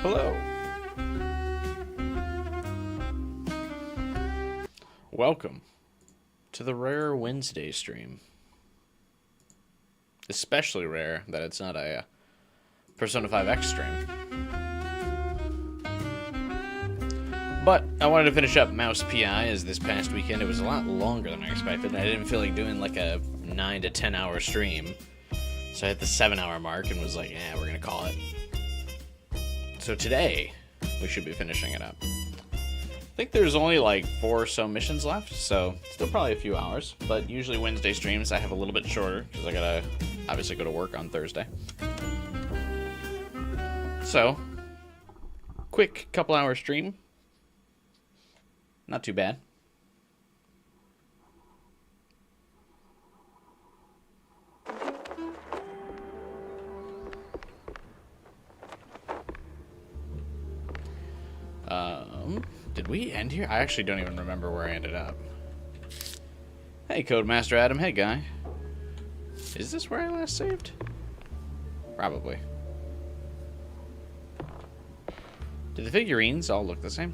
Hello. Welcome to the Rare Wednesday stream. Especially rare that it's not a Persona 5X stream. But I wanted to finish up Mouse PI as this past weekend. It was a lot longer than I expected. I didn't feel like doing like a 9 to 10 hour stream. So I hit the 7-hour mark and was like, yeah, we're going to call it. So today, we should be finishing it up. I think there's only like 4 or so missions left, so still probably a few hours. But usually Wednesday streams I have a little bit shorter because I gotta obviously go to work on Thursday. So, quick couple hour stream. Not too bad. Did we end here? I actually don't even remember where I ended up. Hey, Codemaster Adam. Hey, guy. Is this where I last saved? Probably. Do the figurines all look the same?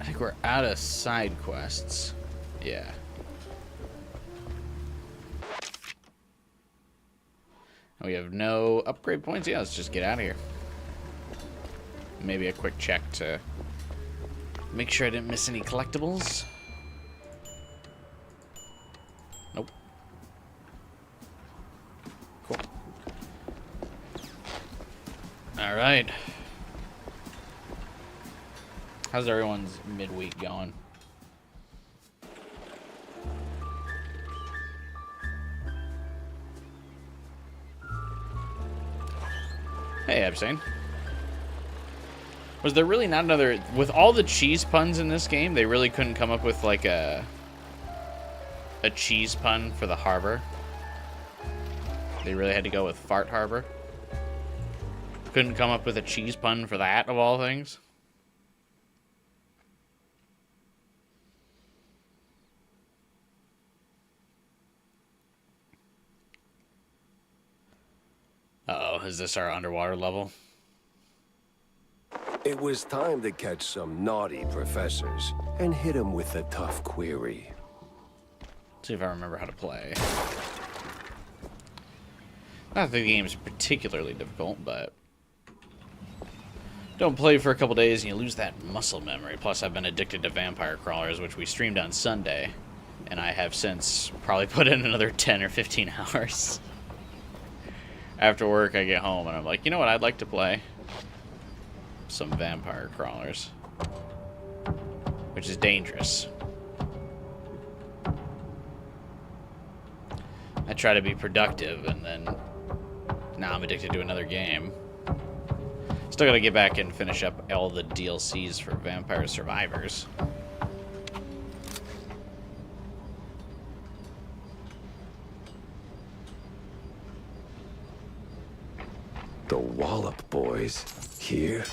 I think we're out of side quests. Yeah. We have no upgrade points. Yeah, let's just get out of here. Maybe a quick check to make sure I didn't miss any collectibles. Nope. Cool. All right. How's everyone's midweek going? Hey, Epstein. Was there really not another... With all the cheese puns in this game, they really couldn't come up with, like, a cheese pun for the harbor? They really had to go with Fart Harbor? Couldn't come up with a cheese pun for that, of all things? Uh-oh, is this our underwater level? It was time to catch some naughty professors and hit them with a tough query. Let's see if I remember how to play. Not that the game's particularly difficult, but... Don't play for a couple days and you lose that muscle memory. Plus, I've been addicted to Vampire Crawlers, which we streamed on Sunday. And I have since probably put in another 10 or 15 hours. After work, I get home, and I'm like, you know what I'd like to play? Some Vampire Crawlers. Which is dangerous. I try to be productive, and then... now I'm addicted to another game. Still gotta get back and finish up all the DLCs for Vampire Survivors. The Wallop boys here?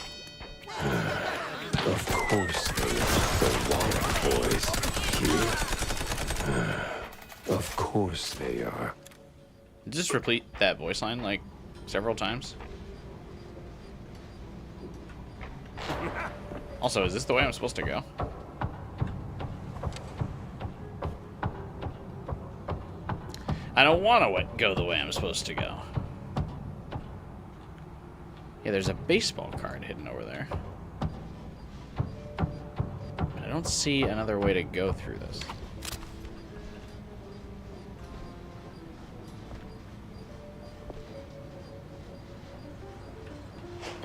Of course they are. The Wallop boys here? Of course they are. Just repeat that voice line like several times. Also, is this the way I'm supposed to go? I don't want to go the way I'm supposed to go. Yeah, there's a baseball card hidden over there. I don't see another way to go through this.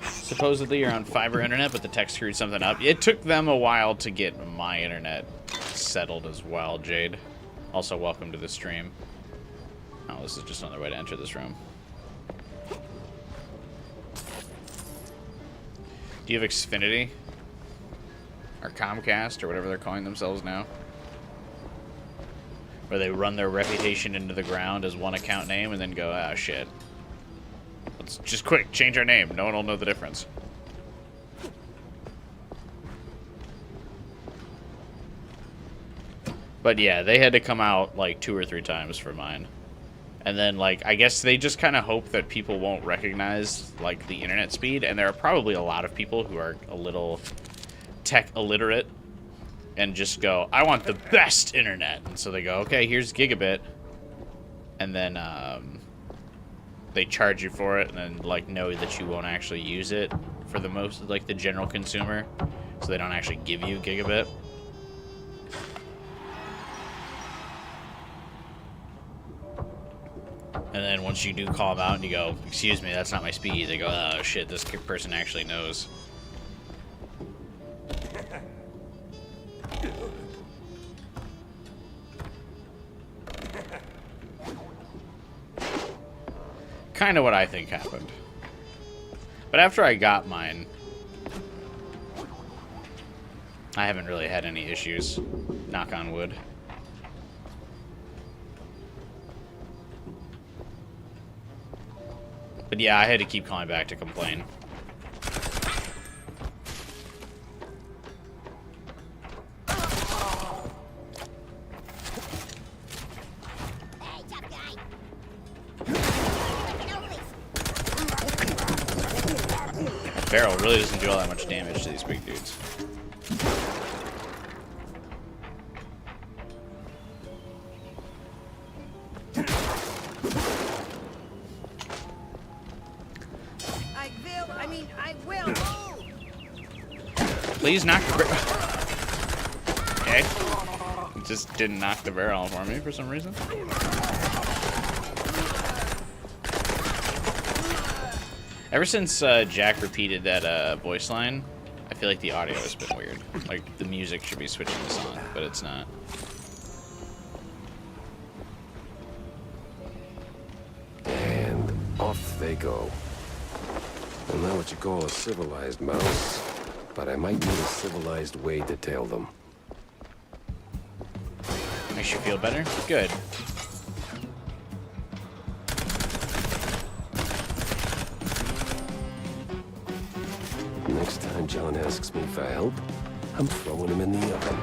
Supposedly you're on fiber internet, but the tech screwed something up. It took them a while to get my internet settled as well, Jade. Also, welcome to the stream. Oh, this is just another way to enter this room. Do you have Xfinity? Or Comcast, or whatever they're calling themselves now? Where they run their reputation into the ground as one account name and then go, ah, shit. Let's just quick, change our name. No one will know the difference. But yeah, they had to come out like 2 or 3 times for mine. And then, like, I guess they just kind of hope that people won't recognize, like, the internet speed. And there are probably a lot of people who are a little tech illiterate and just go, I want the best internet. And so they go, okay, here's gigabit. And then they charge you for it and then, like, know that you won't actually use it for the most, like, the general consumer. So they don't actually give you gigabit. And then once you do call them out and you go, excuse me, that's not my speed, they go, oh shit, this person actually knows. Kind of what I think happened. But after I got mine, I haven't really had any issues. Knock on wood. But yeah, I had to keep calling back to complain. Barrel really doesn't do all that much damage to these big dudes. Please knock the barrel. Okay. It just didn't knock the barrel for me for some reason. Ever since Jack repeated that voice line, I feel like the audio has been weird. Like, the music should be switching this on, but it's not. And off they go. I'm not what you call a civilized mouse, but I might need a civilized way to tail them. Makes you feel better? Good. Next time John asks me for help, I'm throwing him in the oven.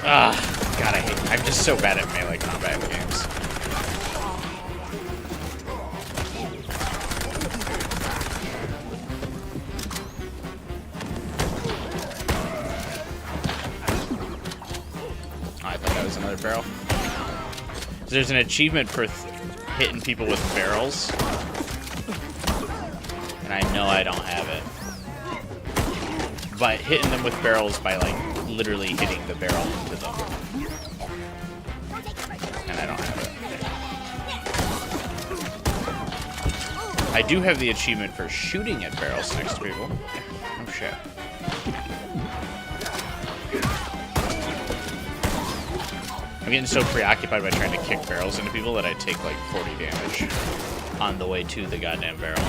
Ah, God, I'm just so bad at melee combat games. Another barrel. There's an achievement for hitting people with barrels, and I know I don't have it. But hitting them with barrels by, like, literally hitting the barrel into them. And I don't have it. I do have the achievement for shooting at barrels next to people. Oh shit. I'm getting so preoccupied by trying to kick barrels into people that I take like 40 damage on the way to the goddamn barrel.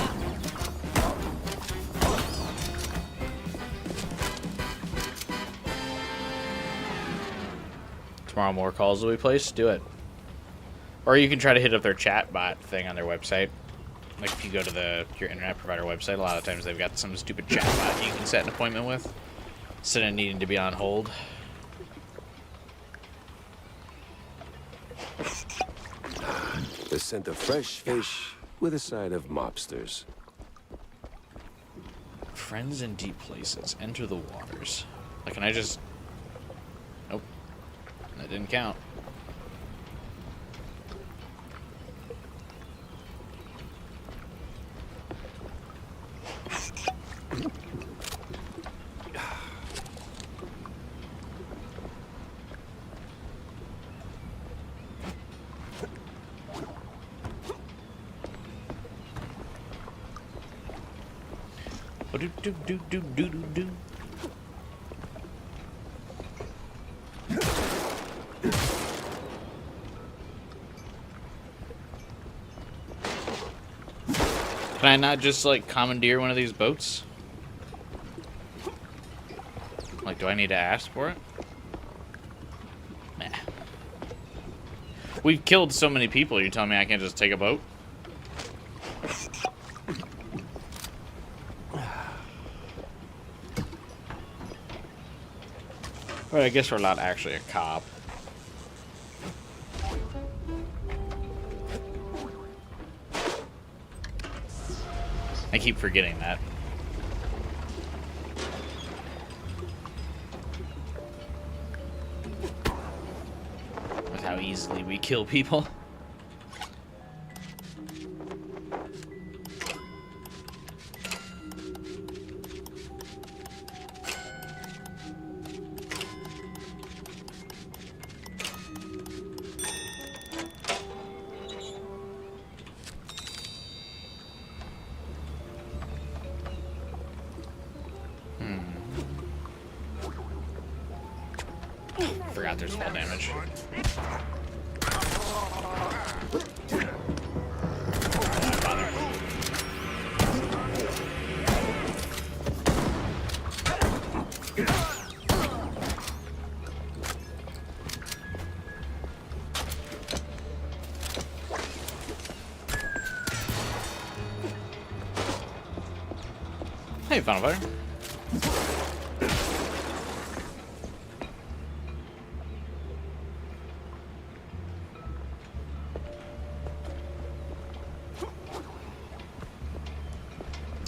Tomorrow more calls will be placed. Do it. Or you can try to hit up their chat bot thing on their website. Like if you go to your internet provider website, a lot of times they've got some stupid chat bot you can set an appointment with instead of needing to be on hold. The scent of fresh fish with a side of mobsters. Friends in deep places. Enter the waters. Like, can I just... Nope. That didn't count. Do do do do do do do. Can I not just like commandeer one of these boats? Like, do I need to ask for it? Nah. We've killed so many people. You're telling me I can't just take a boat? But I guess we're not actually a cop. I keep forgetting that. With how easily we kill people. Forgot there's fall damage. Don't bother. Hey, Final Fighter.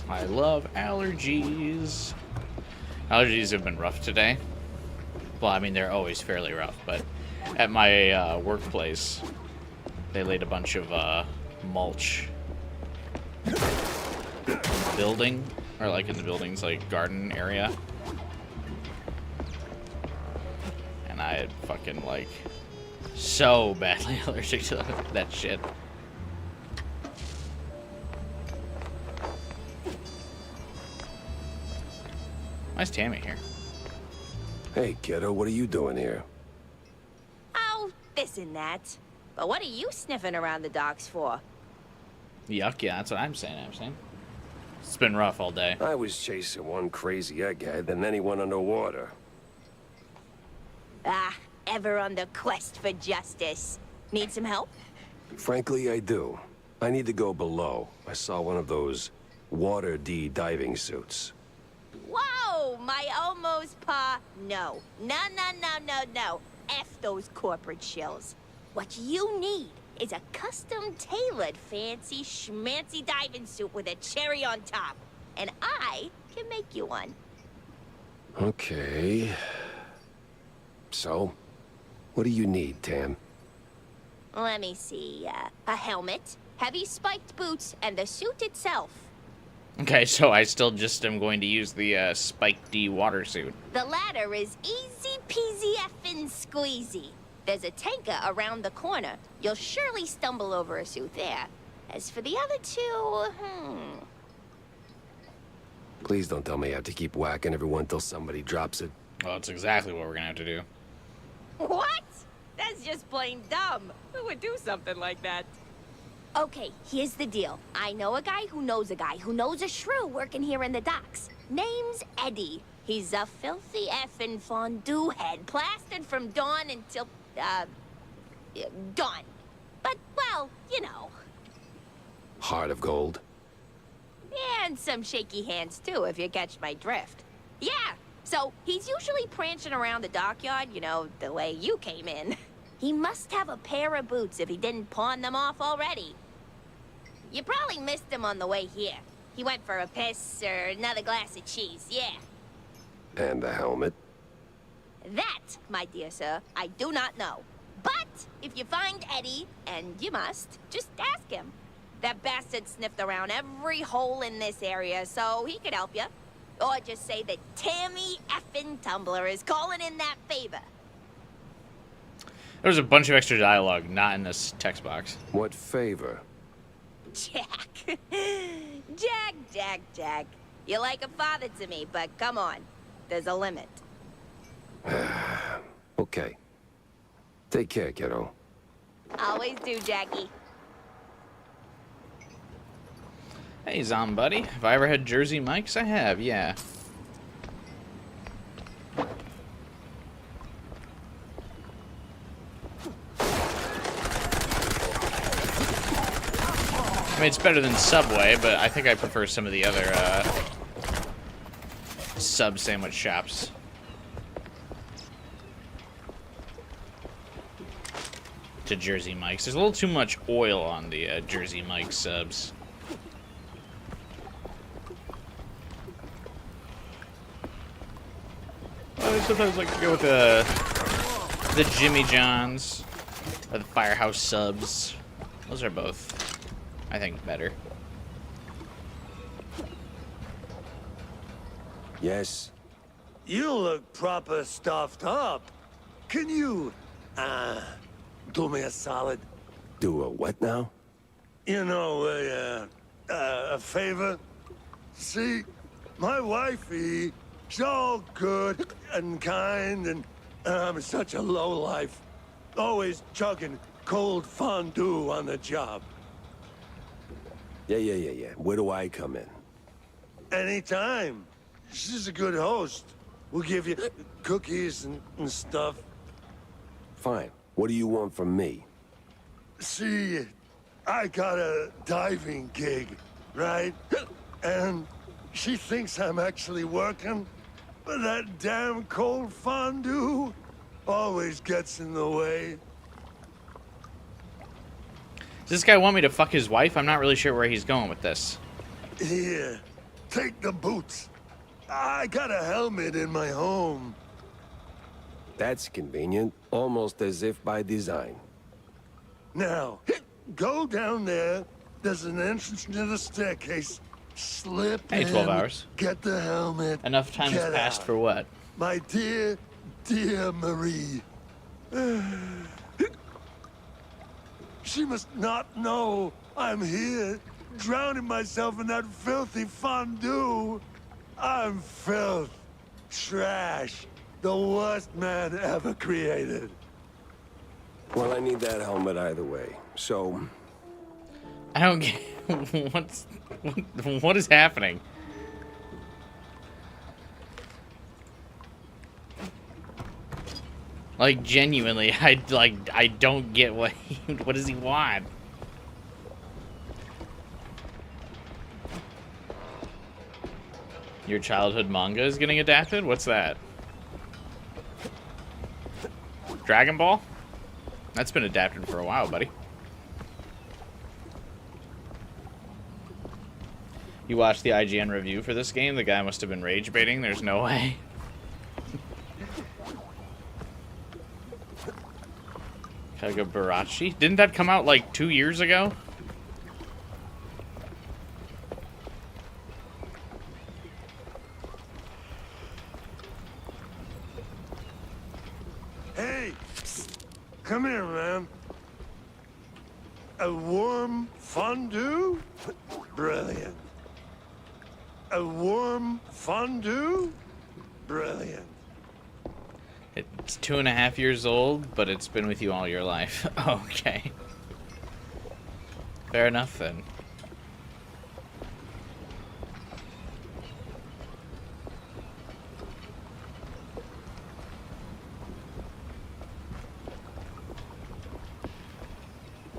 I love allergies. Allergies have been rough today. Well, I mean, they're always fairly rough, but at my workplace, they laid a bunch of mulch in the building, or like in the building's like garden area. And I had fucking like so badly allergic to that shit. Why is Tammy here? Hey, kiddo, what are you doing here? Oh, this and that. But what are you sniffing around the docks for? Yuck, yeah, that's what I'm saying, It's been rough all day. I was chasing one crazy egghead than anyone underwater. Ah, ever on the quest for justice. Need some help? Frankly, I do. I need to go below. I saw one of those Water D diving suits. Whoa, my almost pa. No. No. F those corporate shills. What you need is a custom-tailored fancy schmancy diving suit with a cherry on top. And I can make you one. Okay. So, what do you need, Tam? Let me see. A helmet, heavy spiked boots, and the suit itself. Okay, so I still just am going to use the Spike D water suit. The latter is easy peasy effing squeezy. There's a tanker around the corner. You'll surely stumble over a suit there. As for the other two, Please don't tell me I have to keep whacking everyone till somebody drops it. Well, that's exactly what we're gonna have to do. What? That's just plain dumb. Who would do something like that? Okay, here's the deal. I know a guy who knows a guy who knows a shrew working here in the docks. Name's Eddie. He's a filthy effing fondue head, plastered from dawn until, dawn. But, well, you know. Heart of gold. And some shaky hands, too, if you catch my drift. Yeah, so he's usually prancing around the dockyard, you know, the way you came in. He must have a pair of boots if he didn't pawn them off already. You probably missed him on the way here. He went for a piss or another glass of cheese, yeah. And the helmet. That, my dear sir, I do not know. But if you find Eddie, and you must, just ask him. That bastard sniffed around every hole in this area, so he could help you. Or just say that Tammy effing Tumbler is calling in that favor. There was a bunch of extra dialogue not in this text box. What favor? Jack. Jack. You're like a father to me, but come on. There's a limit. Okay. Take care, kiddo. Always do, Jackie. Hey, Zom buddy. Have I ever had Jersey Mike's? I have, yeah. I mean, it's better than Subway, but I think I prefer some of the other sub sandwich shops. to Jersey Mike's. There's a little too much oil on the Jersey Mike's subs. I sometimes like to go with the Jimmy John's or the Firehouse subs. Those are both, I think, better. Yes? You look proper stuffed up. Can you, do me a solid? Do a what now? You know, a favor? See, my wifey, she's all good and kind, and I'm such a lowlife. Always chugging cold fondue on the job. Yeah. Where do I come in? Anytime. She's a good host. We'll give you cookies and stuff. Fine. What do you want from me? See, I got a diving gig, right? And she thinks I'm actually working, but that damn cold fondue always gets in the way. Does this guy want me to fuck his wife? I'm not really sure where he's going with this. Here, take the boots. I got a helmet in my home. That's convenient. Almost as if by design. Now, go down there. There's an entrance to the staircase. Slip Hey, 12 in, hours. Get the helmet. Enough time has get passed out. for what? My dear, dear Marie. She must not know I'm here, drowning myself in that filthy fondue. I'm filth. Trash. The worst man ever created. Well, I need that helmet either way. So, I don't get what is happening? Like genuinely, I don't get what what does he want? Your childhood manga is getting adapted? What's that? Dragon Ball? That's been adapted for a while, buddy. You watched the IGN review for this game? The guy must have been rage baiting. There's no way. Kagabarachi? Didn't that come out like 2 years ago? Hey, come here, man. A warm fondue? Brilliant. A warm fondue? Brilliant. It's 2.5 years old, but it's been with you all your life. Okay. Fair enough, then.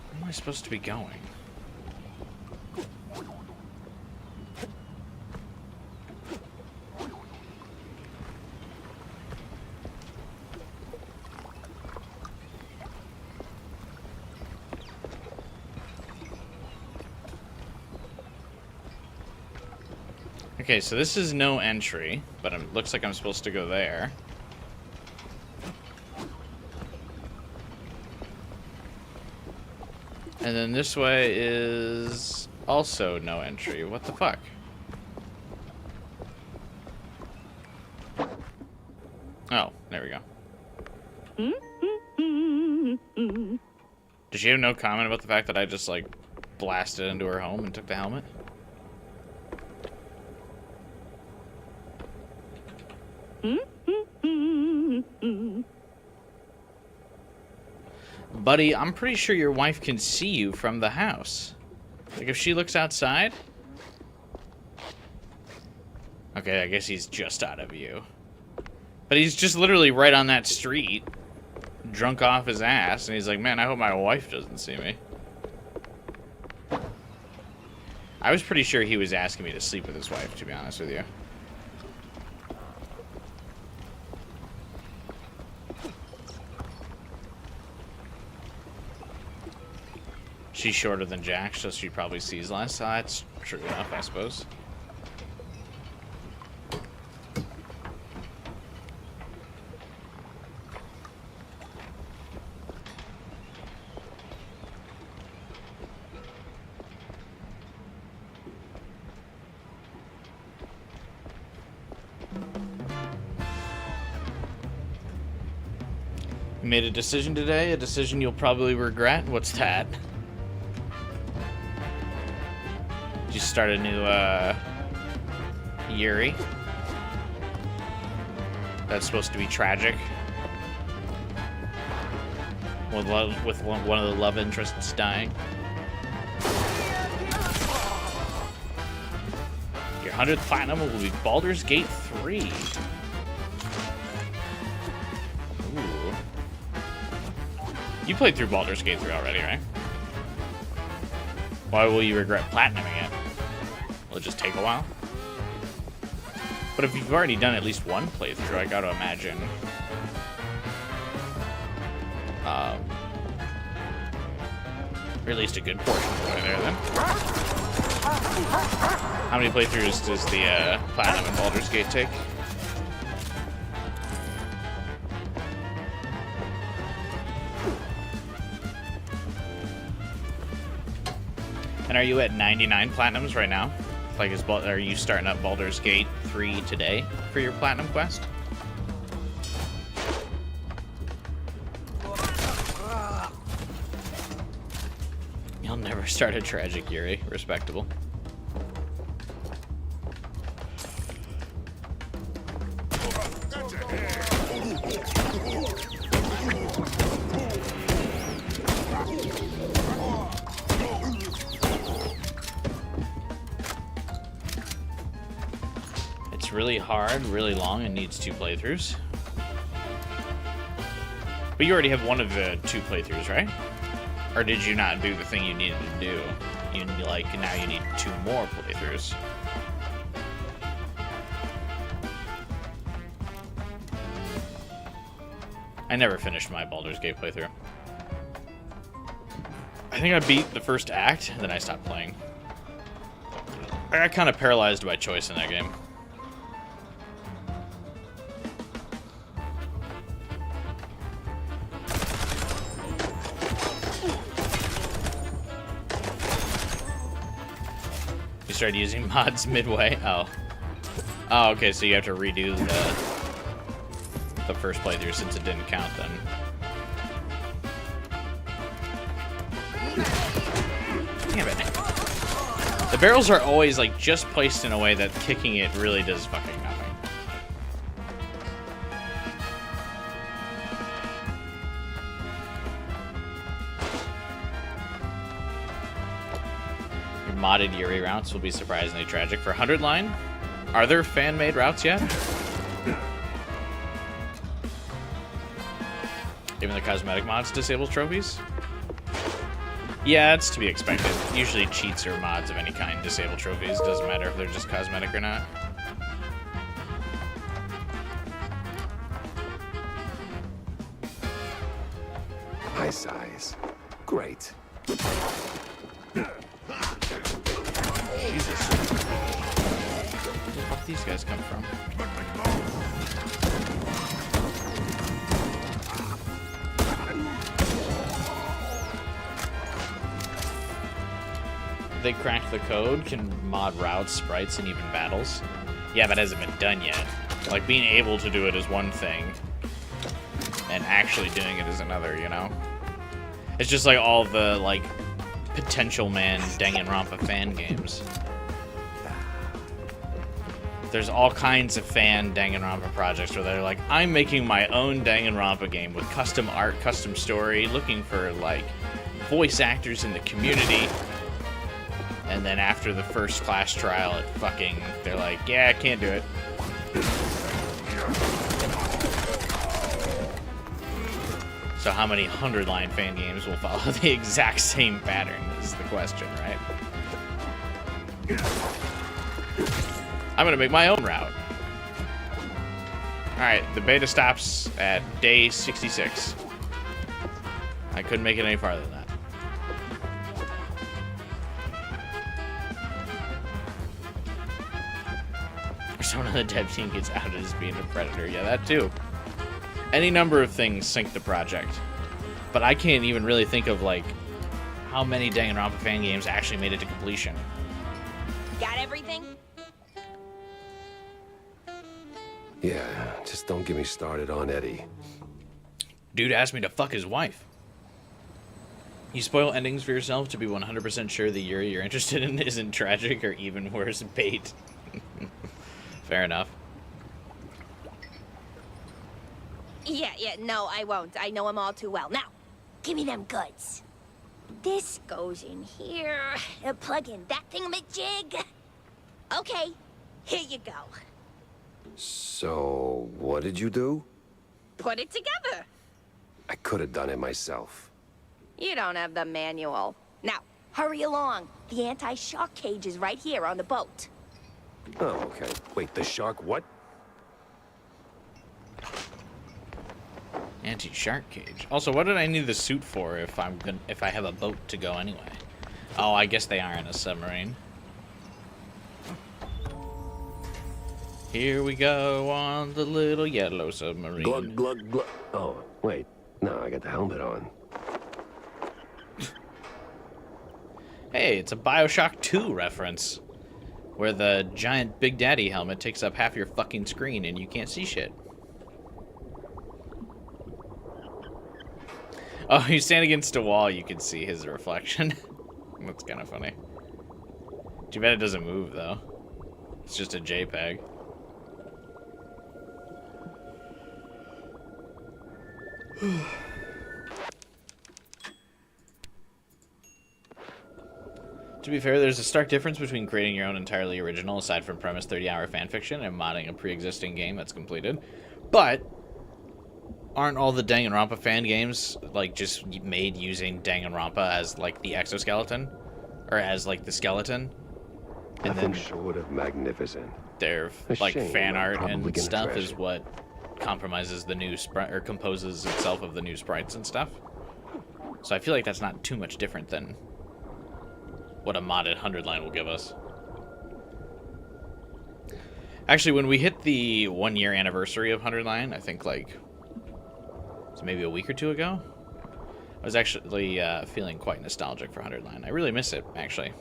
Where am I supposed to be going? Okay, so this is no entry, but it looks like I'm supposed to go there. And then this way is also no entry. What the fuck? Oh, there we go. Does she have no comment about the fact that I just, like, blasted into her home and took the helmet? Buddy, I'm pretty sure your wife can see you from the house. Like, if she looks outside... Okay, I guess he's just out of view. But he's just literally right on that street, drunk off his ass, and he's like, man, I hope my wife doesn't see me. I was pretty sure he was asking me to sleep with his wife, to be honest with you. She's shorter than Jack, so she probably sees less. That's true enough, I suppose. You made a decision today, a decision you'll probably regret. What's that? Did you start a new Yuri? That's supposed to be tragic. With one of the love interests dying. Your 100th platinum will be Baldur's Gate 3. Ooh. You played through Baldur's Gate 3 already, right? Why will you regret platinuming it? Will it just take a while? But if you've already done at least one playthrough, I gotta imagine... or at least a good portion of the way there, then. How many playthroughs does the platinum in Baldur's Gate take? And are you at 99 platinums right now? Like, are you starting up Baldur's Gate 3 today for your platinum quest? You'll never start a tragic Yuri. Respectable. It's really hard, really long, and needs 2 playthroughs. But you already have one of the 2 playthroughs, right? Or did you not do the thing you needed to do? Now you need 2 more playthroughs. I never finished my Baldur's Gate playthrough. I think I beat the first act, and then I stopped playing. I got kind of paralyzed by choice in that game. You started using mods midway? Oh. Oh, okay, so you have to redo the first playthrough since it didn't count then. Damn it. The barrels are always like just placed in a way that kicking it really does fucking nothing. Your modded Yuri routes will be surprisingly tragic. For 100 line, are there fan-made routes yet? Even the cosmetic mods disable trophies? Yeah, it's to be expected. Usually cheats or mods of any kind disable trophies. Doesn't matter if they're just cosmetic or not. High size. Great. Jesus. Where the fuck these guys come from? They cracked the code, can mod routes, sprites, and even battles. Yeah, but it hasn't been done yet. Like, being able to do it is one thing, and actually doing it is another, you know? It's just like all the, like, potential man Danganronpa fan games. There's all kinds of fan Danganronpa projects where they're like, I'm making my own Danganronpa game with custom art, custom story, looking for, like, voice actors in the community. And then after the first class trial, they're like, yeah, I can't do it. So how many 100-line fan games will follow the exact same pattern is the question, right? I'm gonna make my own route. Alright, the beta stops at day 66. I couldn't make it any farther than that. Someone on the dev team gets outed as being a predator. Yeah, that too. Any number of things sink the project. But I can't even really think of, like, how many Danganronpa fan games actually made it to completion. Got everything? Yeah, just don't get me started on Eddie. Dude asked me to fuck his wife. You spoil endings for yourself to be 100% sure the Yuri you're interested in isn't tragic or even worse, bait. Fair enough. Yeah, no, I won't. I know him all too well. Now, give me them goods. This goes in here. Plug in that thingamajig. Okay, here you go. So, what did you do? Put it together. I could have done it myself. You don't have the manual. Now, hurry along. The anti-shock cage is right here on the boat. Oh, okay. Wait, the shark what? Anti-shark cage. Also, what did I need the suit for if I have a boat to go anyway? Oh, I guess they are in a submarine. Here we go on the little yellow submarine. Glug, glug, glug. Oh, wait. No, I got the helmet on. Hey, it's a Bioshock 2 reference. Where the giant Big Daddy helmet takes up half your fucking screen and you can't see shit. Oh, you stand against a wall, you can see his reflection. That's kind of funny. Too bad it doesn't move, though. It's just a JPEG. To be fair, there's a stark difference between creating your own entirely original, aside from premise 30-hour fanfiction, and modding a pre-existing game that's completed. But aren't all the Danganronpa fan games like just made using Danganronpa as like the exoskeleton, or as like the skeleton? And Nothing then short of magnificent. their A like shame, fan I'm art probably and gonna stuff trash is it. what compromises the new sprite or composes itself of the new sprites and stuff. So I feel like that's not too much different than what a modded 100 line will give us. Actually, when we hit the 1-year anniversary of 100 line, I think like so maybe a week or two ago, I was actually feeling quite nostalgic for 100 line. I really miss it, actually.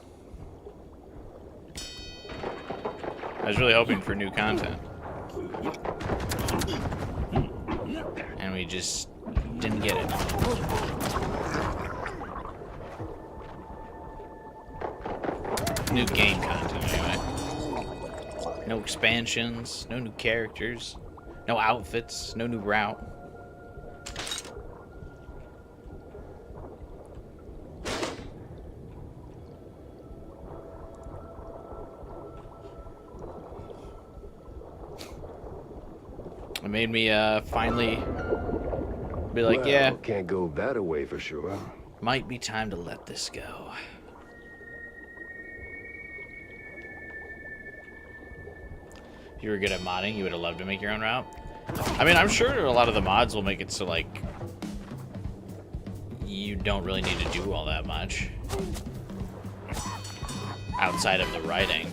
I was really hoping for new content. And we just didn't get it. New game content, anyway. No expansions, no new characters, no outfits, no new route. It made me finally be like, Well, yeah, can't go that away for sure. might be time to let this go. If you were good at modding, you would have loved to make your own route. I mean, I'm sure a lot of the mods will make it so, like, you don't really need to do all that much outside of the writing.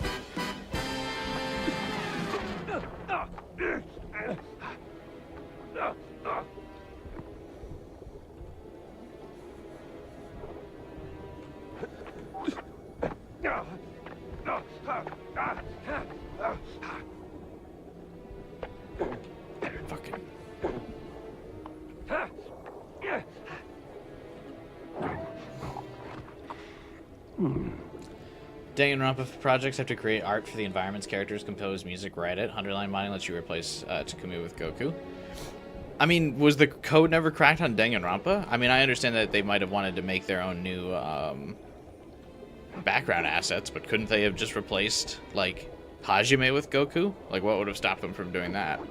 Fucking. Danganronpa projects have to create art for the environments, characters, compose music, write it. Underline mining lets you replace Takumi with Goku. I mean, was the code never cracked on Danganronpa? I mean, I understand that they might have wanted to make their own new background assets, but couldn't they have just replaced, like, Hajime with Goku? Like, what would have stopped them from doing that?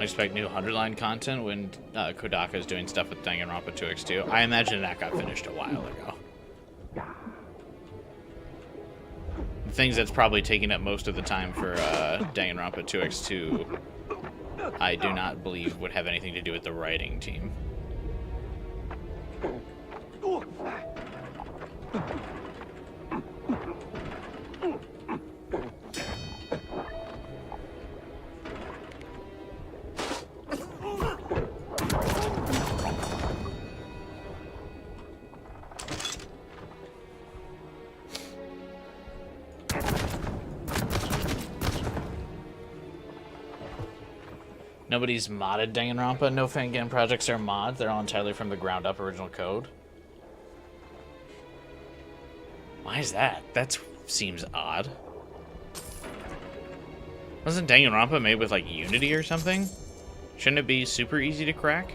I expect new 100-line content when Kodaka is doing stuff with Danganronpa 2X2. I imagine that got finished a while ago. The things that's probably taking up most of the time for Danganronpa 2X2, I do not believe would have anything to do with the writing team. Nobody's modded Danganronpa. No fan-game projects are mods. They're all entirely from the ground-up original code. Why is that? That seems odd. Wasn't Danganronpa made with, like, Unity or something? Shouldn't it be super easy to crack?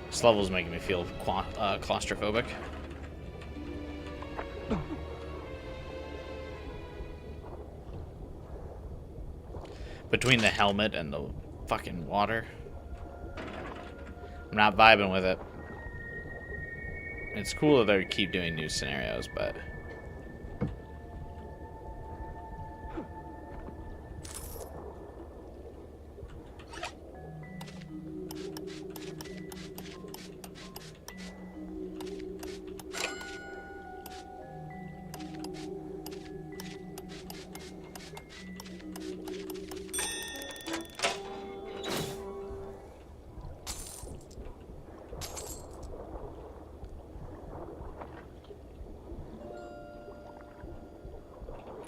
This level's making me feel claustrophobic. Between the helmet and the fucking water, I'm not vibing with it. It's cool that they keep doing new scenarios, but...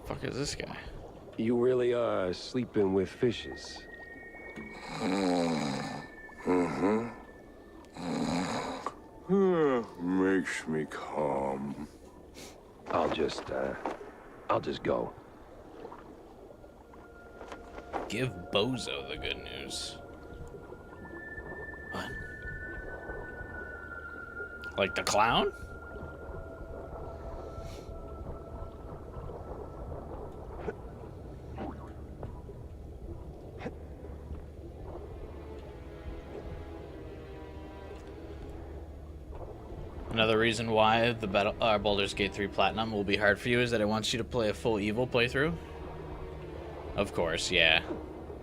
fuck is this guy? You really are sleeping with fishes. Makes me calm. I'll just go. Give Bozo the good news. What? Like the clown? Another reason why the Baldur's Gate 3 Platinum will be hard for you is that it wants you to play a full Evil playthrough. Of course, yeah.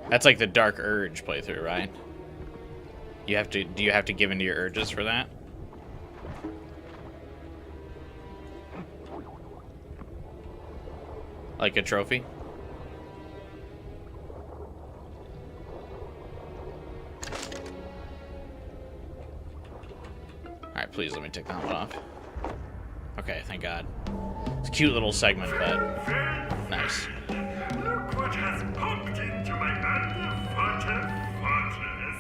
That's like the Dark Urge playthrough, right? You have to. Do you have to give into your urges for that? Like a trophy? Alright, please let me take that one off. Okay, thank God. It's a cute little segment, but nice. Look what has popped into my underwater fortress.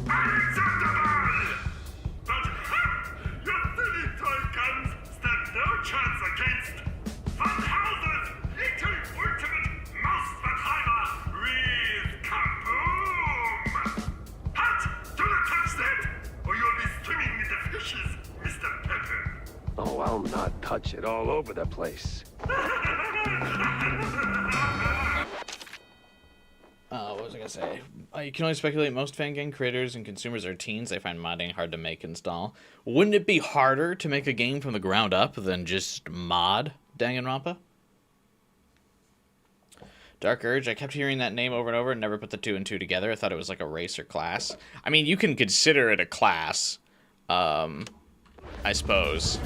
Unacceptable! But ha! Your silly toy guns stand no chance against Van Housen's little ultimate mouse Vertreiber with kaboom! Halt! Do not touch that, or you'll be swimming with the fishes, Mr. Pepper. Oh, I'll not touch it all over the place. What was I gonna say? You can only speculate. Most fan game creators and consumers are teens. They find modding hard to make and install. Wouldn't it be harder to make a game from the ground up than just mod Danganronpa? Dark Urge. I kept hearing that name over and over and never put the two and two together. I thought it was like a race or class. I mean, you can consider it a class, I suppose.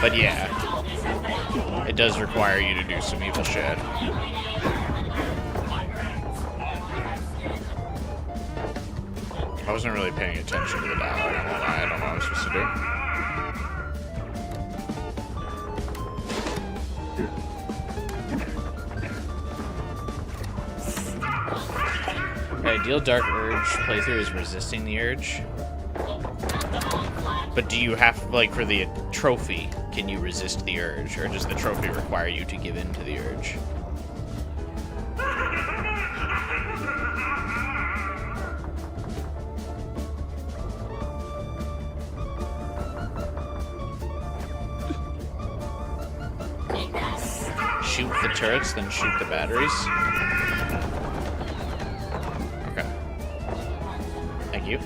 But yeah, it does require you to do some evil shit. I wasn't really paying attention to the dialogue. I don't know what I'm supposed to do. The ideal Dark Urge playthrough is resisting the urge. But do you have, like, for the trophy can you resist the urge, or does the trophy require you to give in to the urge? Shoot the turrets, then shoot the batteries. Okay. Thank you.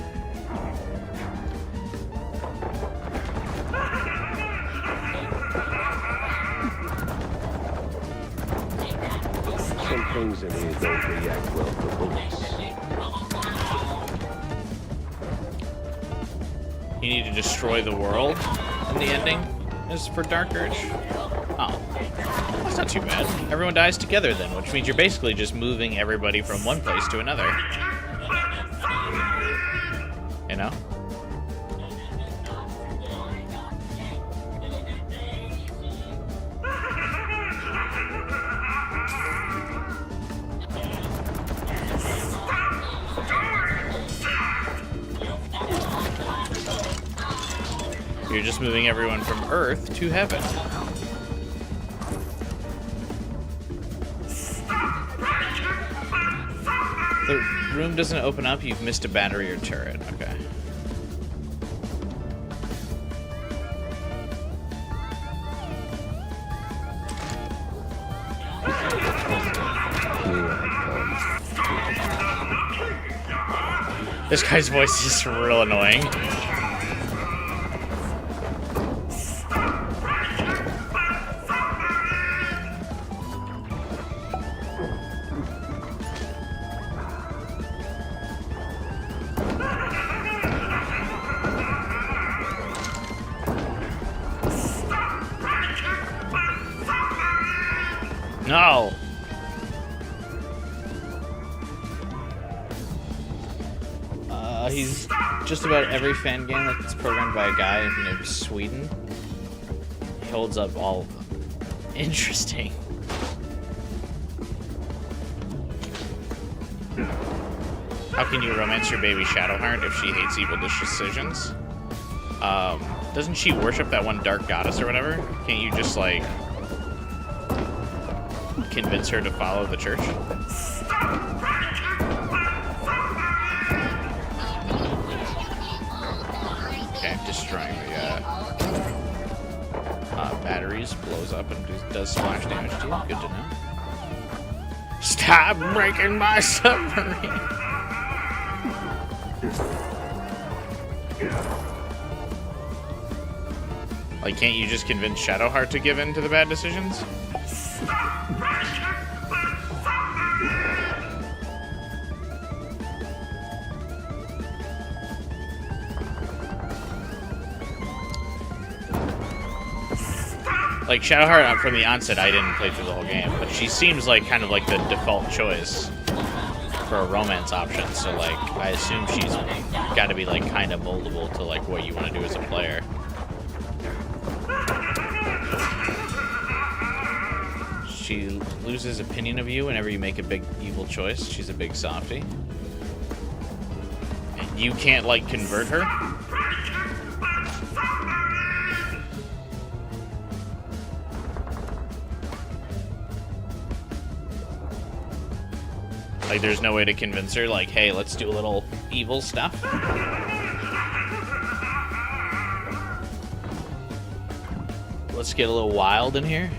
Some things in here don't react well to bullets. You need to destroy the world in the ending, is for Dark Urge. Oh. That's not too bad. Everyone dies together then, which means you're basically just moving everybody from one place to another. You know? You're just moving everyone from Earth to heaven. The room doesn't open up, you've missed a battery or turret. Okay. This guy's voice is real annoying. No! He's just about every fan game that's programmed by a guy in Sweden. He holds up all of them. Interesting. How can you romance your baby Shadowheart if she hates evil decisions? Doesn't she worship that one dark goddess or whatever? Can't you just, like, convince her to follow the church? Okay, destroying the batteries, blows up and does splash damage to you. Good to know. Stop breaking my submarine! Like, can't you just convince Shadowheart to give in to the bad decisions? Like, Shadowheart, from the onset, I didn't play through the whole game, but she seems like kind of like the default choice for a romance option, so, like, I assume she's got to be, like, kind of moldable to, like, what you want to do as a player. She loses opinion of you whenever you make a big evil choice. She's a big softie. And you can't, like, convert her? Like, there's no way to convince her, like, hey, let's do a little evil stuff? Let's get a little wild in here?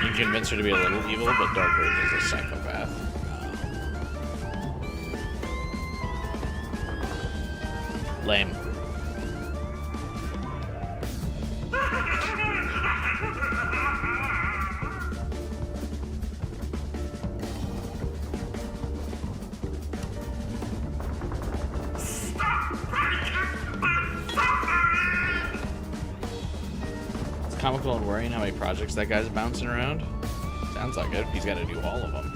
You can convince her to be a little evil, but Dark Urge is a psychopath. Lame. comical and worrying how many projects that guy's bouncing around? Sounds like it. He's got to do all of them.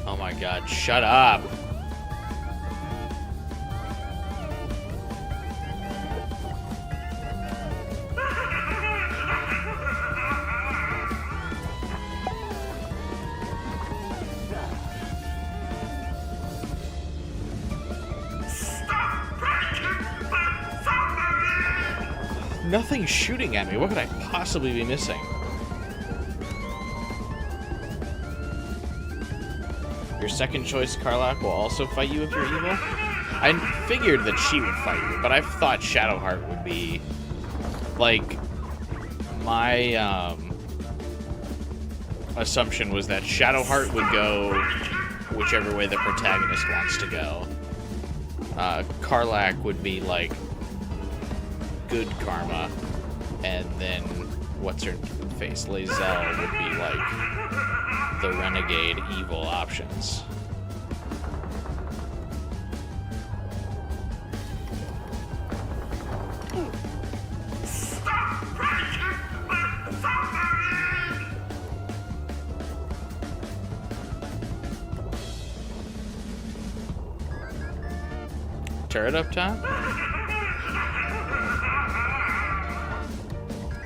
Oh my god, shut up! Nothing's shooting at me. What could I possibly be missing? Your second choice, Karlach, will also fight you if you're evil? I figured that she would fight you, but I thought Shadowheart would be... Like, my assumption was that Shadowheart would go whichever way the protagonist wants to go. Karlach would be, like, good karma, and then what's-her-face, Lae'zel would be, like, the renegade evil options. Turret up top?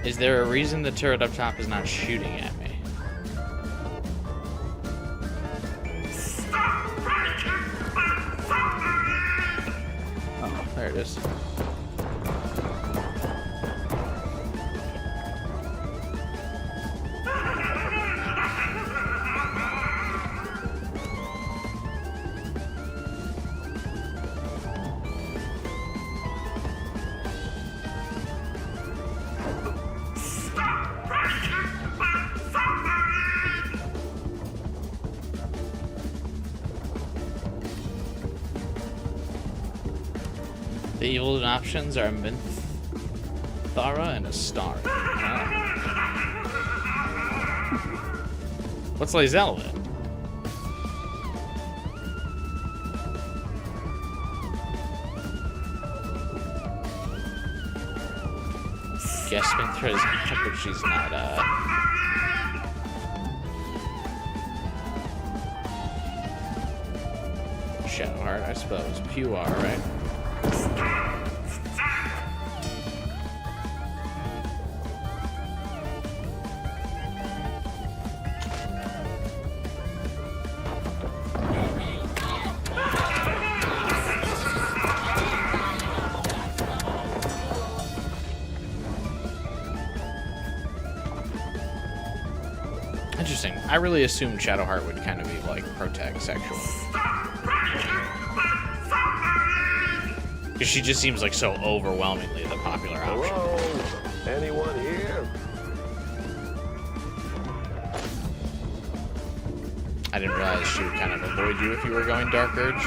Is there a reason the turret up top is not shooting at me? Oh, there it is. The evil options are Minthara and Astari. What's Lae'zel then? Guess Minthara is not, but she's not, Shadowheart, I suppose. Pure, right? Interesting. I really assumed Shadowheart would kind of be like protag sexual. Because she just seems like so overwhelmingly the popular option. Hello? Anyone here? I didn't realize she would kind of avoid you if you were going Dark Urge.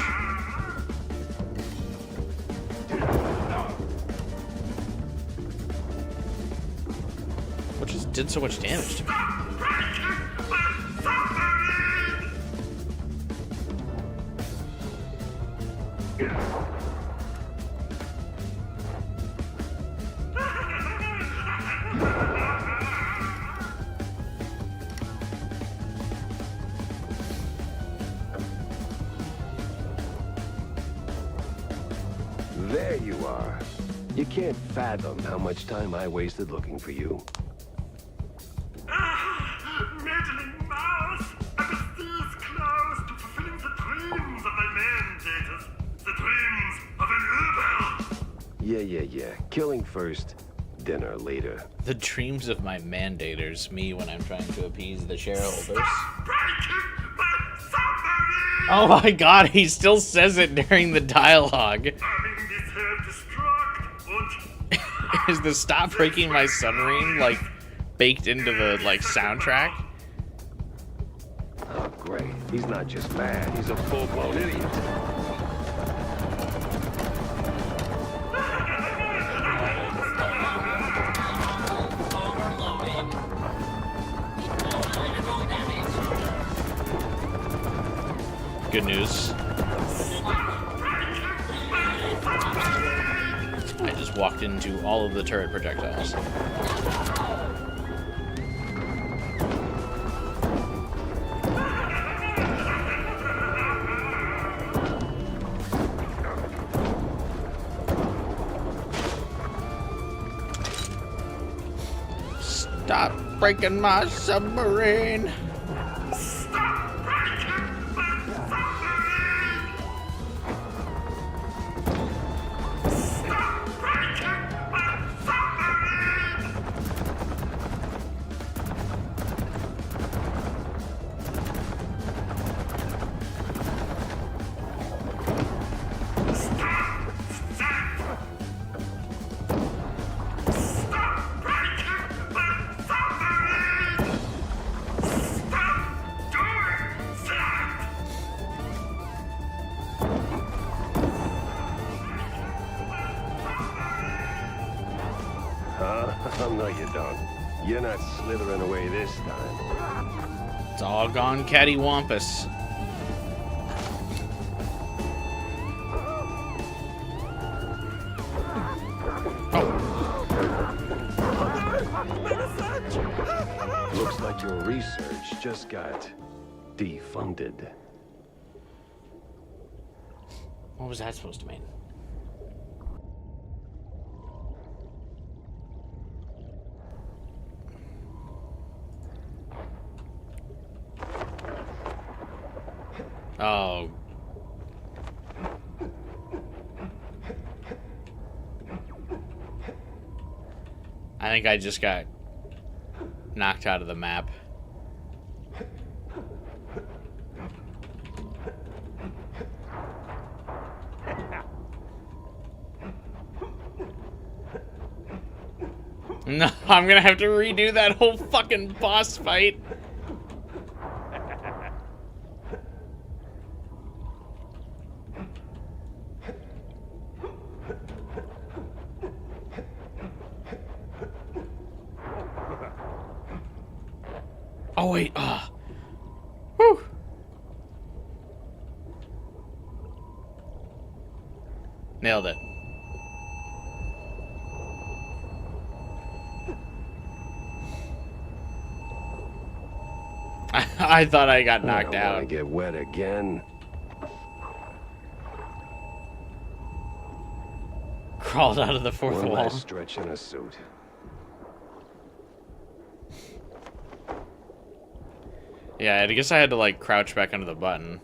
Which just did so much damage to me. There you are. You can't fathom how much time I wasted looking for you. Meddling mouse! I was this close to fulfilling the dreams of my mandators. The dreams of an Uber! Yeah. Killing first, dinner later. The dreams of my mandators, me when I'm trying to appease the shareholders. Breaking my submarine! Oh my god, he still says it during the dialogue. Having this self-destruct und... Is the stop breaking my submarine, like, baked into the, like, soundtrack? Oh, great. He's not just mad, he's a full-blown idiot. good news. I just walked into all of the turret projectiles. Stop breaking my submarine! No, you don't. You're not slithering away this time. It's all gone cattywampus. Looks like your research just got defunded. What was that supposed to mean? Oh. I think I just got knocked out of the map. No, I'm gonna have to redo that whole fucking boss fight. Oh wait, whew. Nailed it. I thought I got knocked out. I get wet again. Crawled out of the fourth One wall. last stretch in a suit. Yeah, I guess I had to like crouch back under the button.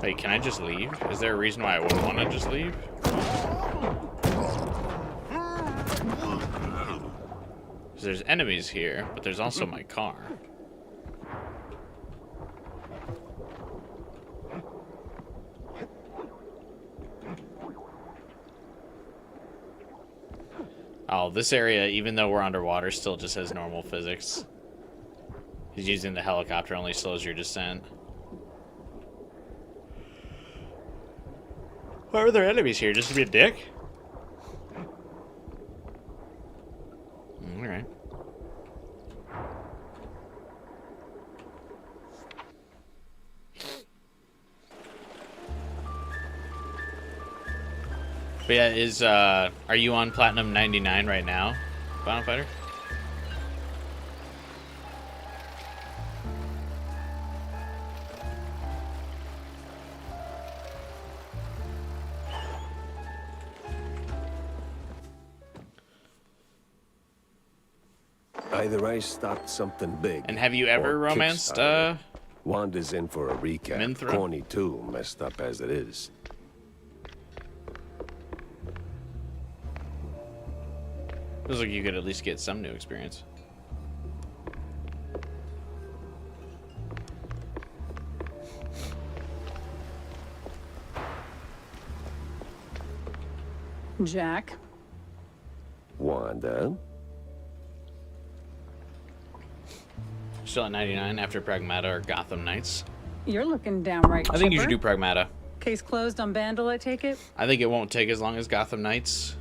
Wait, can I just leave? Is there a reason why I wouldn't want to just leave? 'Cause there's enemies here, but there's also my car. Oh, this area, even though we're underwater, still just has normal physics. He's using the helicopter, only slows your descent. Why are there enemies here? Just to be a dick? Alright. But yeah, are you on Platinum 99 right now, Final Fighter? Either I stopped something big. And have you ever or romanced, kickstarted it. Wanda's in for a recap. Minthra? Corny too, messed up as it is. Feels like you could at least get some new experience. Jack, Wanda? Still at 99 after Pragmata or Gotham Knights. you're looking downright I think you chipper. should do Pragmata. Case closed on Vandal, I take it? I think it won't take as long as Gotham Knights.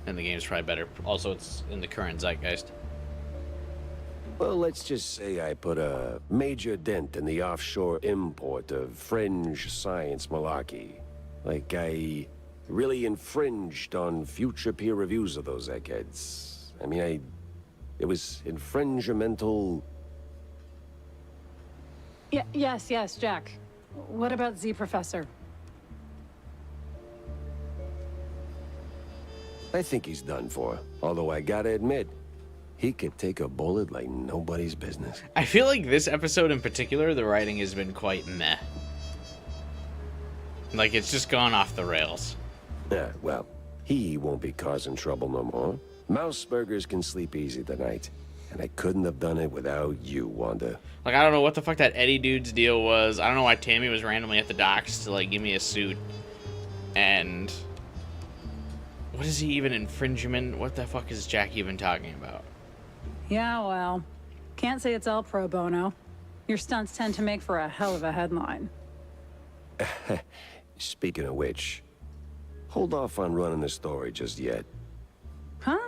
And the game's probably better. Also, it's in the current zeitgeist. Well, let's just say I put a major dent in the offshore import of fringe science malarkey. Like I really infringed on future peer reviews of those eggheads. I mean, it was infringimental. Yes, Jack. What about Z Professor? I think he's done for. Although I gotta admit, he could take a bullet like nobody's business. I feel like this episode in particular, the writing has been quite meh. Like, it's just gone off the rails. Yeah, well, he won't be causing trouble no more. Mouseburgers can sleep easy tonight. And I couldn't have done it without you, Wanda. Like, I don't know what the fuck that Eddie dude's deal was. I don't know why Tammy was randomly at the docks to, like, give me a suit. And... what is he even infringement? What the fuck is Jack even talking about? Yeah, well, can't say it's all pro bono. Your stunts tend to make for a hell of a headline. Speaking of which, hold off on running the story just yet. Huh?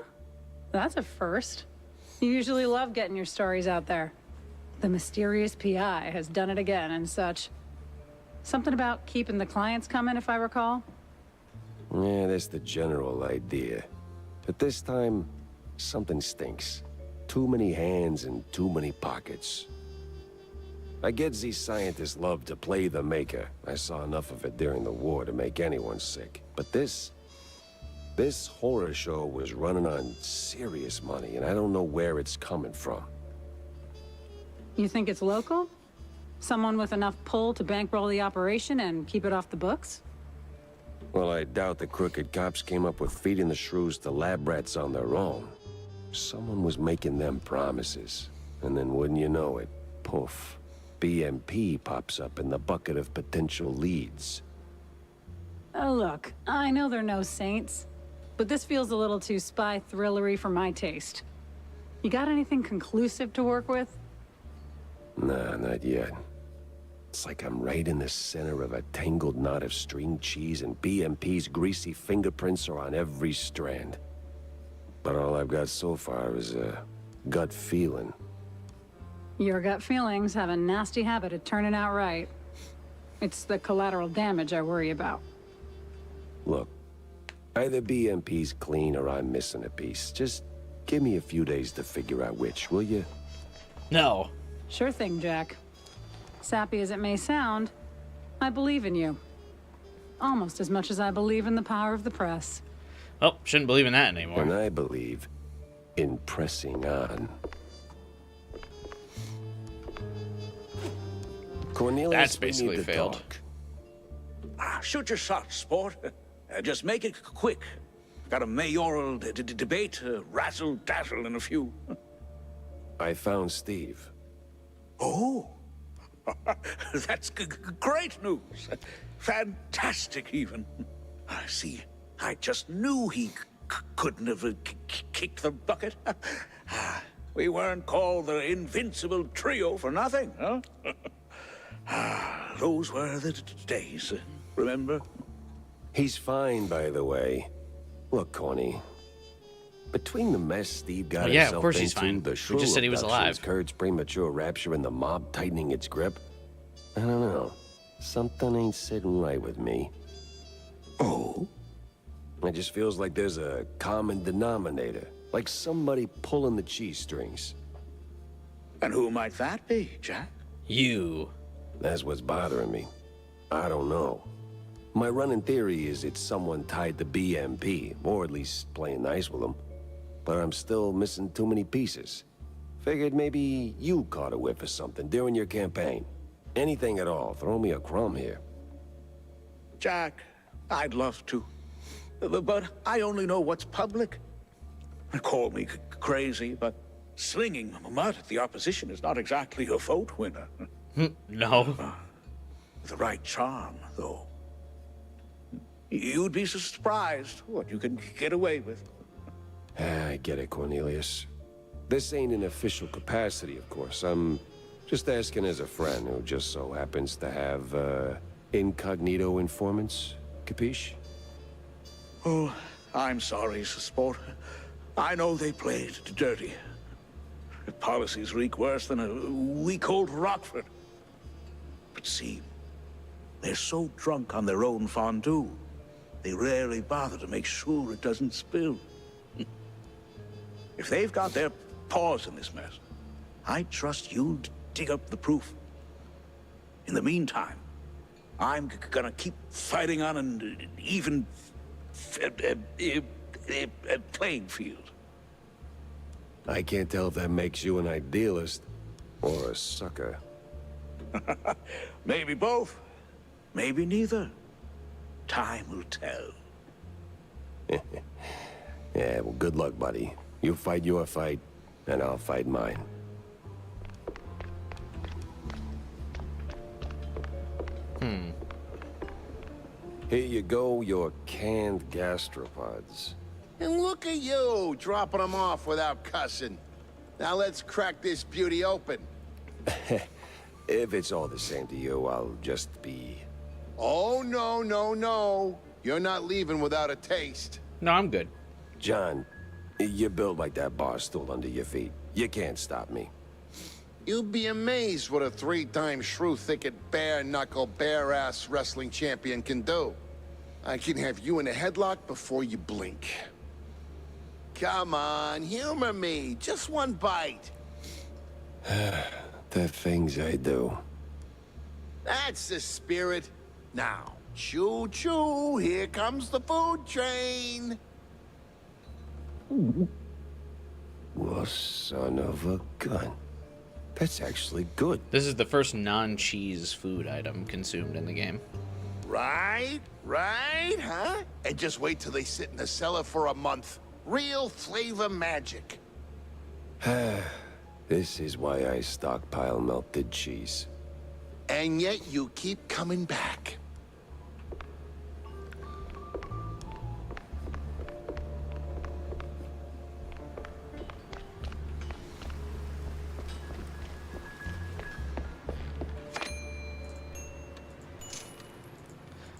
That's a first. You usually love getting your stories out there. The mysterious PI has done it again and such. Something about keeping the clients coming, if I recall? Yeah, that's the general idea. But this time, something stinks. Too many hands and too many pockets. I get these scientists love to play the maker. I saw enough of it during the war to make anyone sick. But this horror show was running on serious money, and I don't know where it's coming from. You think it's local? Someone with enough pull to bankroll the operation and keep it off the books? Well, I doubt the crooked cops came up with feeding the shrews to lab rats on their own. Someone was making them promises, and then wouldn't you know it, poof, BMP pops up in the bucket of potential leads. Oh, look, I know they're no saints, but this feels a little too spy thrillery for my taste. You got anything conclusive to work with? Nah, not yet. It's like I'm right in the center of a tangled knot of string cheese, and BMP's greasy fingerprints are on every strand. But all I've got so far is a gut feeling. Your gut feelings have a nasty habit of turning out right. It's the collateral damage I worry about. Look, either BMP's clean or I'm missing a piece. Just give me a few days to figure out which, will you? No. Sure thing, Jack. Sappy as it may sound, I believe in you. Almost as much as I believe in the power of the press. Oh, shouldn't believe in that anymore. And I believe in pressing on. Cornelius, That's we basically need to failed. talk. Shoot your shot, sport. Just make it quick. Got a mayoral debate, razzle-dazzle in a few. I found Steve. Oh, that's great news. Fantastic, even. I see. I just knew he couldn't have kicked the bucket. We weren't called the Invincible Trio for nothing, huh? Those were the days, remember? He's fine, by the way. Look, Corny. Between the mess Steve got Well, yeah, of himself course he's into, fine. the We shrew just said he was abductions, alive. Kurt's premature rapture, and the mob tightening its grip, I don't know. Something ain't sitting right with me. Oh? It just feels like there's a common denominator. Like somebody pulling the cheese strings. And who might that be, Jack? You. That's what's bothering me. I don't know. My running theory is it's someone tied to BMP, or at least playing nice with them. But I'm still missing too many pieces. Figured maybe you caught a whiff of something during your campaign. Anything at all, throw me a crumb here. Jack, I'd love to. But I only know what's public. Call me crazy, but slinging mud at the opposition is not exactly a vote winner. No. The right charm, though. You'd be surprised what you can get away with. I get it, Cornelius. This ain't an official capacity, of course. I'm just asking as a friend who just so happens to have, incognito informants. Capiche? Oh, I'm sorry, sport. I know they played dirty. Policies reek worse than a week-old Rockford. But see, they're so drunk on their own fondue, they rarely bother to make sure it doesn't spill. If they've got their paws in this mess, I trust you'll dig up the proof. In the meantime, I'm gonna keep fighting on an even playing field. I can't tell if that makes you an idealist or a sucker. Maybe both. Maybe neither. Time will tell. Yeah, well, good luck, buddy. You fight your fight, and I'll fight mine. Here you go, your canned gastropods. And look at you, dropping them off without cussing. Now let's crack this beauty open. If it's all the same to you, I'll just be... Oh, no, no, no. You're not leaving without a taste. No, I'm good. John, you're built like that bar stool under your feet. You can't stop me. You'd be amazed what a 3-time shrew-thicket, bare-knuckle, bare-ass wrestling champion can do. I can have you in a headlock before you blink. Come on, humor me. Just one bite. The things I do. That's the spirit. Now, choo-choo, here comes the food train. Well, son of a gun. That's actually good. This is the first non-cheese food item consumed in the game. Right, huh? And just wait till they sit in the cellar for a month. Real flavor magic. This is why I stockpile melted cheese. And yet you keep coming back.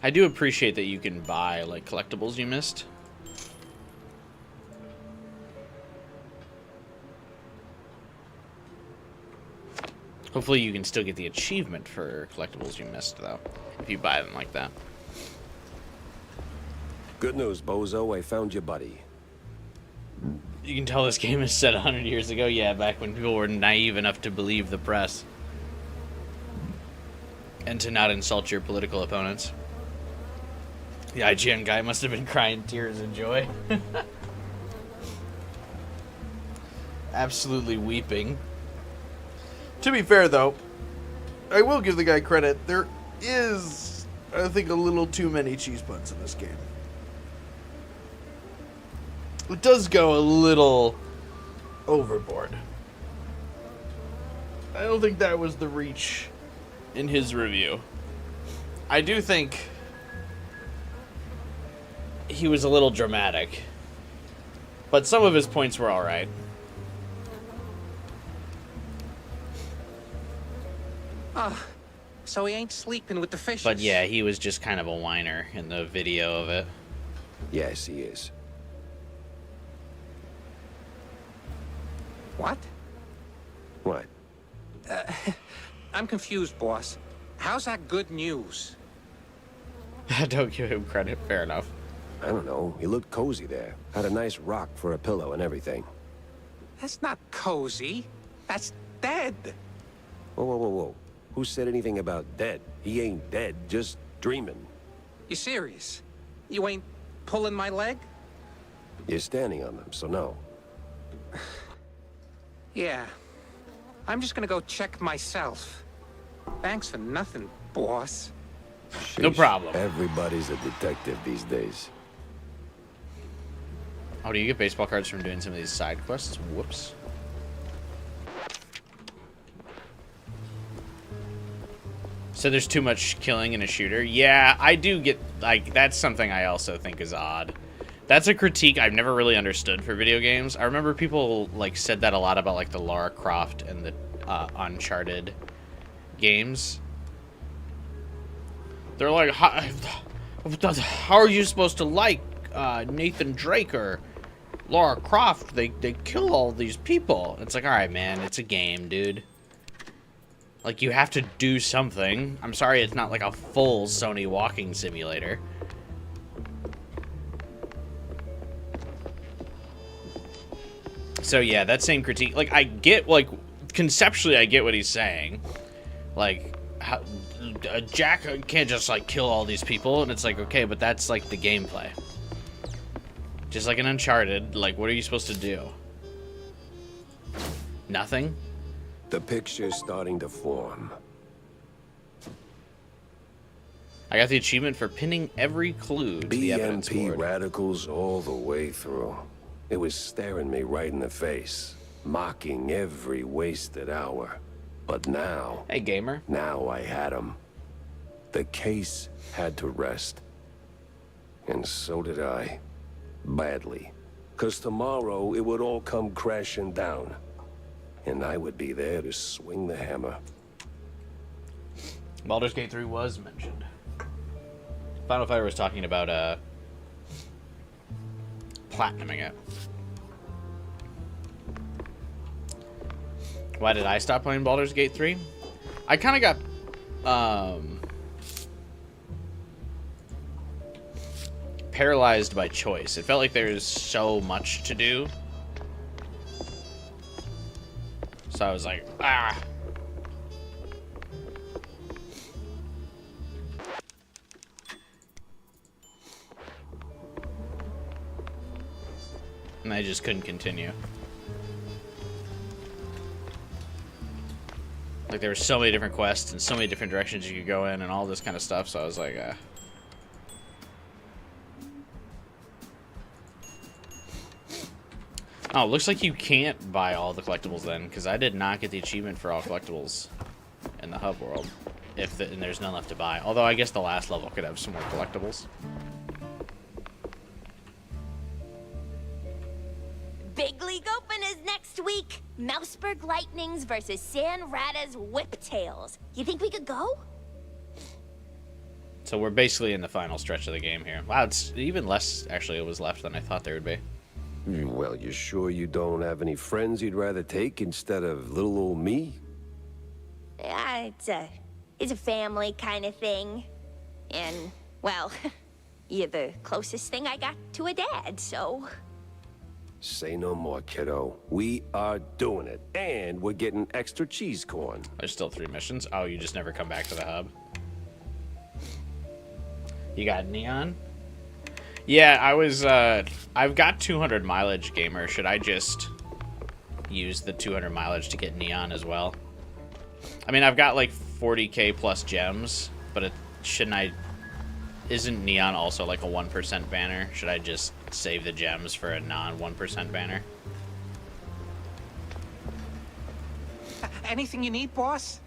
I do appreciate that you can buy, like, collectibles you missed. Hopefully you can still get the achievement for collectibles you missed, though, if you buy them like that. Good news, Bozo. I found your buddy. You can tell this game is set 100 years ago. Yeah, back when people were naive enough to believe the press. And to not insult your political opponents. The IGN guy must have been crying tears of joy. Absolutely weeping. To be fair, though, I will give the guy credit. There is, I think, a little too many cheese puns in this game. It does go a little overboard. I don't think that was the reach In his review. I do think he was a little dramatic. But some of his points were alright. So he ain't sleeping with the fishes. But yeah, he was just kind of a whiner in the video of it. Yes, he is. What? What? I'm confused, boss. How's that good news? Don't give him credit, fair enough. I don't know. He looked cozy there. Had a nice rock for a pillow and everything. That's not cozy. That's dead. Whoa, whoa, whoa, whoa. Who said anything about dead? He ain't dead, just dreaming. You serious? You ain't pulling my leg? You're standing on them, so no. Yeah. I'm just gonna go check myself. Thanks for nothing, boss. No Sheesh. problem. Everybody's a detective these days. Oh, do you get baseball cards from doing some of these side quests? Whoops. So there's too much killing in a shooter? Yeah, I do get, like, that's something I also think is odd. That's a critique I've never really understood for video games. I remember people, like, said that a lot about, like, the Lara Croft and the Uncharted games. They're like, how are you supposed to like Nathan Drake or Lara Croft, they kill all these people. It's like, all right, man, it's a game, dude. Like, you have to do something. I'm sorry it's not like a full Sony walking simulator. So, yeah, that same critique. Like, I get, like, conceptually, I get what he's saying. Like, how, Jack can't just, like, kill all these people. And it's like, okay, but that's, like, the gameplay. Just like in Uncharted, like, what are you supposed to do? Nothing? The picture's starting to form. I got the achievement for pinning every clue to the evidence BMP board. radicals all the way through. It was staring me right in the face, mocking every wasted hour. But now... Hey, gamer. Now I had him. The case had to rest. And so did I. Badly. 'Cause tomorrow it would all come crashing down. And I would be there to swing the hammer. Baldur's Gate 3 was mentioned. Final Fighter was talking about platinuming it. Why did I stop playing Baldur's Gate 3? I kind of got paralyzed by choice. It felt like there's so much to do. So I was like, ah. And I just couldn't continue. Like, there were so many different quests and so many different directions you could go in and all this kind of stuff, so I was like, Oh, looks like you can't buy all the collectibles then, because I did not get the achievement for all collectibles in the hub world. And there's none left to buy. Although I guess the last level could have some more collectibles. Big League Open is next week. Mouseburg Lightnings versus San Rata's Whiptails. You think we could go? So we're basically in the final stretch of the game here. Wow, it's even less, actually, it was left than I thought there would be. Well, you sure you don't have any friends you'd rather take instead of little old me? Yeah, it's a family kind of thing. And, well, you're the closest thing I got to a dad, so... Say no more, kiddo. We are doing it. And we're getting extra cheese corn. There's still 3 missions. Oh, you just never come back to the hub. You got Neon? Yeah, I've got 200 mileage, gamer. Should I just use the 200 mileage to get Neon as well? I mean, I've got like 40k plus gems, but isn't Neon also like a 1% banner? Should I just save the gems for a non-1% banner? Anything you need, boss?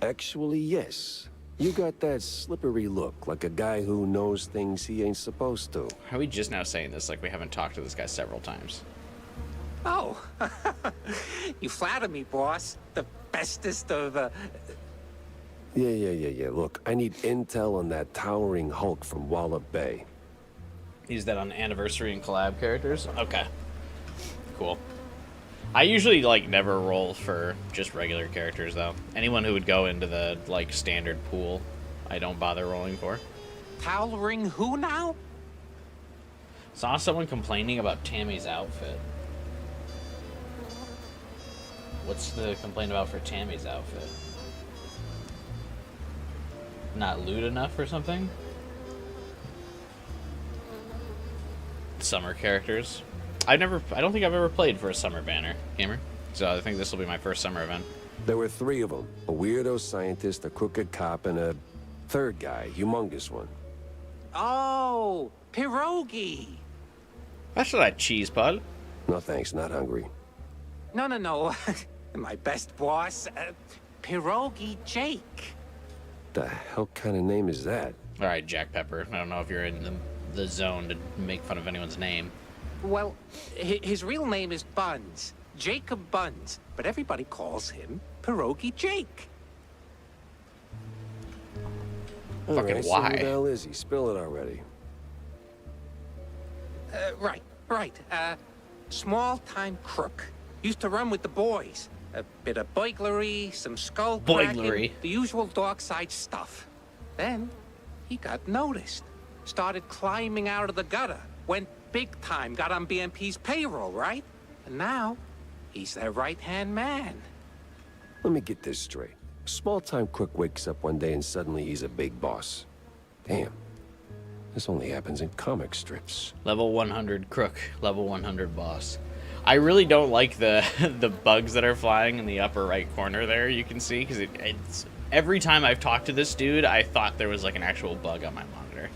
Actually, yes. You got that slippery look, like a guy who knows things he ain't supposed to. How are we just now saying this like we haven't talked to this guy several times? Oh, you flatter me, boss. The bestest of, Yeah. Look, I need intel on that towering Hulk from Wallop Bay. Use that on anniversary and collab characters? Okay. Cool. I usually, like, never roll for just regular characters, though. Anyone who would go into the, like, standard pool, I don't bother rolling for. Towering who now? Saw someone complaining about Tammy's outfit. What's the complaint about for Tammy's outfit? Not loot enough or something? Summer characters. I don't think I've ever played for a summer banner, gamer. So I think this will be my first summer event. There were 3 of them. A weirdo scientist, a crooked cop, and a third guy, humongous one. Oh, pierogi. That's that cheese, bud. No thanks, not hungry. No. My best boss, Pierogi Jake. The hell kind of name is that? All right, Jack Pepper. I don't know if you're in the zone to make fun of anyone's name. Well, his real name is Buns, Jacob Buns, but everybody calls him Pierogi Jake. All Fucking right, why? So who the hell is he? Spill it already. Right. Small-time crook. Used to run with the boys. A bit of burglary, some skull Burglary. cracking, the usual dark side stuff. Then he got noticed. Started climbing out of the gutter. Went big time, got on BMP's payroll, right? And now, he's their right-hand man. Let me get this straight. A small-time crook wakes up one day and suddenly he's a big boss. Damn. This only happens in comic strips. Level 100 crook, level 100 boss. I really don't like the the bugs that are flying in the upper right corner there, you can see, because it's... Every time I've talked to this dude, I thought there was like an actual bug on my monitor.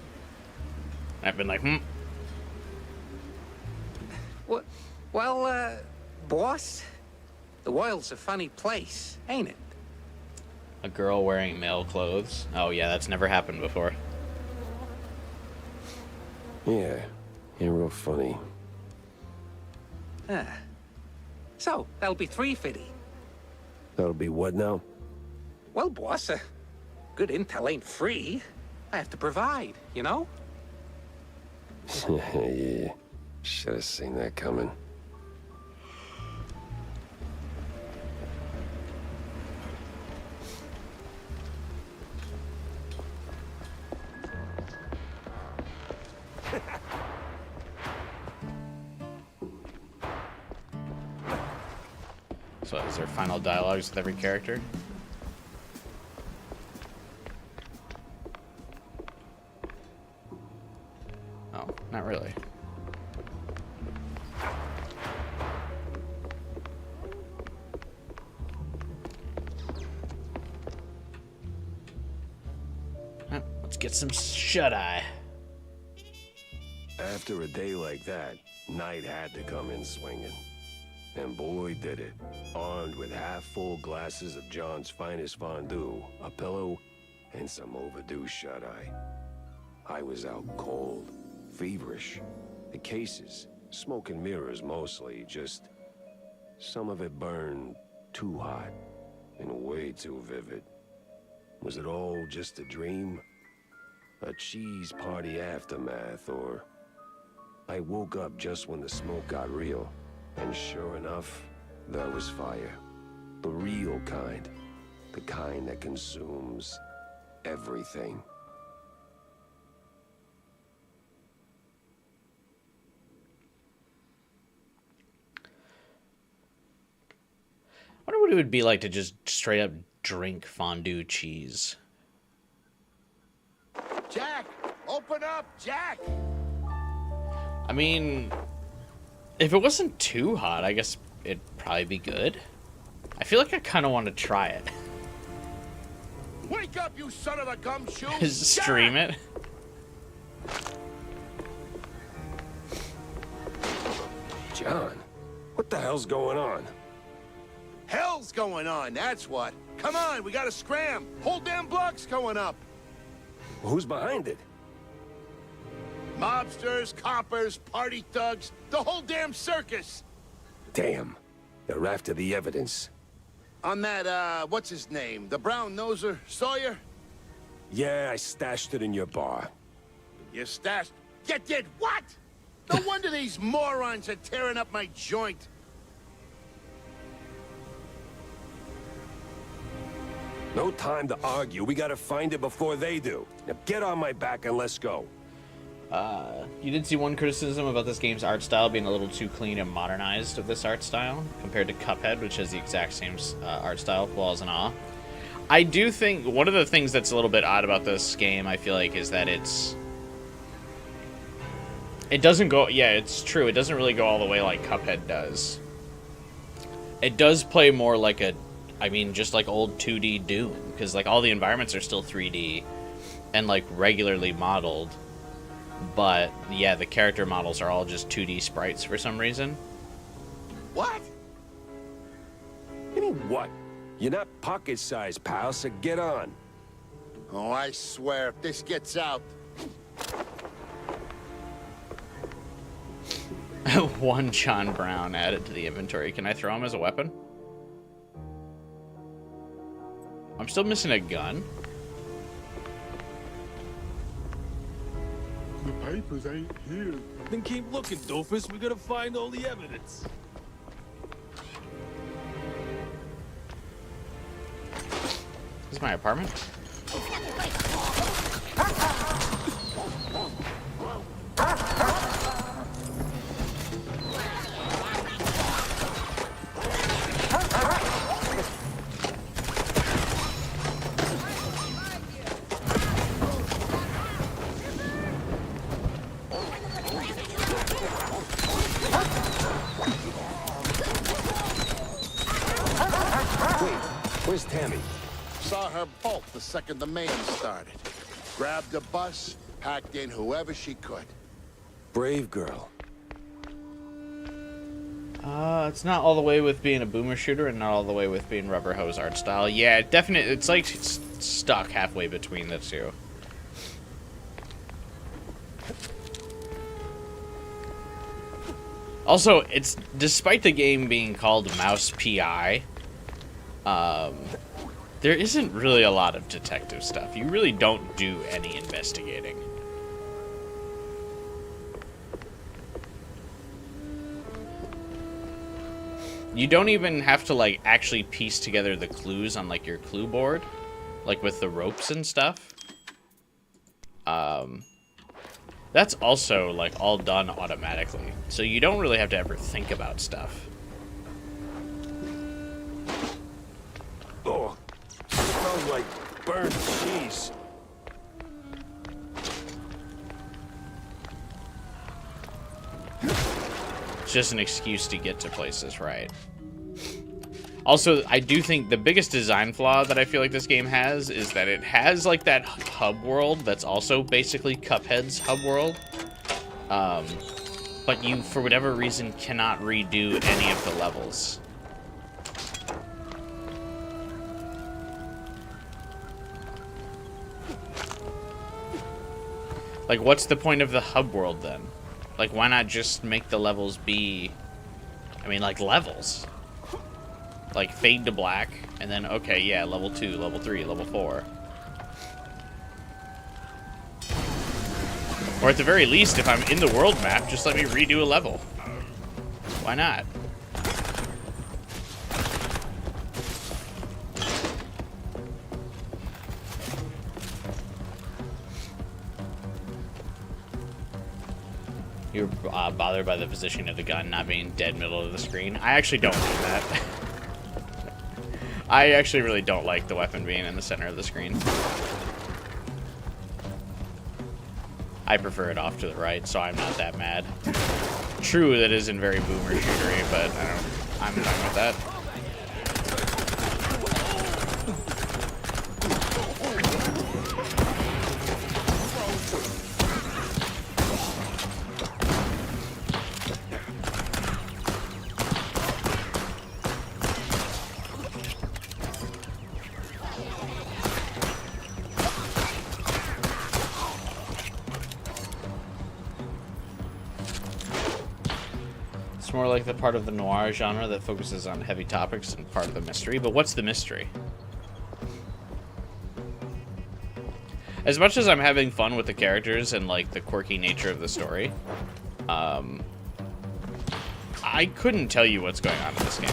I've been like, Well, boss, the world's a funny place, ain't it? A girl wearing male clothes. Oh yeah, that's never happened before. Yeah, real funny. So, that'll be 350. That'll be what now? Well, boss, good intel ain't free. I have to provide, you know? Yeah, should have seen that coming. So is there final dialogues with every character? Oh, not really. Let's get some shut-eye. After a day like that, night had to come in swinging. And boy did it. Armed with half-full glasses of John's finest fondue, a pillow, and some overdue shut-eye. I was out cold, feverish. The cases, smoke and mirrors mostly, just... Some of it burned too hot and way too vivid. Was it all just a dream? A cheese party aftermath, or... I woke up just when the smoke got real. And sure enough, there was fire. The real kind. The kind that consumes everything. I wonder what it would be like to just straight up drink fondue cheese. Jack! Open up, Jack! I mean, if it wasn't too hot, I guess it'd probably be good. I feel like I kind of want to try it. Wake up, you son of a gumshoe! Just stream it. John, what the hell's going on? Hell's going on, that's what. Come on, we gotta scram. Whole damn block's going up. Who's behind it? Mobsters, coppers, party thugs, the whole damn circus. Damn, they're after the evidence. On that, what's his name? The brown noser, Sawyer? Yeah, I stashed it in your bar. You stashed... You did what? No wonder these morons are tearing up my joint. No time to argue. We gotta find it before they do. Now get on my back and let's go. You did see one criticism about this game's art style being a little too clean and modernized of this art style compared to Cuphead, which has the exact same art style, flaws and all. I do think one of the things that's a little bit odd about this game, I feel like, is that it doesn't go... Yeah, it's true. It doesn't really go all the way like Cuphead does. It does play more like a... I mean, just like old 2D Doom, because like all the environments are still 3D and like regularly modeled. But, yeah, the character models are all just 2D sprites for some reason. What? You mean what? You're not pocket-sized, pal, so get on. Oh, I swear, if this gets out... One John Brown added to the inventory. Can I throw him as a weapon? I'm still missing a gun. The papers ain't here. Then keep looking, doofus. We gotta find all the evidence. This is my apartment. Where's Tammy? Saw her bolt the second the main started. Grabbed a bus, packed in whoever she could. Brave girl. It's not all the way with being a boomer shooter and not all the way with being rubber hose art style. Yeah, definitely. It's like stuck halfway between the two. Also, it's despite the game being called Mouse PI, there isn't really a lot of detective stuff. You really don't do any investigating. You don't even have to, like, actually piece together the clues on, like, your clue board. Like, with the ropes and stuff. That's also, like, all done automatically. So you don't really have to ever think about stuff. Oh, smells like burnt cheese. It's just an excuse to get to places, right? Also, I do think the biggest design flaw that I feel like this game has is that it has, like, that hub world that's also basically Cuphead's hub world. But you, for whatever reason, cannot redo any of the levels. Like, what's the point of the hub world, then? Like, why not just make the levels be... I mean, like, levels. Like, fade to black, and then, okay, yeah, level 2, level 3, level 4. Or at the very least, if I'm in the world map, just let me redo a level. Why not? You're bothered by the position of the gun not being dead middle of the screen. I actually don't do that. I actually really don't like the weapon being in the center of the screen. I prefer it off to the right, so I'm not that mad. True, that isn't very boomer shootery, but I'm fine with that. It's more like the part of the noir genre that focuses on heavy topics and part of the mystery. But what's the mystery? As much as I'm having fun with the characters and, like, the quirky nature of the story, I couldn't tell you what's going on in this game.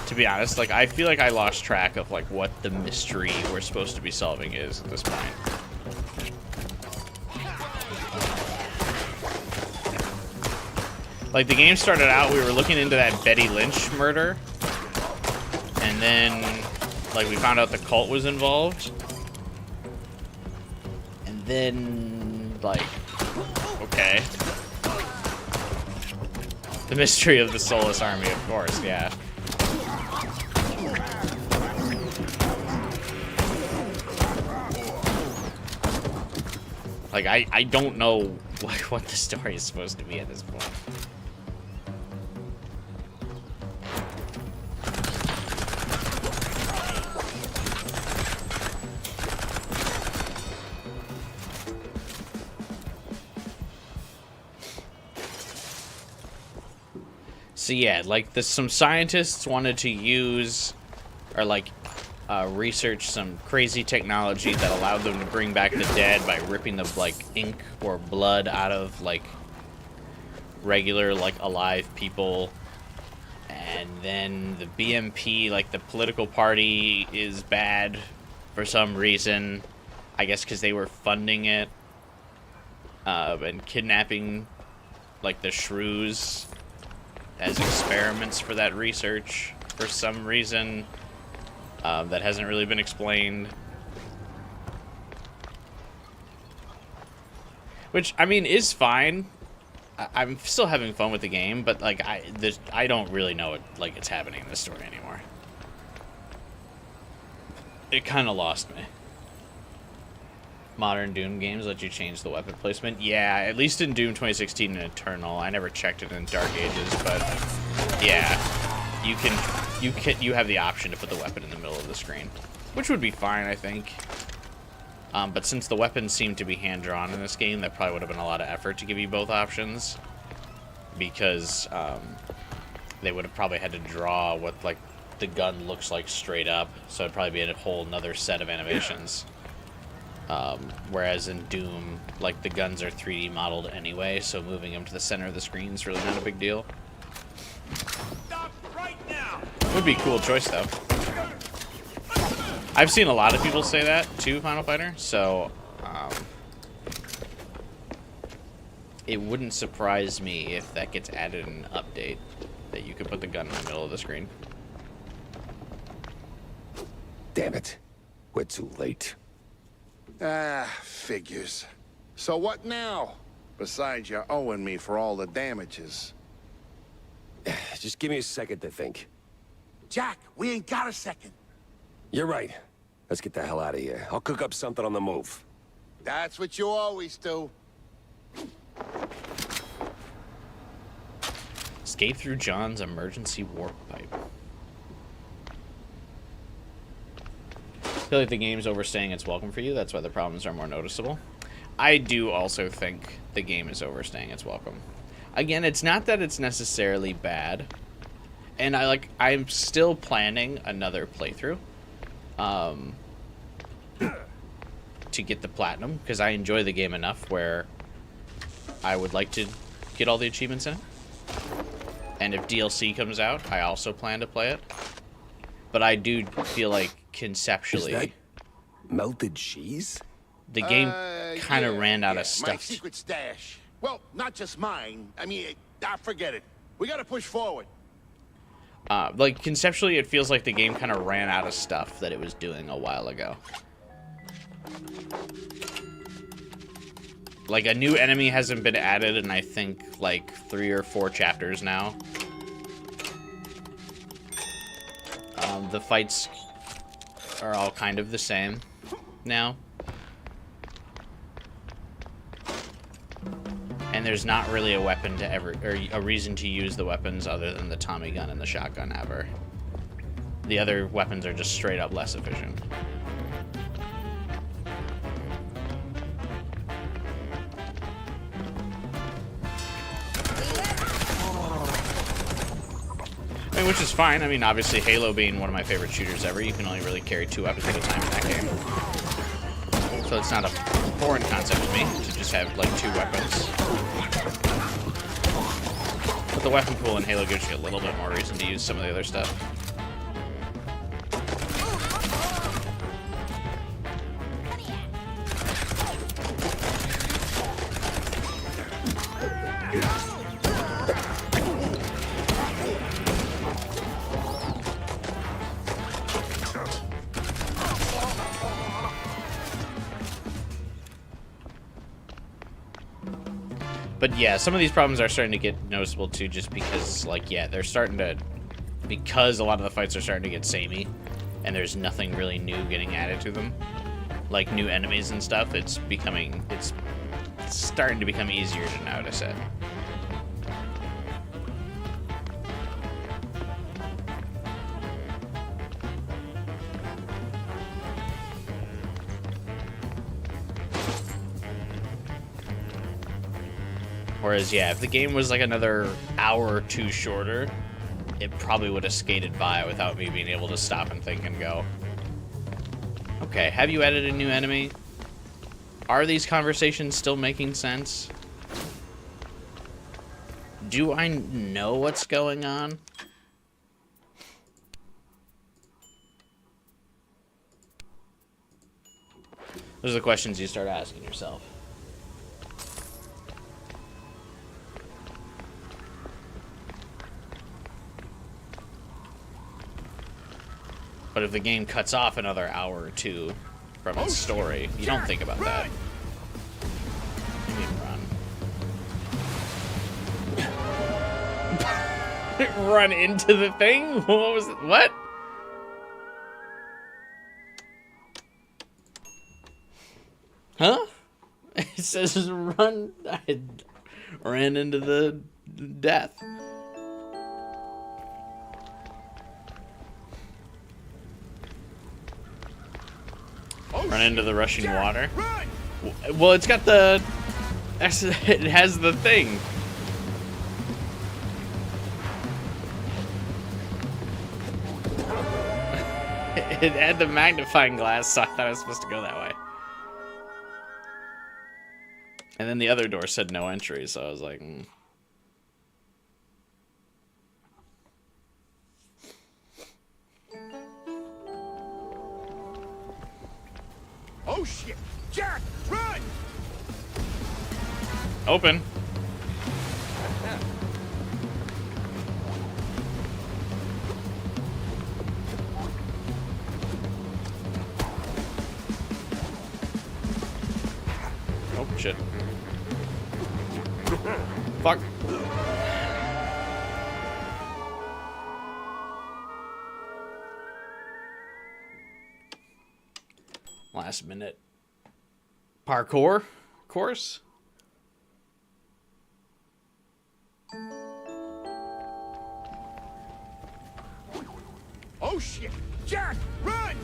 To be honest, like, I feel like I lost track of, like, what the mystery we're supposed to be solving is at this point. Like, the game started out, we were looking into that Betty Lynch murder, and then, like, we found out the cult was involved, and then, like, okay. The mystery of the Soulless Army, of course, yeah. Like, I don't know what the story is supposed to be at this point. So yeah, like some scientists wanted to use, or like researched some crazy technology that allowed them to bring back the dead by ripping the like ink or blood out of like regular like alive people. And then the BMP, like the political party, is bad for some reason. I guess because they were funding it and kidnapping like the shrews as experiments for that research for some reason. That hasn't really been explained. Which, I mean, is fine. I'm still having fun with the game, but, like, I don't really know it's happening in this story anymore. It kind of lost me. Modern Doom games let you change the weapon placement. Yeah, at least in Doom 2016 and Eternal. I never checked it in Dark Ages, but, yeah. You have the option to put the weapon in the middle of the screen, which would be fine, I think. But since the weapons seem to be hand-drawn in this game, that probably would have been a lot of effort to give you both options, because they would have probably had to draw what like the gun looks like straight up, so it'd probably be a whole another set of animations. Whereas in Doom, like the guns are 3D modeled anyway, so moving them to the center of the screen is really not a big deal. Would be a cool choice, though. I've seen a lot of people say that to Final Fighter, so it wouldn't surprise me if that gets added in an update, that you could put the gun in the middle of the screen. Damn it. We're too late. Ah, figures. So what now? Besides, you're owing me for all the damages. Just give me a second to think. Jack, we ain't got a second. You're right. Let's get the hell out of here. I'll cook up something on the move. That's what you always do. Escape through John's emergency warp pipe. I feel like the game's overstaying its welcome for you. That's why the problems are more noticeable. I do also think the game is overstaying its welcome. Again, it's not that it's necessarily bad. And I'm still planning another playthrough to get the platinum, because I enjoy the game enough where I would like to get all the achievements in it. And if DLC comes out, I also plan to play it. But I do feel like conceptually, Is that melted cheese? the game kind of ran out of My stuff. secret stash. Well, not just mine. I mean, forget it. We gotta push forward. Like, conceptually, it feels like the game kind of ran out of stuff that it was doing a while ago. Like, a new enemy hasn't been added in, I think, like, 3 or 4 chapters now. The fights are all kind of the same now. And there's not really a weapon to ever, or a reason to use the weapons other than the Tommy gun and the shotgun ever. The other weapons are just straight up less efficient. I mean, which is fine. I mean, obviously, Halo being one of my favorite shooters ever, you can only really carry 2 weapons at a time in that game. So it's not a foreign concept to me to just have, like, 2 weapons. But the weapon pool in Halo gives you a little bit more reason to use some of the other stuff. But yeah, some of these problems are starting to get noticeable too, just because, like, yeah, they're starting to, because a lot of the fights are starting to get samey, and there's nothing really new getting added to them, like new enemies and stuff. It's starting to become easier to notice it. Whereas, yeah, if the game was like another hour or 2 shorter, it probably would have skated by without me being able to stop and think and go. Okay, have you added a new enemy? Are these conversations still making sense? Do I know what's going on? Those are the questions you start asking yourself. But if the game cuts off another hour or two from its story, you don't think about that. You mean run. Run into the thing? What was it? What? Huh? It says run. I ran into the death. Run into the rushing water. Well, it's got the. It has the thing. It had the magnifying glass, so I thought I was supposed to go that way. And then the other door said no entry, so I was like, Oh shit! Jack, run! Open. Oh shit. Fuck. Last minute parkour course. Oh shit! Jack, run!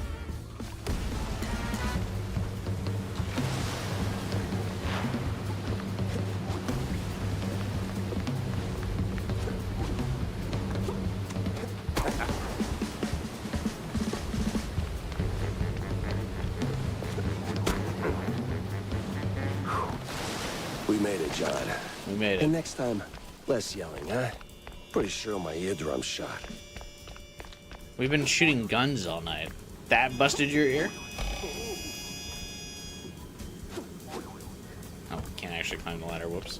We made it, John. We made it. And next time, less yelling, huh? Pretty sure my eardrum's shot. We've been shooting guns all night. That busted your ear? Oh, can't actually climb the ladder. Whoops.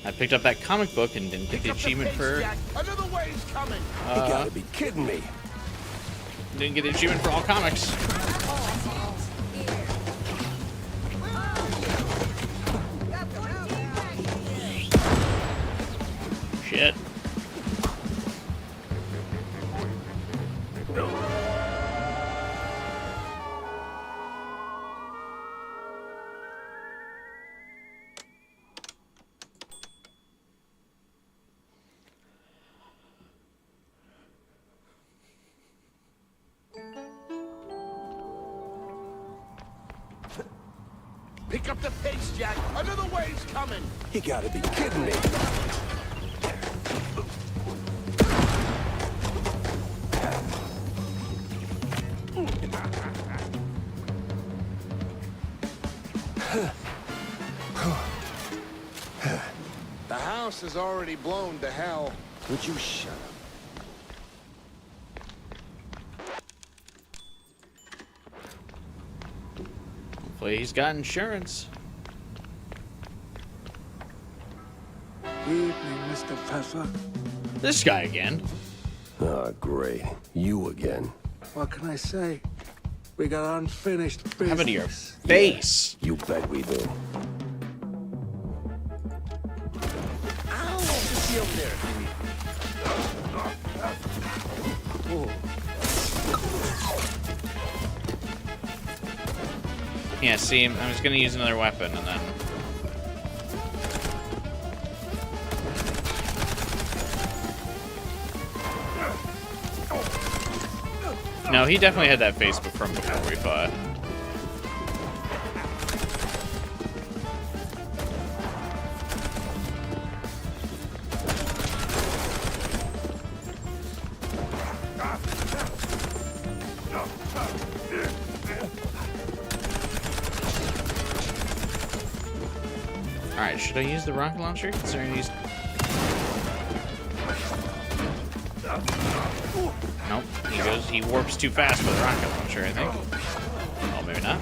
I picked up that comic book and didn't get the achievement for... Jack. Another wave's coming! You gotta be kidding me. Didn't get the achievement for all comics. Shit. Pick up the pace, Jack. Another wave's coming! You gotta be kidding me. The house is already blown to hell. Would you shut up? Hopefully he's got insurance. Evening, Mr. Pfeffer. This guy again. Oh, great. You again. What can I say? We got unfinished business. How about your face? You bet we do. Ow! See over there. Yeah, see, I was gonna use another weapon and then... No, he definitely had that face from before we fought. Alright, should I use the rocket launcher? Considering he's... Nope, he warps too fast for the rocket launcher, I think. Oh, maybe not.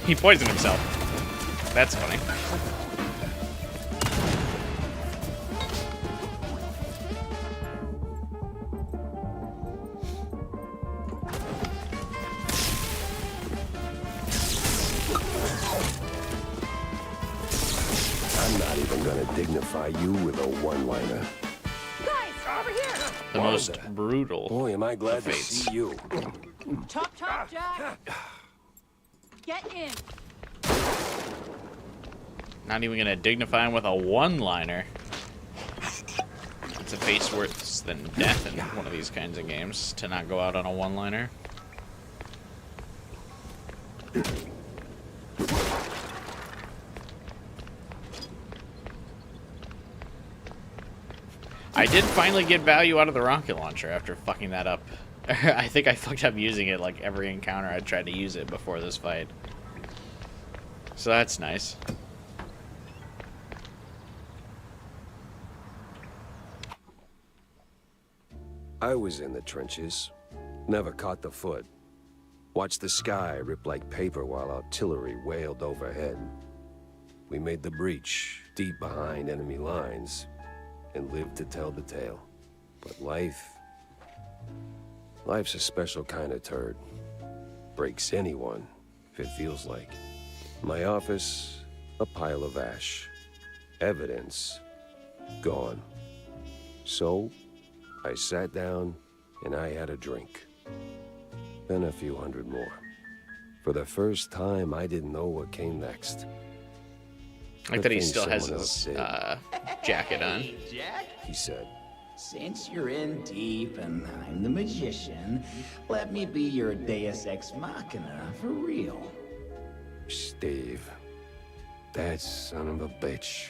He poisoned himself. That's funny. I'm not even gonna dignify you with a one-liner. Guys, over here! The most brutal. Boy, am I glad of to fates. see you. Chop, chop, Jack. Get in. Not even gonna dignify him with a one-liner. It's a face worse than death in one of these kinds of games, to not go out on a one-liner. I did finally get value out of the rocket launcher after fucking that up. I think I fucked up using it like every encounter I tried to use it before this fight. So that's nice. I was in the trenches. Never caught the foot. Watched the sky rip like paper while artillery wailed overhead. We made the breach, deep behind enemy lines, and lived to tell the tale. But life's a special kind of turd. Breaks anyone, if it feels like. My office, a pile of ash. Evidence, gone. So, I sat down and I had a drink. Then a few hundred more. For the first time, I didn't know what came next. Like The that he thing still has someone his else jacket on. Hey, Jack. He said, Since you're in deep and I'm the magician, let me be your Deus Ex Machina for real. Steve, that son of a bitch,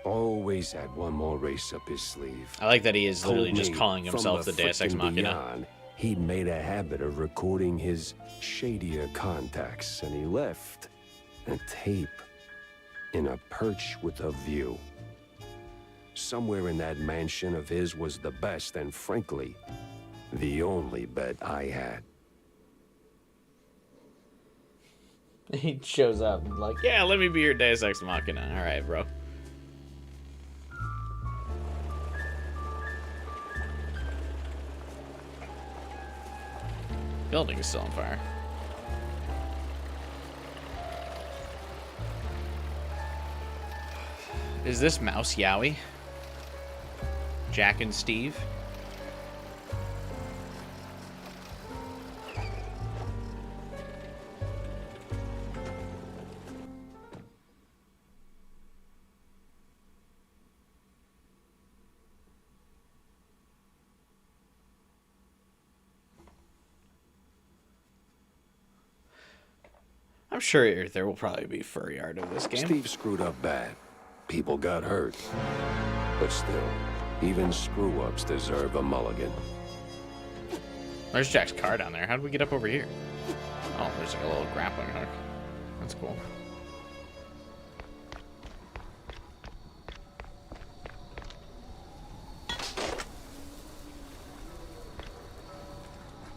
always had one more race up his sleeve. I like that he is literally Told just me calling from himself the Deus Ex frickin' Machina. beyond, he'd made a habit of recording his shadier contacts, and he left a tape in a perch with a view. Somewhere in that mansion of his was the best and, frankly, the only bet I had. He shows up and like, yeah, let me be your Deus Ex Machina. All right, bro. Building is still on fire. Is this Mouse Yowie? Jack and Steve? I'm sure there will probably be furry art of this game. Steve screwed up bad. People got hurt. But still, even screw-ups deserve a mulligan. There's Jack's car down there. How did we get up over here? Oh, there's like a little grappling hook. That's cool.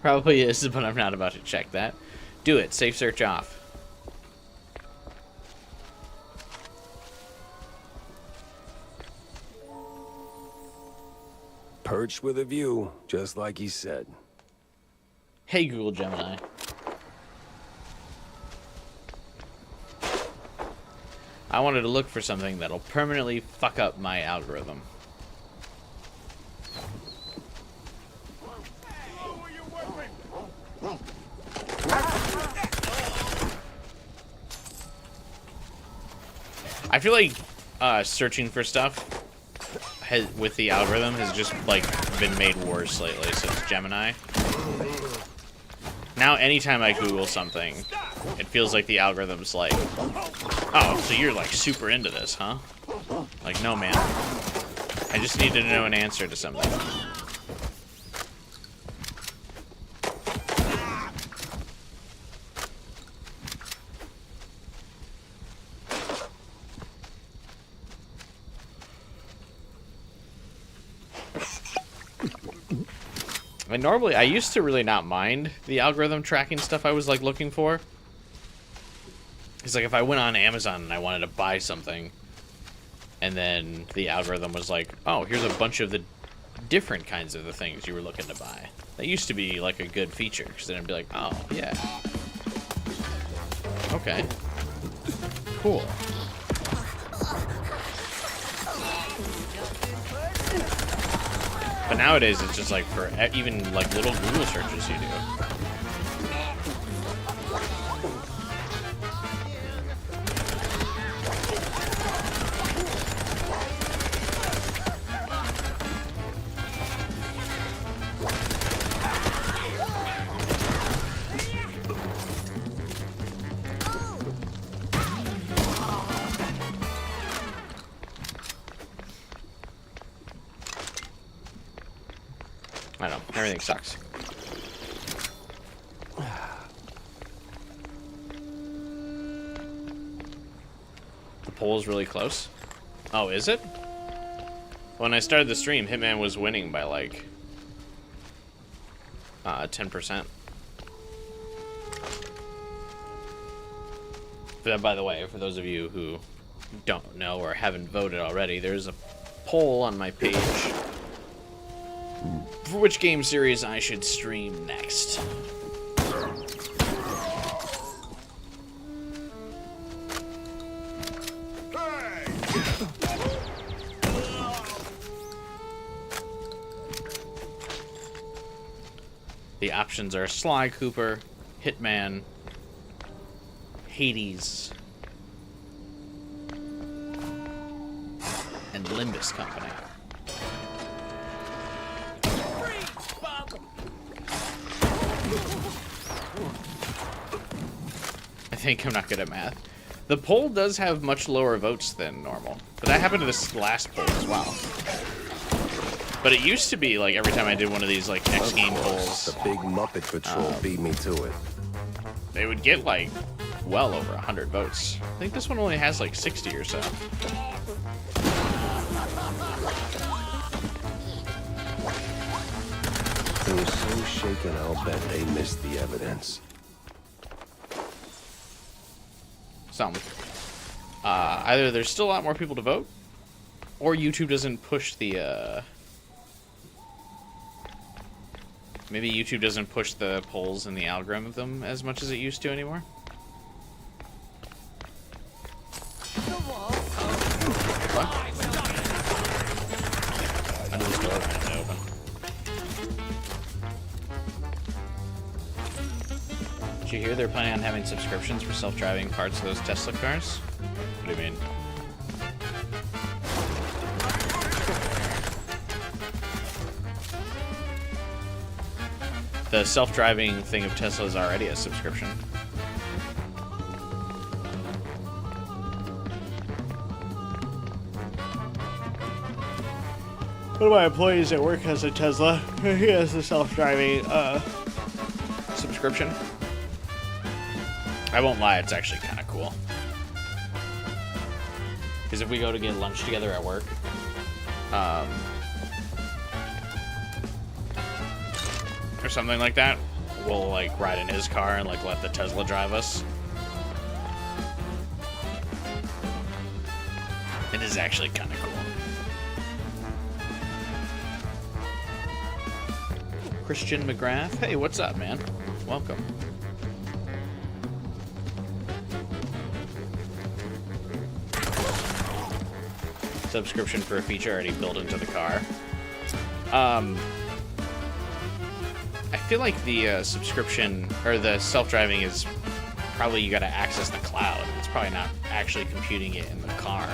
Probably is, but I'm not about to check that. Do it. Safe search off. Perch with a view, just like he said. Hey, Google Gemini. I wanted to look for something that'll permanently fuck up my algorithm. I feel like searching for stuff with the algorithm has just like been made worse lately since Gemini. Now anytime I Google something, it feels like the algorithm's like, oh, so you're like super into this, huh? Like, no, man. I just need to know an answer to something. And normally, I used to really not mind the algorithm tracking stuff I was like looking for. It's like if I went on Amazon and I wanted to buy something, and then the algorithm was like, oh, here's a bunch of the different kinds of the things you were looking to buy. That used to be like a good feature, because then it'd be like, oh, yeah. Okay. Cool. But nowadays, it's just like for even like little Google searches you do. I know, everything sucks. The poll's really close. Oh, is it? When I started the stream, Hitman was winning by like 10%. By the way, for those of you who don't know or haven't voted already, there's a poll on my page for which game series I should stream next. The options are Sly Cooper, Hitman, Hades, and Limbus Company. I think I'm not good at math. The poll does have much lower votes than normal, but that happened to this last poll as well. But it used to be like every time I did one of these like X game polls, The big Muppet Patrol beat me to it. they would get like well over 100 votes. I think this one only has like 60 or so. They were so shaken, I'll bet they missed the evidence. Something. Either there's still a lot more people to vote, or YouTube doesn't push the, maybe YouTube doesn't push the polls and the algorithm as much as it used to anymore. What? I know this door ran open. Did you hear they're planning on having subscriptions for self-driving parts of those Tesla cars? What do you mean? The self-driving thing of Tesla is already a subscription. One of my employees at work has a Tesla. He has a self-driving subscription. I won't lie, it's actually kind of cool. Because if we go to get lunch together at work, or something like that, we'll like ride in his car and like let the Tesla drive us. It is actually kind of cool. Christian McGrath, hey, what's up, man? Welcome. subscription for a feature already built into the car. I feel like the subscription or the self-driving is probably you got to access the cloud. It's probably not actually computing it in the car,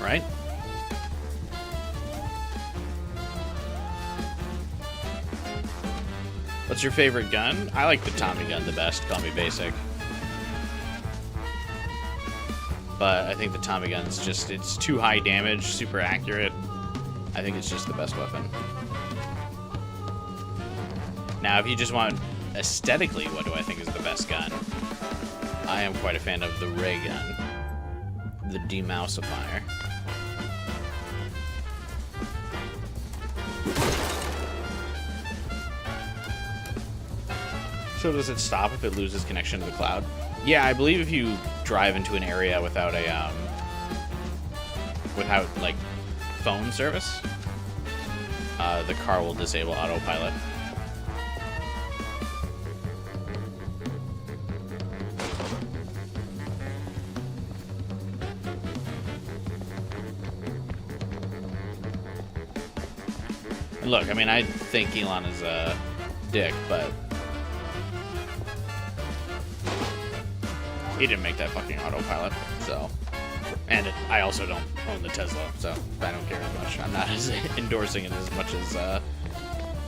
right? What's your favorite gun? I like the Tommy gun the best. Call me basic. But I think the Tommy gun's just, it's too high damage, super accurate. I think it's just the best weapon. Now, if you just want aesthetically, what do I think is the best gun? I am quite a fan of the ray gun, the demousifier. So does it stop if it loses connection to the cloud? Yeah, I believe if you drive into an area without a without like phone service, the car will disable autopilot. And look, I mean, I think Elon is a dick, but he didn't make that fucking autopilot, so. And I also don't own the Tesla, so I don't care as much. I'm not as endorsing it as much as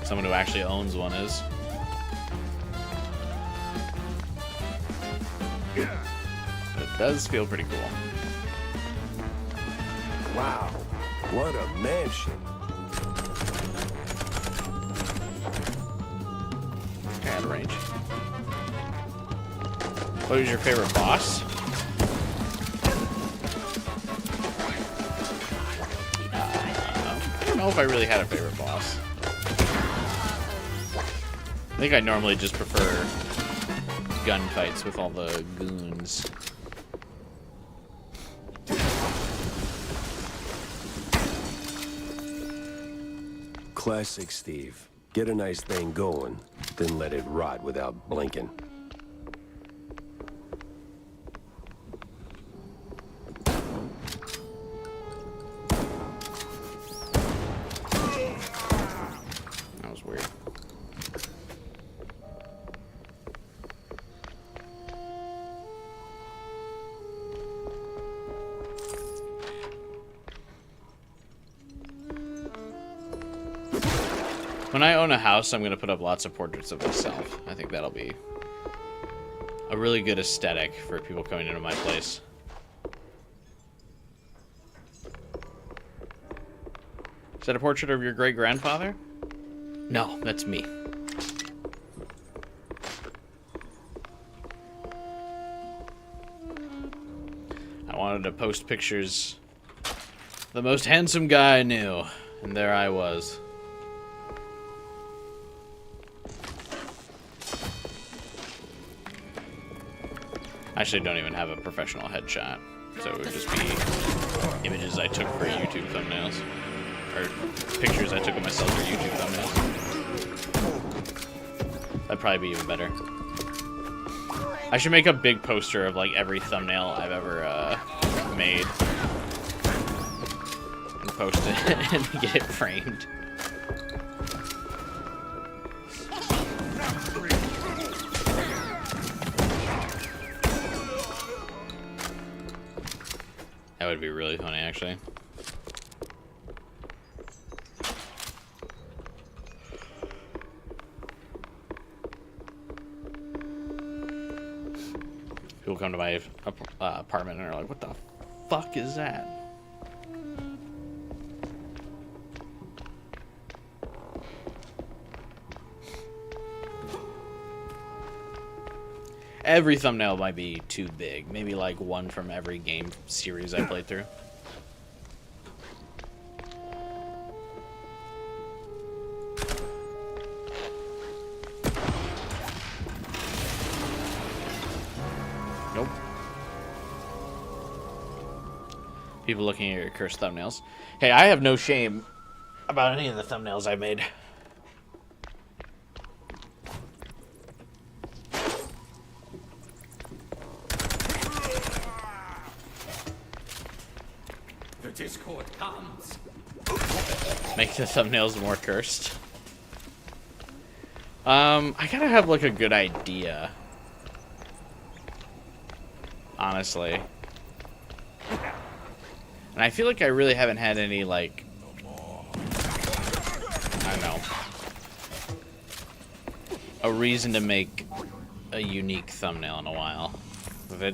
someone who actually owns one is. But it does feel pretty cool. Wow, what a mansion. Out of range. What is your favorite boss? I don't know if I really had a favorite boss. I think I normally just prefer gunfights with all the goons. Classic Steve. Get a nice thing going, then let it rot without blinking. That was weird. When I own a house, I'm going to put up lots of portraits of myself. I think that'll be a really good aesthetic for people coming into my place. Is that a portrait of your great-grandfather? No, that's me. I wanted to post pictures of the most handsome guy I knew, and there I was. I actually don't even have a professional headshot, so it would just be images I took for YouTube thumbnails. Or pictures I took of myself for YouTube thumbnails. That'd probably be even better. I should make a big poster of like every thumbnail I've ever made. And post it and get it framed. That would be really funny, actually. People come to my apartment and are like, what the fuck is that? Every thumbnail might be too big. Maybe like one from every game series I played through. Nope. People looking at your cursed thumbnails. Hey, I have no shame about any of the thumbnails I made. Make the thumbnails more cursed. I gotta have like a good idea. Honestly. And I feel like I really haven't had any like, I don't know, a reason to make a unique thumbnail in a while.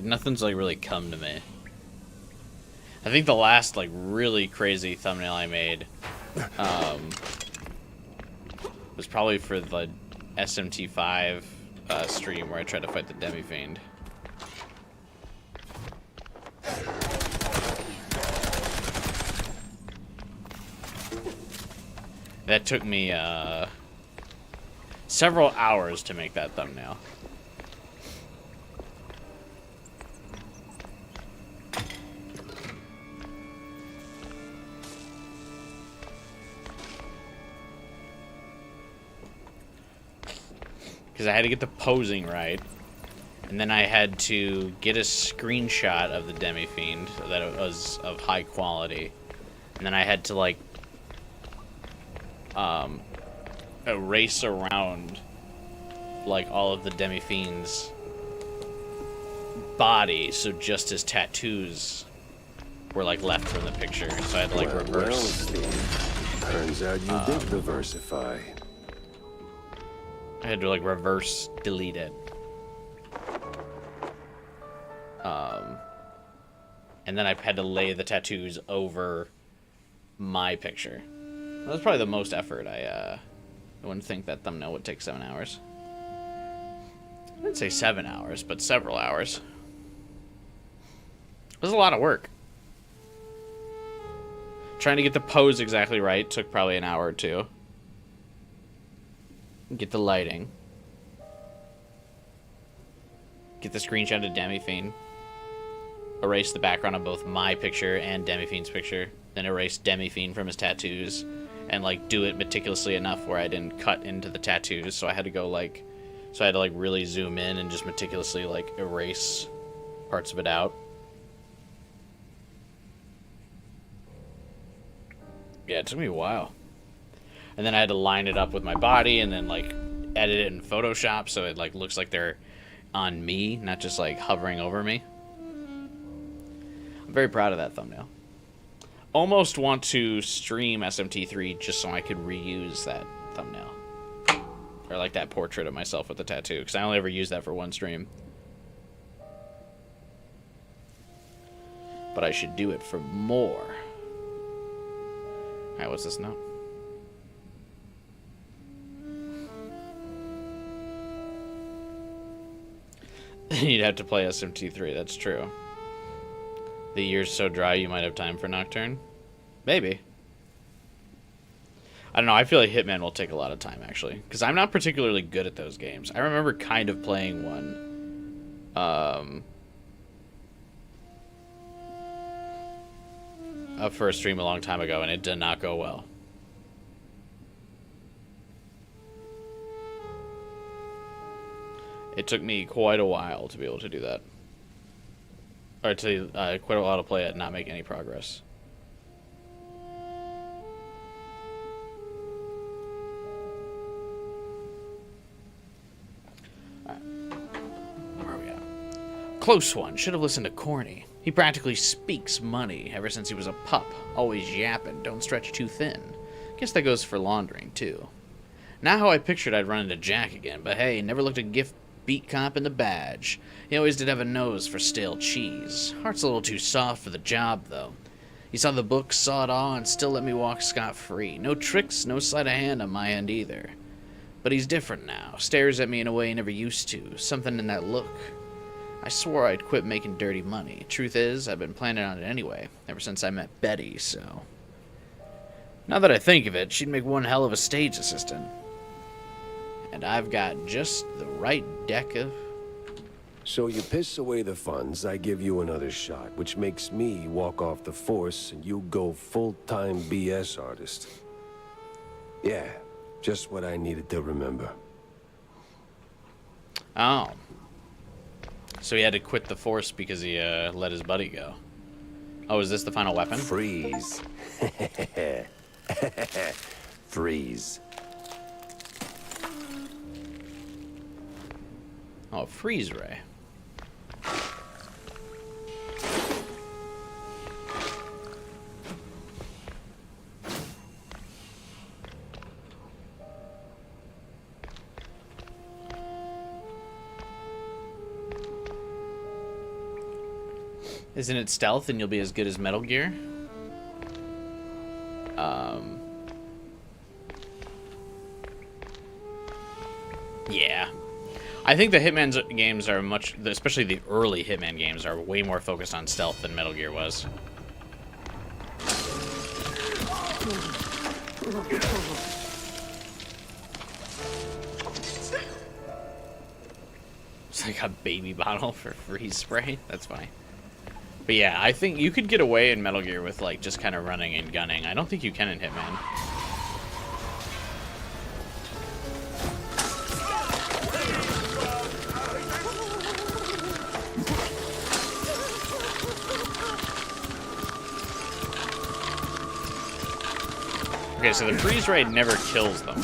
Nothing's like really come to me. I think the last like really crazy thumbnail I made was probably for the SMT5 stream where I tried to fight the Demi-Fiend. That took me several hours to make that thumbnail. Because I had to get the posing right, and then I had to get a screenshot of the Demi-Fiend that it was of high quality, and then I had to like erase around like all of the Demi-Fiend's body, so just his tattoos were like left from the picture. So I had to like reverse. Turns out you did diversify. I had to like reverse delete it. And then I had to lay the tattoos over my picture. That was probably the most effort. I wouldn't think that thumbnail would take 7 hours. I didn't say 7 hours, but several hours. It was a lot of work. Trying to get the pose exactly right took probably an hour or two. Get the lighting. Get the screenshot of Demi-Fiend. Erase the background of both my picture and Demi-Fiend's picture. Then erase Demi-Fiend from his tattoos. And like do it meticulously enough where I didn't cut into the tattoos. So I had to go like... So I had to like really zoom in and just meticulously like erase parts of it out. Yeah, it took me a while. And then I had to line it up with my body and then like edit it in Photoshop so it like looks like they're on me, not just like hovering over me. I'm very proud of that thumbnail. Almost want to stream SMT3 just so I could reuse that thumbnail. Or like that portrait of myself with the tattoo, because I only ever used that for one stream. But I should do it for more. Alright, what's this note? You'd have to play SMT3, that's true. The year's so dry you might have time for Nocturne? Maybe. I don't know, I feel like Hitman will take a lot of time, actually. Because I'm not particularly good at those games. I remember kind of playing one. Up for a stream a long time ago, and it did not go well. It took me quite a while to be able to do that. Or to quite a while to play it and not make any progress. Alright. Where are we at? Close one. Should have listened to Corny. He practically speaks money ever since he was a pup. Always yapping. Don't stretch too thin. Guess that goes for laundering, too. Not how I pictured I'd run into Jack again, but hey, never looked a gift beat cop in the badge. He always did have a nose for stale cheese. Heart's a little too soft for the job, though. He saw the book, saw it all, and still let me walk scot-free. No tricks, no sleight of hand on my end either. But he's different now. Stares at me in a way he never used to. Something in that look. I swore I'd quit making dirty money. Truth is, I've been planning on it anyway, ever since I met Betty, so... Now that I think of it, she'd make one hell of a stage assistant. And I've got just the right deck of... So you piss away the funds, I give you another shot, which makes me walk off the force and you go full-time BS artist. Yeah, just what I needed to remember. Oh. So he had to quit the force because he let his buddy go. Oh, is this the final weapon? Freeze. Freeze. Oh, freeze ray. Isn't it stealth and you'll be as good as Metal Gear? Yeah. I think the Hitman games are much, especially the early Hitman games, are way more focused on stealth than Metal Gear was. It's like a baby bottle for freeze spray. That's funny. But yeah, I think you could get away in Metal Gear with like just kind of running and gunning. I don't think you can in Hitman. Okay, so the freeze ray never kills them.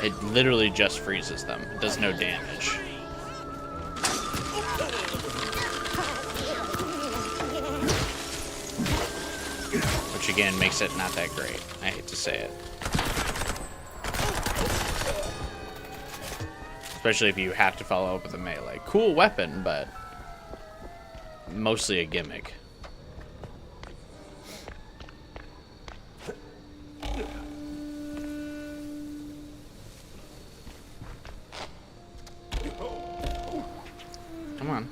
It literally just freezes them. It does no damage. Which again makes it not that great. I hate to say it. Especially if you have to follow up with a melee. Cool weapon, but mostly a gimmick. Come on.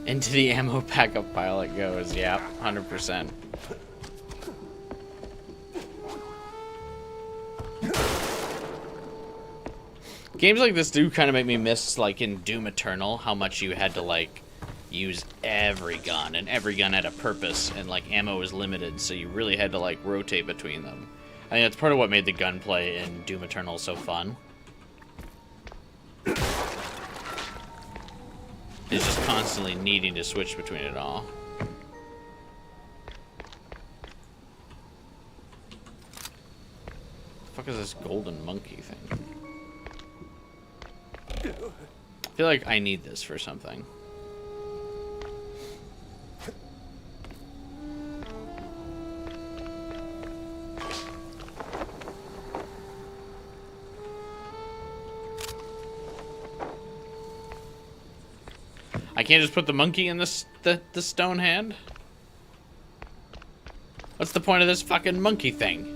Into the ammo backup pile it goes. Yeah, 100%. Games like this do kind of make me miss, like in Doom Eternal, how much you had to like use every gun, and every gun had a purpose, and like ammo was limited, so you really had to like rotate between them. I think that's part of what made the gunplay in Doom Eternal so fun. Is just constantly needing to switch between it all. The fuck is this golden monkey thing? I feel like I need this for something. I can't just put the monkey in the stone hand? What's the point of this fucking monkey thing?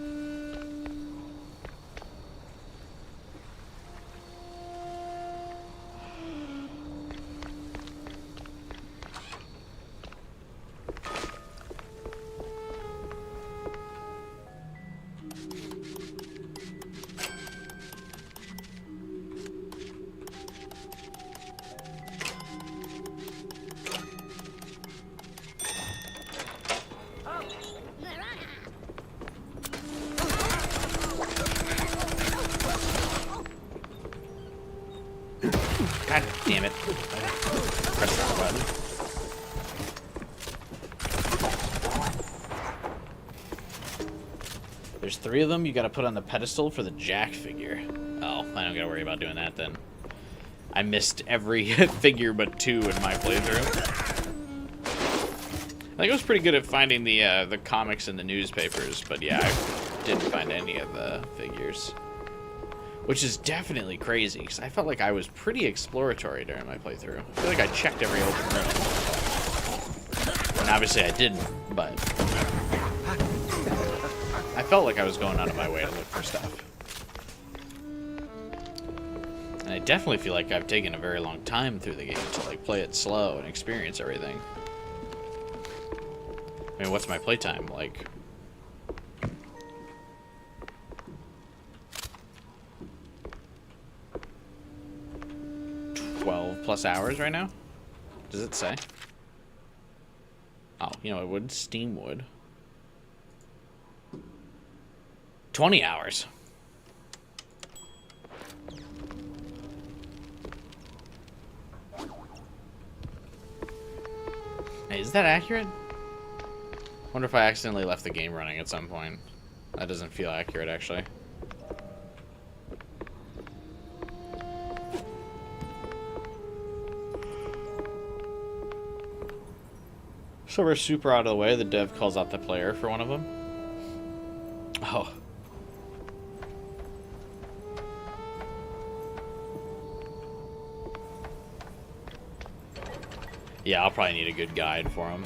God damn it. Press the button. There's 3 of them you gotta put on the pedestal for the Jack figure. Oh, I don't gotta worry about doing that then. I missed every figure but 2 in my playthrough. I think I was pretty good at finding the comics in the newspapers, but yeah, I didn't find any of the figures. Which is definitely crazy, because I felt like I was pretty exploratory during my playthrough. I feel like I checked every open room. And obviously I didn't, but I felt like I was going out of my way to look for stuff. And I definitely feel like I've taken a very long time through the game to like play it slow and experience everything. I mean, what's my playtime like? 12 plus hours right now. Does it say? Oh, you know, it would. Steam would. 20 hours. Hey, is that accurate? Wonder if I accidentally left the game running at some point. That doesn't feel accurate, actually. So we're super out of the way. The dev calls out the player for one of them. Oh. Yeah, I'll probably need a good guide for him.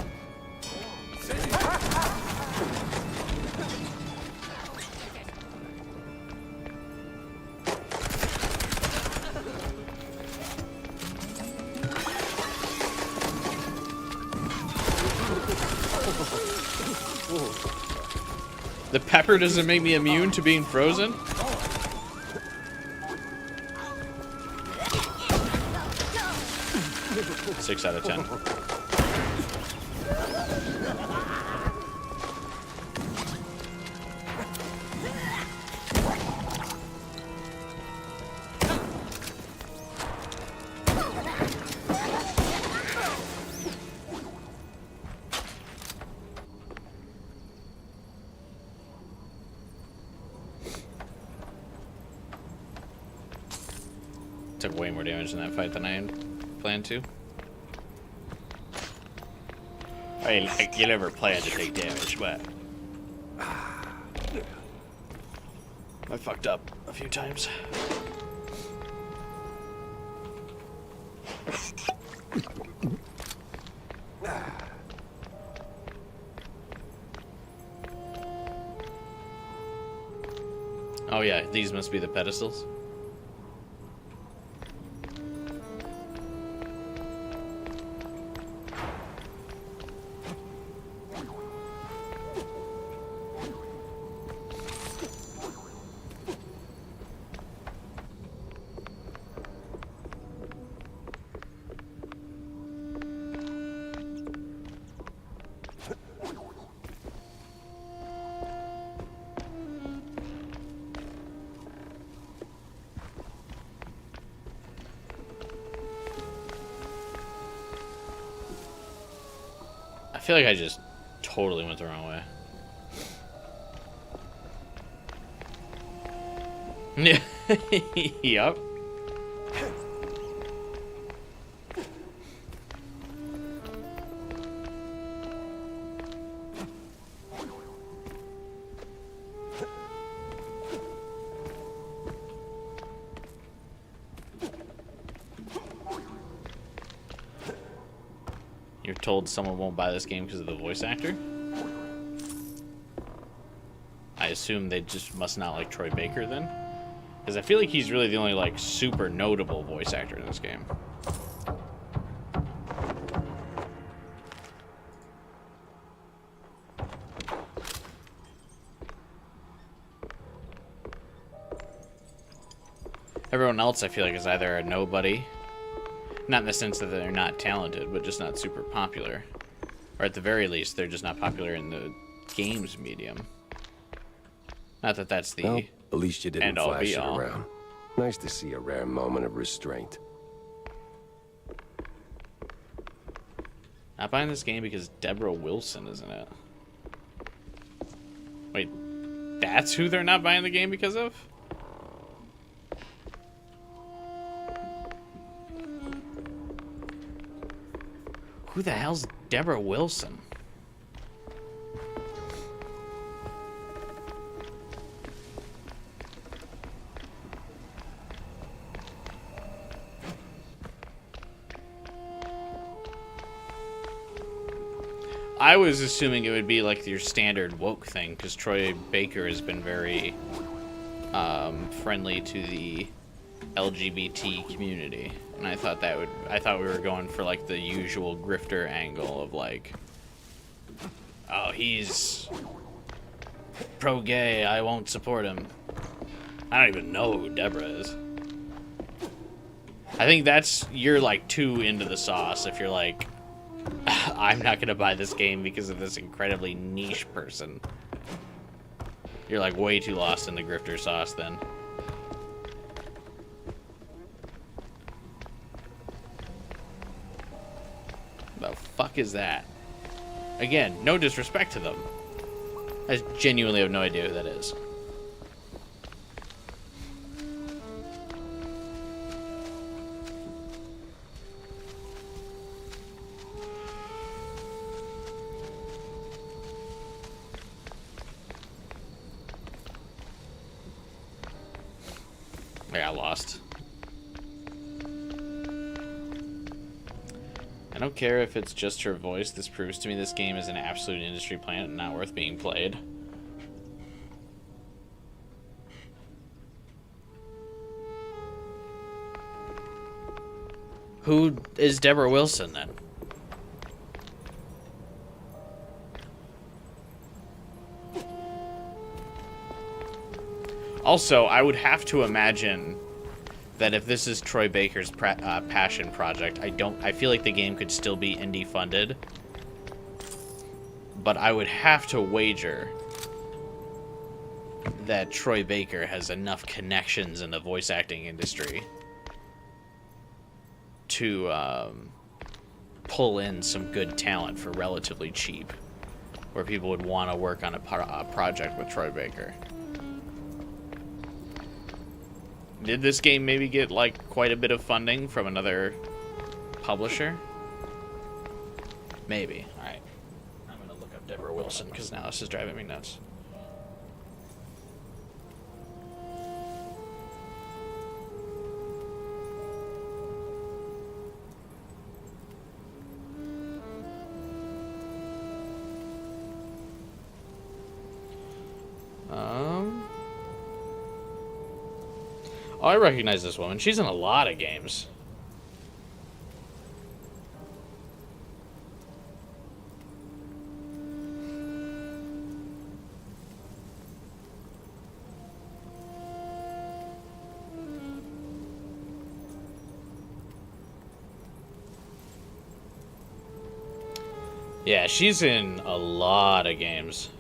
The pepper doesn't make me immune to being frozen? Six out of 10. Took way more damage in that fight than I had planned to. I mean, like, you never plan to take damage, but I fucked up a few times. Oh yeah, these must be the pedestals. I feel like I just totally went the wrong way. Yep. You're told someone won't buy this game because of the voice actor? I assume they just must not like Troy Baker then? Because I feel like he's really the only like super notable voice actor in this game. Everyone else I feel like is either a nobody, not in the sense that they're not talented, but just not super popular. Or at the very least, they're just not popular in the games medium. Not that that's the Well, at least you didn't end-all, flash it be-all. around. Nice to see a rare moment of restraint. Not buying this game because Deborah Wilson is in it. Wait, that's who they're not buying the game because of? Who the hell's Deborah Wilson? I was assuming it would be like your standard woke thing, because Troy Baker has been very friendly to the LGBT community, and I thought we were going for like the usual grifter angle of like, oh, he's pro-gay, I won't support him. I don't even know who Deborah is. I think you're like too into the sauce if you're like, I'm not gonna buy this game because of this incredibly niche person. You're like way too lost in the grifter sauce then. The fuck is that? Again, no disrespect to them. I genuinely have no idea who that is. I got lost. I don't care if it's just her voice. This proves to me this game is an absolute industry plant and not worth being played. Who is Deborah Wilson then? Also, I would have to imagine that if this is Troy Baker's passion project, I feel like the game could still be indie funded. But I would have to wager that Troy Baker has enough connections in the voice acting industry to pull in some good talent for relatively cheap, where people would want to work on a project with Troy Baker. Did this game maybe get, like, quite a bit of funding from another publisher? Maybe. Alright. I'm gonna look up Deborah Wilson, because now this is driving me nuts. Oh, I recognize this woman. She's in a lot of games. Yeah, she's in a lot of games.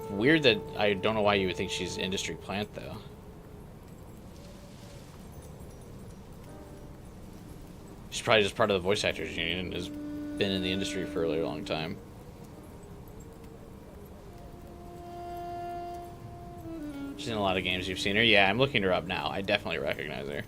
Weird that I don't know why you would think she's industry plant though. She's probably just part of the voice actors union and has been in the industry for a really long time. She's in a lot of games. You've seen her? Yeah, I'm looking her up now. I definitely recognize her.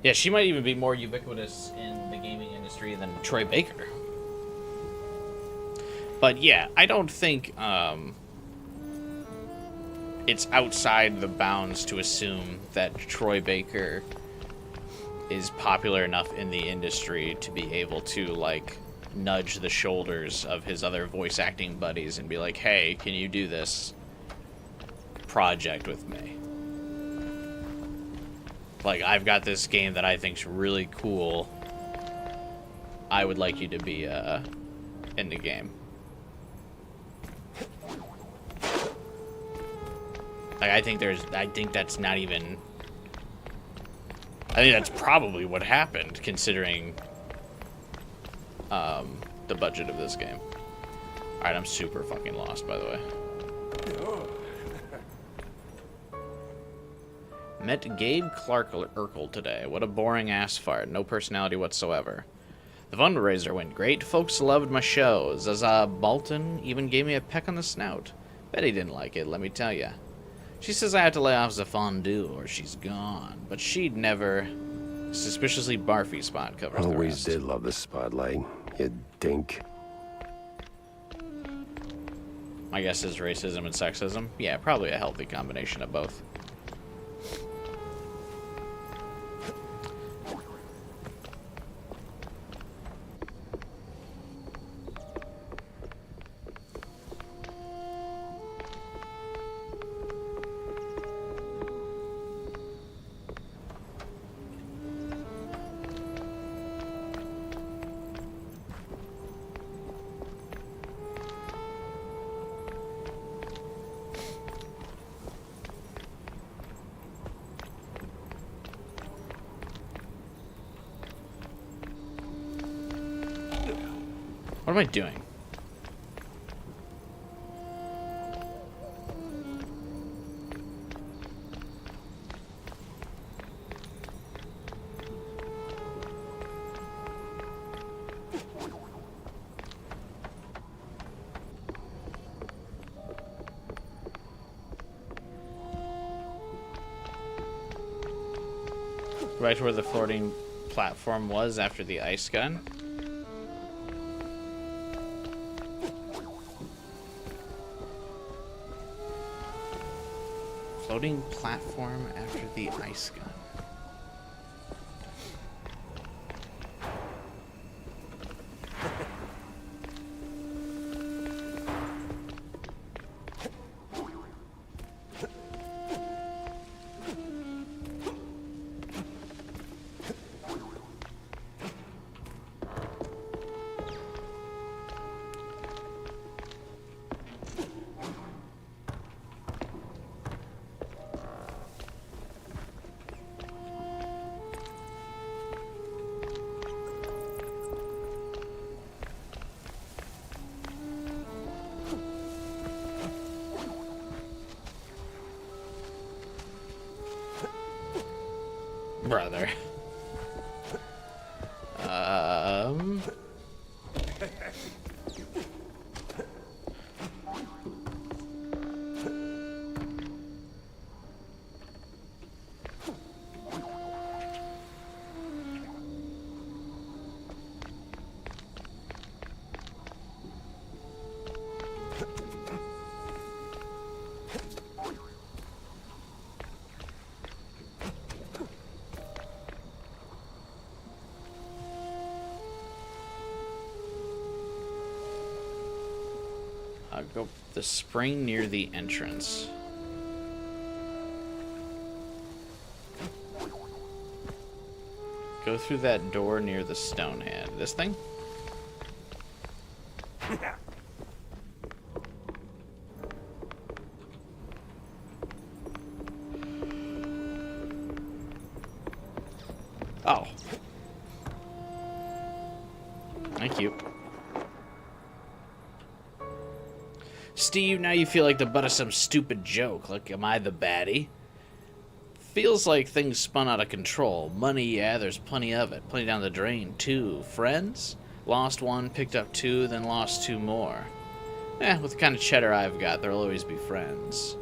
Yeah, she might even be more ubiquitous in the gaming industry than Troy Baker. But yeah, I don't think it's outside the bounds to assume that Troy Baker is popular enough in the industry to be able to, like, nudge the shoulders of his other voice acting buddies and be like, hey, can you do this project with me? Like, I've got this game that I think's really cool. I would like you to be in the game. Like, I think that's not even... I think that's probably what happened, considering the budget of this game. Alright, I'm super fucking lost, by the way. Met Gabe Clark Urkel today. What a boring ass fart. No personality whatsoever. The fundraiser went great. Folks loved my show. Zaza Bolton even gave me a peck on the snout. Betty didn't like it, let me tell ya. She says I have to lay off the fondue or she's gone. But she'd never... Suspiciously barfy spot covers the Always rest. did love the spotlight, you dink. My guess is racism and sexism. Yeah, probably a healthy combination of both. What am I doing? Right where the floating platform was after the ice gun. Floating platform after the ice gun. Brother. I'll go the spring near the entrance. Go through that door near the stone head. This thing? Oh. Thank you. Steve, now you feel like the butt of some stupid joke. Like, am I the baddie? Feels like things spun out of control. Money, yeah, there's plenty of it. Plenty down the drain, too. Friends? Lost one, picked up two, then lost two more. With the kind of cheddar I've got, there'll always be friends.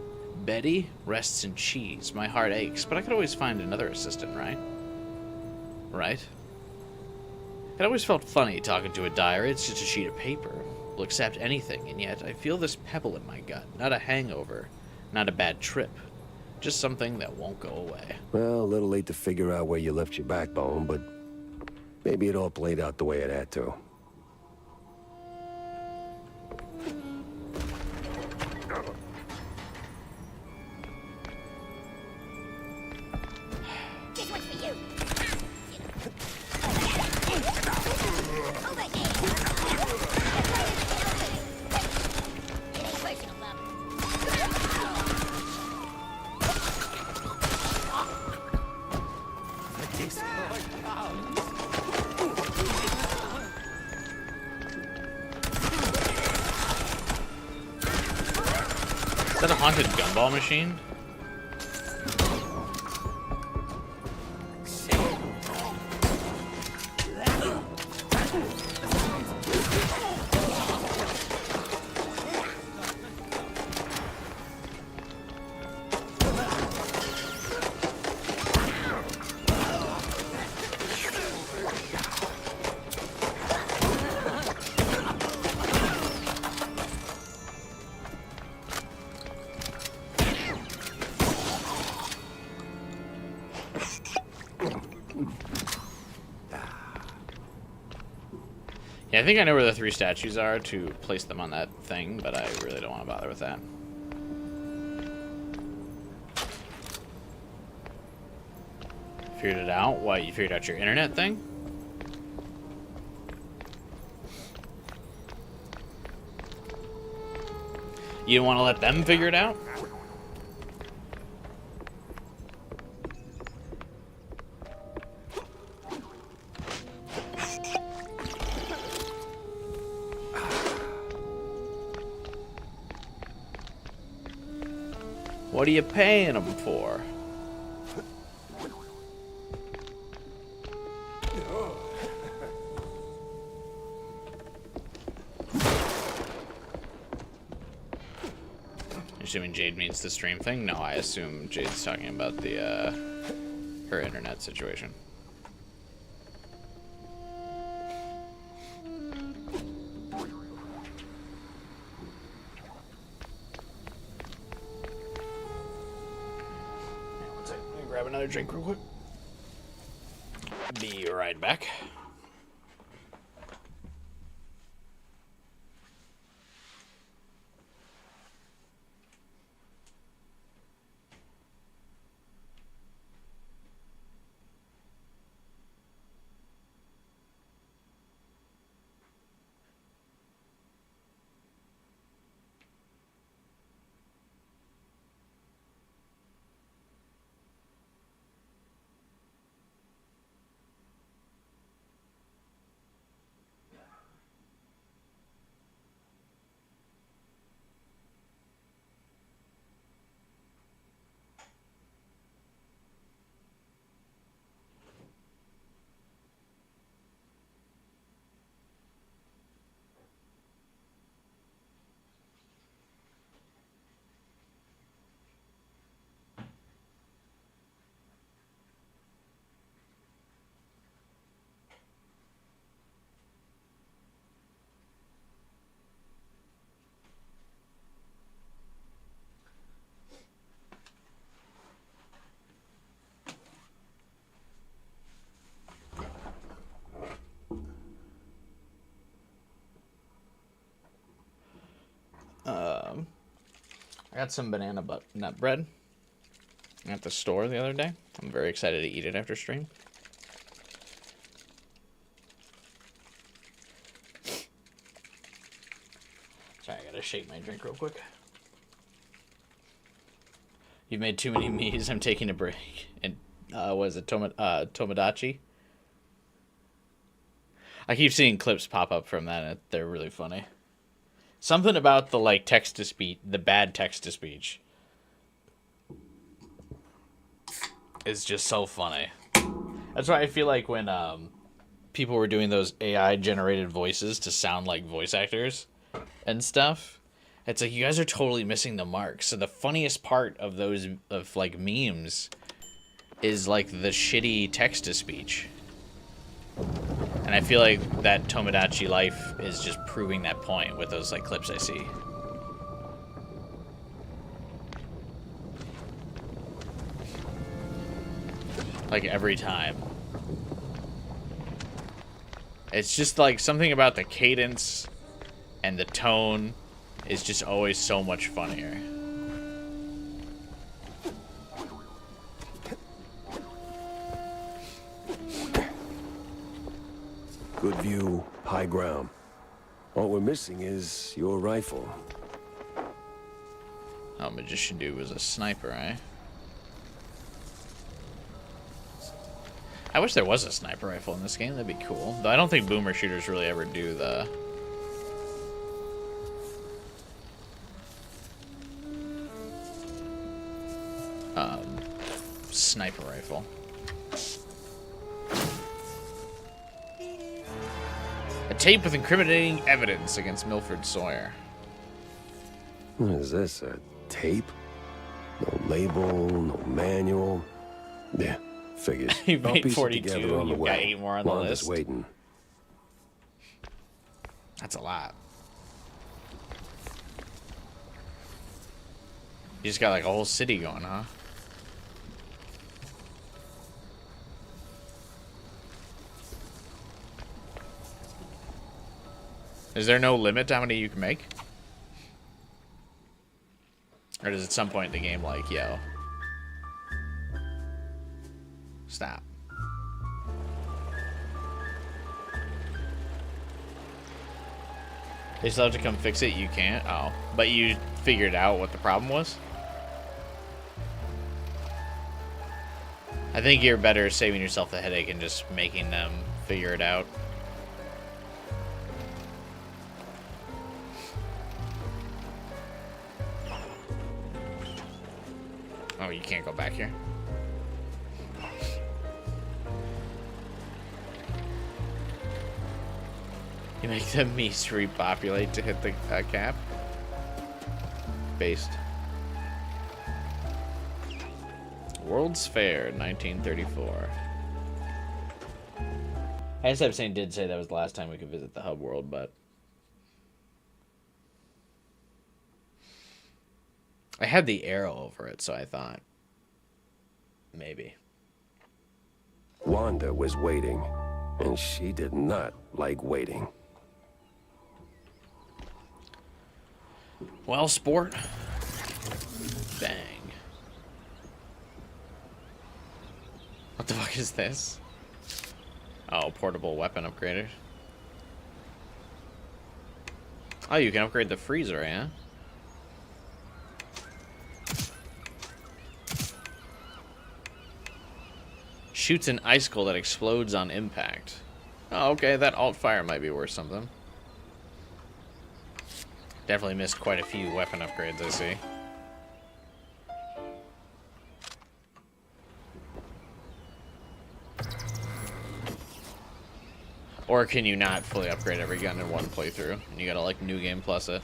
Betty rests in cheese. My heart aches, but I could always find another assistant, right? Right? It always felt funny talking to a diary. It's just a sheet of paper. Will accept anything, and yet I feel this pebble in my gut. Not a hangover, not a bad trip, just something that won't go away. Well, a little late to figure out where you left your backbone, but maybe it all played out the way it had to. This one's for you. Is that a haunted gumball machine? Yeah, I think I know where the three statues are to place them on that thing, but I really don't want to bother with that. Figured it out? What, you figured out your internet thing? You don't want to let them figure it out? What are you paying them for? Assuming Jade means the stream thing? No, I assume Jade's talking about the her internet situation. One second, let me grab another drink real quick. Be right back. I got some banana nut bread at the store the other day. I'm very excited to eat it after stream. Sorry, I gotta shake my drink real quick. You've made too many me's. I'm taking a break. And was it Tomodachi? I keep seeing clips pop up from that, and they're really funny. Something about the like text to speech, the bad text to speech, is just so funny. That's why I feel like when people were doing those AI generated voices to sound like voice actors and stuff, it's like you guys are totally missing the mark. So the funniest part of those like memes is like the shitty text to speech. And I feel like that Tomodachi Life is just proving that point with those like clips I see. Like every time. It's just like something about the cadence and the tone is just always so much funnier. Good view, high ground. All we're missing is your rifle. Oh, Magician Dude was a sniper, eh? I wish there was a sniper rifle in this game. That'd be cool. Though I don't think boomer shooters really ever do the... sniper rifle. A tape with incriminating evidence against Milford Sawyer. What is this, a tape? No label, no manual. Yeah, figures. You've I'll made piece it 42, together on the you've way. got 8 more on the Wanda's list. waiting. That's a lot. You just got like a whole city going, huh? Is there no limit to how many you can make? Or does at some point in the game like, yo, stop. They still have to come fix it? You can't? Oh. But you figured out what the problem was? I think you're better saving yourself the headache and just making them figure it out. Oh, you can't go back here. You make the Mies repopulate to hit the cap. Based. World's Fair, 1934. ASAP Sane did say that was the last time we could visit the hub world, but I had the arrow over it, so I thought maybe. Wanda was waiting, and she did not like waiting. Well, sport. Bang. What the fuck is this? Oh, portable weapon upgrader. Oh, you can upgrade the freezer, yeah? Shoots an icicle that explodes on impact. Oh, okay, that alt fire might be worth something. Definitely missed quite a few weapon upgrades, I see. Or can you not fully upgrade every gun in one playthrough? And you gotta, like, New Game Plus it.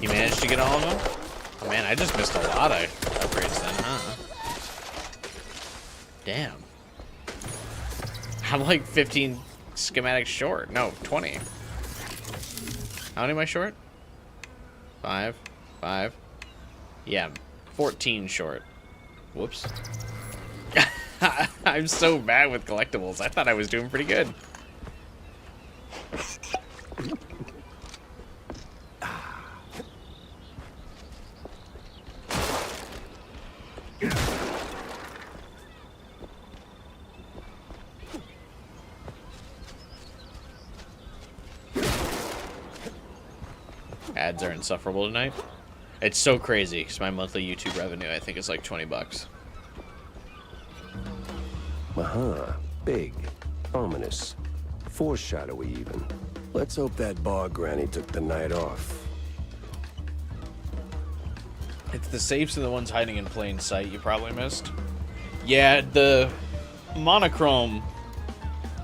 You managed to get all of them? Oh, man, I just missed a lot of upgrades then, huh? Damn. I'm like 15 schematics short. No, 20. How many am I short? 5. Yeah, 14 short. Whoops. I'm so bad with collectibles. I thought I was doing pretty good. Ads are insufferable tonight. It's so crazy because my monthly YouTube revenue, I think, is like 20 bucks. Big, ominous, foreshadowy even. Let's hope that bar granny took the night off. It's the safes and the ones hiding in plain sight you probably missed. Yeah, the monochrome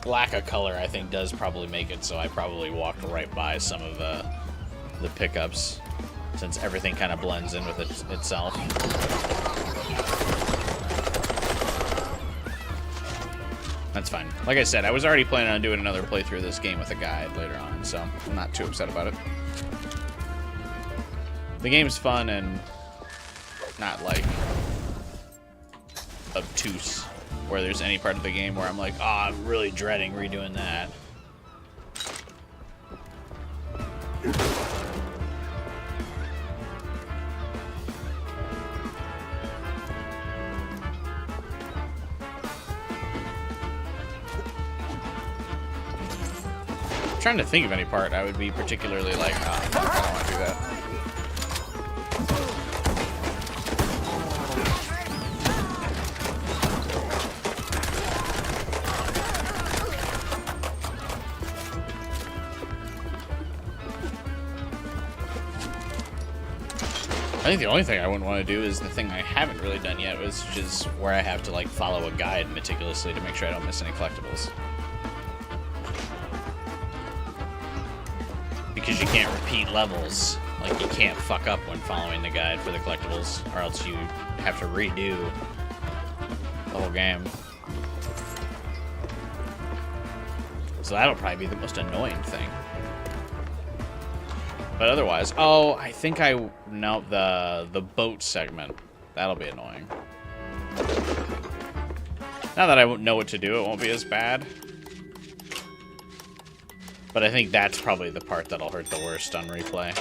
lack of color, I think, does probably make it so I probably walked right by some of the pickups, since everything kind of blends in with itself. That's fine. Like I said, I was already planning on doing another playthrough of this game with a guide later on, so I'm not too upset about it. The game's fun and not, like, obtuse, where there's any part of the game where I'm like, oh, I'm really dreading redoing that. I'm trying to think of any part I would be particularly like, oh, I don't want to do that. I think the only thing I wouldn't want to do is the thing I haven't really done yet, which is where I have to, like, follow a guide meticulously to make sure I don't miss any collectibles. Because you can't repeat levels. Like, you can't fuck up when following the guide for the collectibles, or else you have to redo the whole game. So that'll probably be the most annoying thing. But otherwise, oh, I think I know the boat segment. That'll be annoying. Now that I know what to do, it won't be as bad. But I think that's probably the part that'll hurt the worst on replay.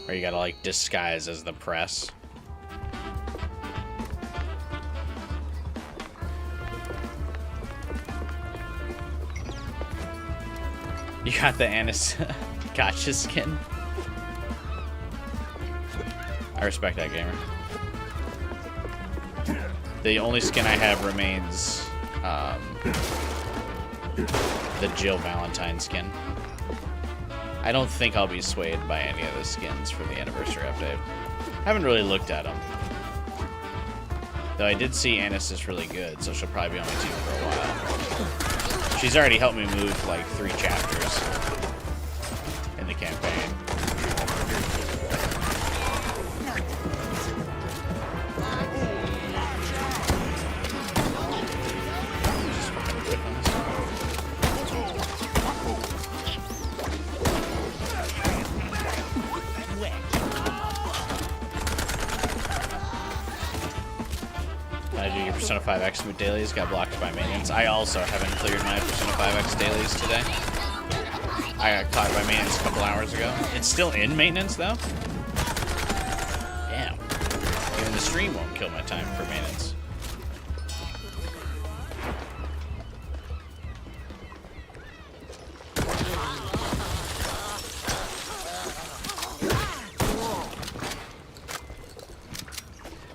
Where you gotta, like, disguise as the press. You got the Anis Gotcha skin. I respect that, gamer. The only skin I have remains the Jill Valentine skin. I don't think I'll be swayed by any of the skins for the anniversary update. I haven't really looked at them. Though I did see Annis is really good, so she'll probably be on my team for a while. She's already helped me move like 3 chapters in the campaign. Persona 5X with dailies got blocked by maintenance. I also haven't cleared my Persona 5X dailies today. I got caught by maintenance a couple hours ago. It's still in maintenance though? Damn. Even the stream won't kill my time for maintenance.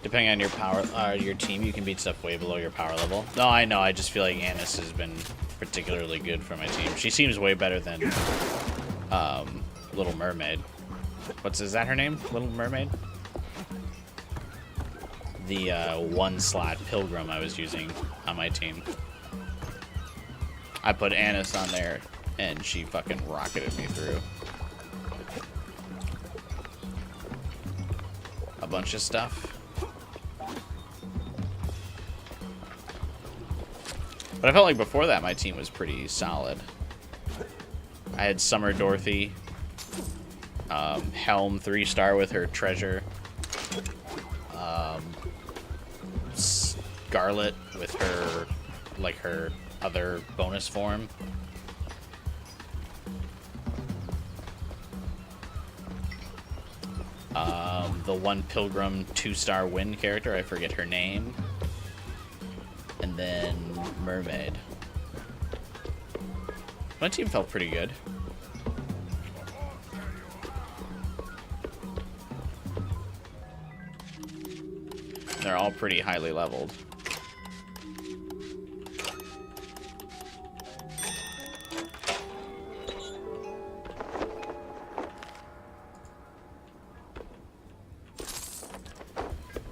Depending on your power, your team, you can beat stuff way below your power level. No, I know. I just feel like Annis has been particularly good for my team. She seems way better than Little Mermaid. Is that her name? Little Mermaid? The 1-slot Pilgrim I was using on my team. I put Annis on there, and she fucking rocketed me through a bunch of stuff. But I felt like before that, my team was pretty solid. I had Summer Dorothy, Helm 3-star with her treasure, Scarlet with her, like her other bonus form. The one Pilgrim 2-star Wind character, I forget her name. And then Mermaid. My team felt pretty good. They're all pretty highly leveled.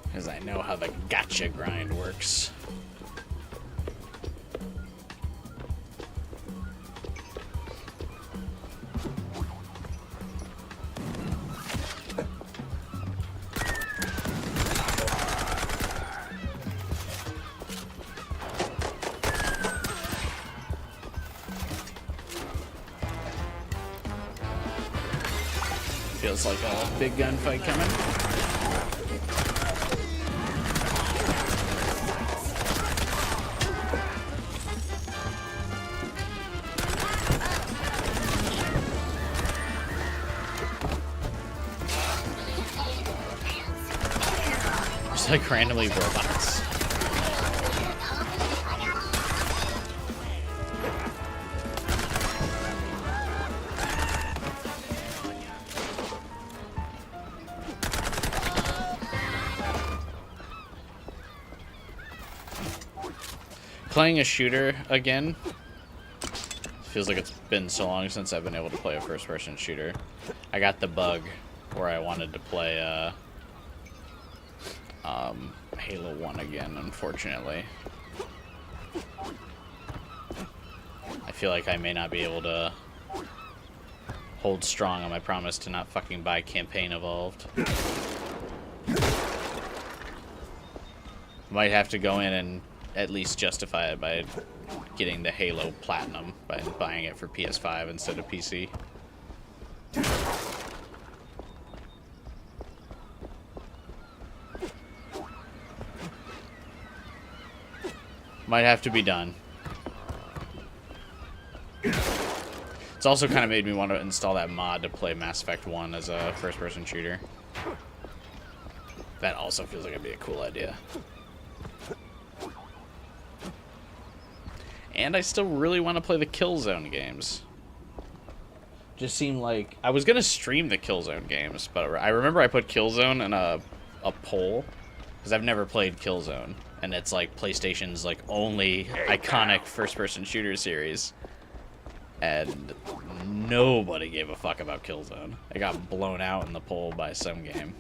Because I know how the gacha grind works. Feels like a big gunfight coming. Just like randomly robots. Playing a shooter again feels like it's been so long since I've been able to play a first-person shooter. I got the bug where I wanted to play Halo 1 again, unfortunately. I feel like I may not be able to hold strong on my promise to not fucking buy Campaign Evolved. Might have to go in and at least justify it by getting the Halo Platinum by buying it for PS5 instead of PC. Might have to be done. It's also kind of made me want to install that mod to play Mass Effect 1 as a first-person shooter. That also feels like it'd be a cool idea. And I still really want to play the Killzone games. Just seemed like... I was going to stream the Killzone games, but I remember I put Killzone in a poll. Because I've never played Killzone. and it's like PlayStation's like only iconic first-person shooter series, and nobody gave a fuck about Killzone. It got blown out in the poll by some game.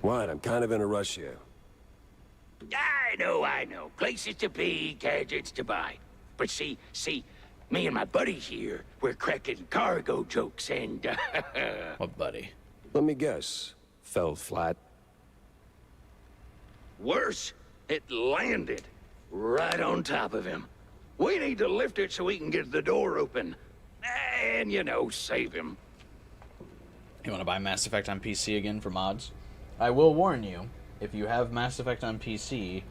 What? I'm kind of in a rush here. I know. Places to be, gadgets to buy. But see, me and my buddies here, we're cracking cargo jokes and, What buddy? Let me guess. Fell flat. Worse, it landed right on top of him. We need to lift it so we can get the door open. And, you know, save him. You want to buy Mass Effect on PC again for mods? I will warn you, if you have Mass Effect on PC,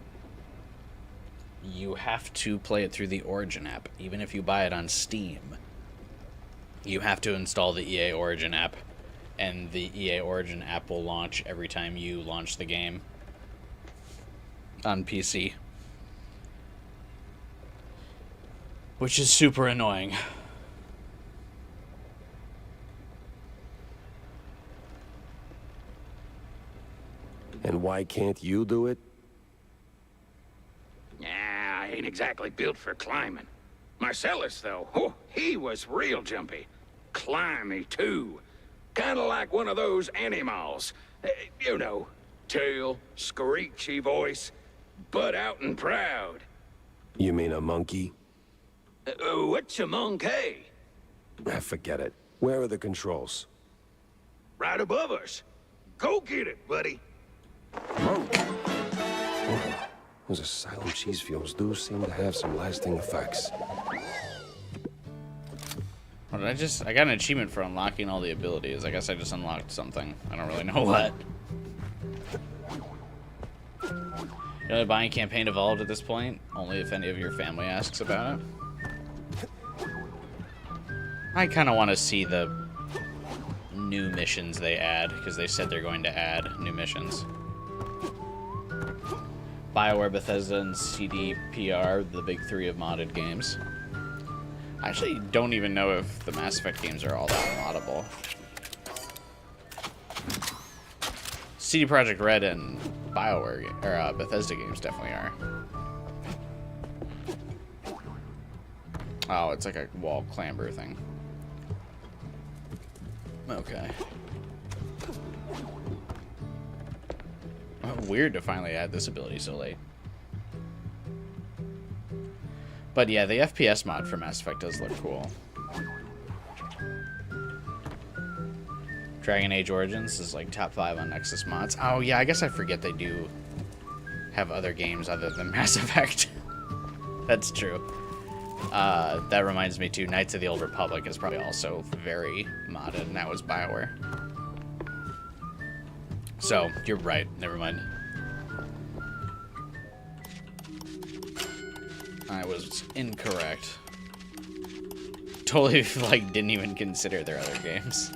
you have to play it through the Origin app. Even if you buy it on Steam, you have to install the EA Origin app, and the EA Origin app will launch every time you launch the game on PC. Which is super annoying. And why can't you do it? Nah, I ain't exactly built for climbing. Marcellus, though, oh, he was real jumpy. Climby, too. Kinda like one of those animals. You know, tail, screechy voice, butt out and proud. You mean a monkey? What's a monkey? Forget it. Where are the controls? Right above us. Go get it, buddy. Those asylum cheese fumes do seem to have some lasting effects. What did I got an achievement for unlocking all the abilities. I guess I just unlocked something. I don't really know what. You know, the buying campaign evolved at this point? Only if any of your family asks about it. I kind of want to see the new missions they add, because they said they're going to add new missions. BioWare, Bethesda, and CDPR, the big three of modded games. I actually don't even know if the Mass Effect games are all that moddable. CD Projekt Red and BioWare, or Bethesda games definitely are. Oh, it's like a wall clamber thing. Okay. Weird to finally add this ability so late. But yeah, the FPS mod for Mass Effect does look cool. Dragon Age Origins is like top 5 on Nexus mods. Oh yeah, I guess I forget they do have other games other than Mass Effect. That's true. That reminds me too, Knights of the Old Republic is probably also very modded, and that was BioWare. So, you're right, never mind. I was incorrect. Totally, like, didn't even consider their other games.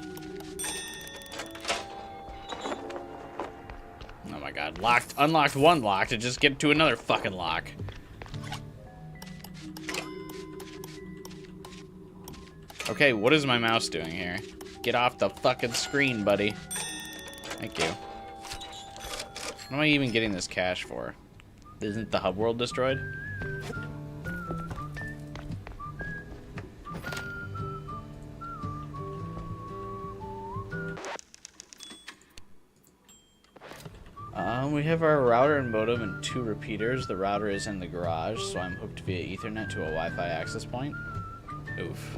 Oh my god, unlocked one lock to just get to another fucking lock. Okay, what is my mouse doing here? Get off the fucking screen, buddy. Thank you. What am I even getting this cash for? Isn't the hub world destroyed? We have our router and modem and 2 repeaters. The router is in the garage, so I'm hooked via Ethernet to a Wi-Fi access point. Oof.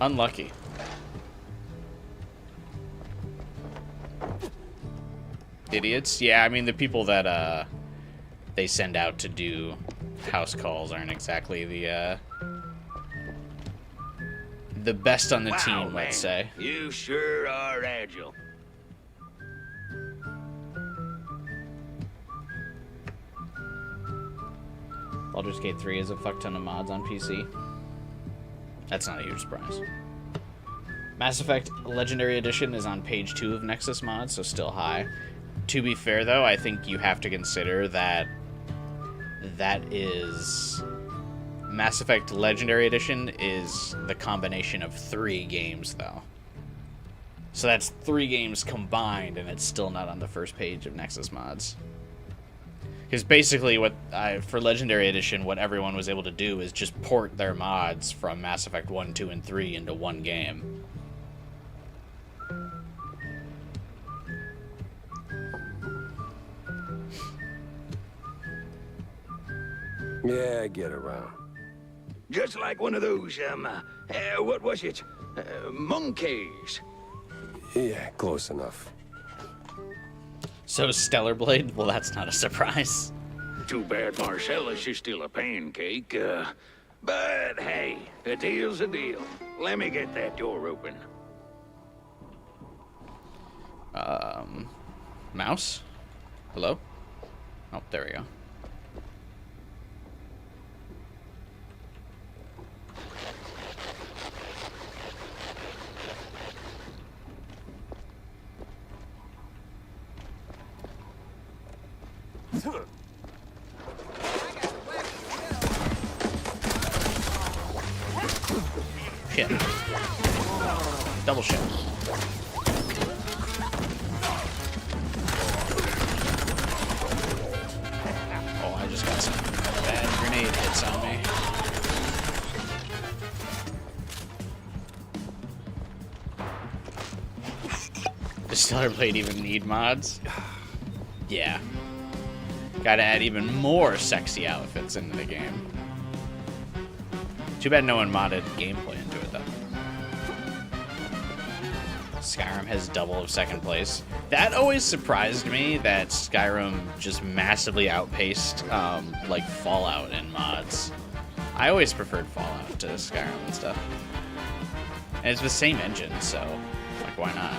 Unlucky. Idiots. Yeah, I mean, the people that they send out to do house calls aren't exactly the best on the team, let's say. You sure are agile. Baldur's Gate 3 is a fuck ton of mods on PC. That's not a huge surprise. Mass Effect Legendary Edition is on page 2 of Nexus mods, so still high. To be fair, though, I think you have to consider that is Mass Effect Legendary Edition is the combination of 3 games, though. So that's 3 games combined, and it's still not on the first page of Nexus Mods. Because basically, for Legendary Edition, what everyone was able to do is just port their mods from Mass Effect 1, 2, and 3 into one game. Yeah, I get around. Just like one of those, what was it? Monkeys. Yeah, close enough. So Stellar Blade? Well, that's not a surprise. Too bad Marcellus is still a pancake. But hey, a deal's a deal. Let me get that door open. Mouse? Hello? Oh, there we go. Shit. Double shit. Oh, I just got some bad grenade hits on me. Does Stellar Blade even need mods? Yeah. Gotta add even more sexy outfits into the game. Too bad no one modded gameplay into it, though. Skyrim has double of second place. That always surprised me that Skyrim just massively outpaced, like, Fallout in mods. I always preferred Fallout to Skyrim and stuff. And it's the same engine, so, like, why not?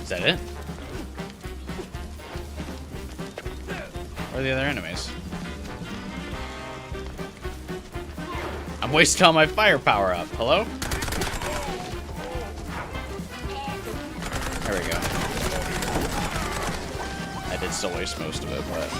Is that it? Where are the other enemies? I'm wasting all my firepower up. Hello? There we go. I did still waste most of it, but...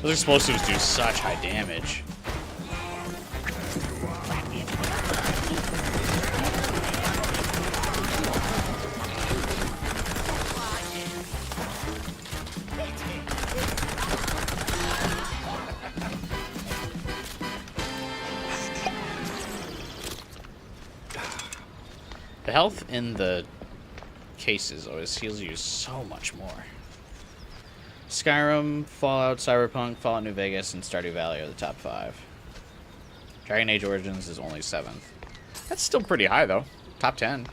Those explosives do such high damage. The health in the cases always heals you so much more. Skyrim, Fallout, Cyberpunk, Fallout New Vegas, and Stardew Valley are the top 5. Dragon Age Origins is only 7th. That's still pretty high, though. Top 10.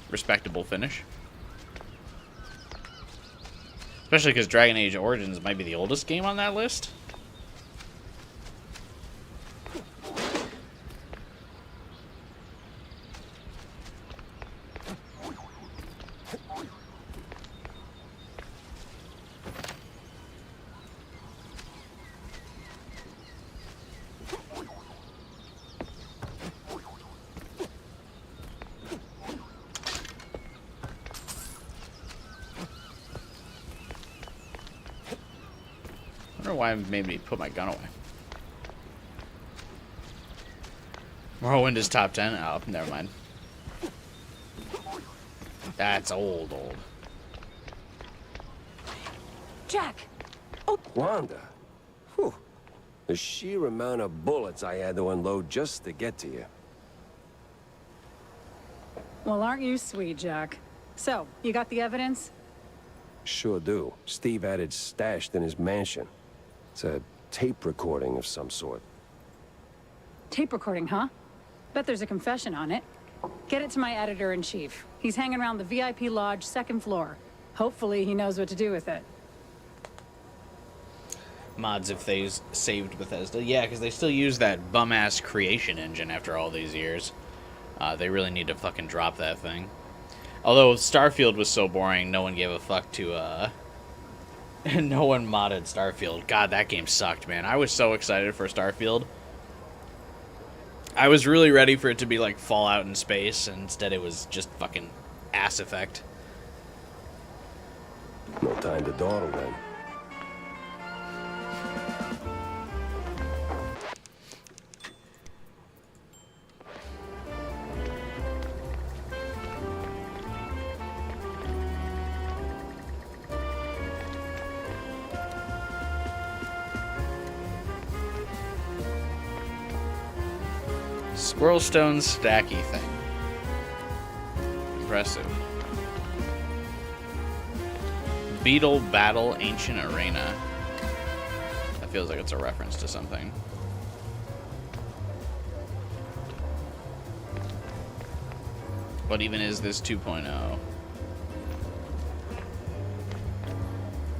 Respectable finish. Especially because Dragon Age Origins might be the oldest game on that list. I wonder why it made me put my gun away. Morrowind is top 10? Oh, never mind. That's old. Jack! Wanda. Whew. The sheer amount of bullets I had to unload just to get to you. Well, aren't you sweet, Jack? So, you got the evidence? Sure do. Steve had it stashed in his mansion. It's a tape recording of some sort. Tape recording, huh? Bet there's a confession on it. Get it to my editor-in-chief. He's hanging around the VIP lodge, second floor. Hopefully he knows what to do with it. Mods if they saved Bethesda. Yeah, because they still use that bum-ass creation engine after all these years. They really need to fucking drop that thing. Although Starfield was so boring, no one gave a fuck to, no one modded Starfield. God, that game sucked, man. I was so excited for Starfield. I was really ready for it to be like Fallout in space, and instead it was just fucking Ass Effect. No time to dawdle then. Squirrel Stone stacky thing. Impressive. Beetle Battle Ancient Arena. That feels like it's a reference to something. What even is this 2.0?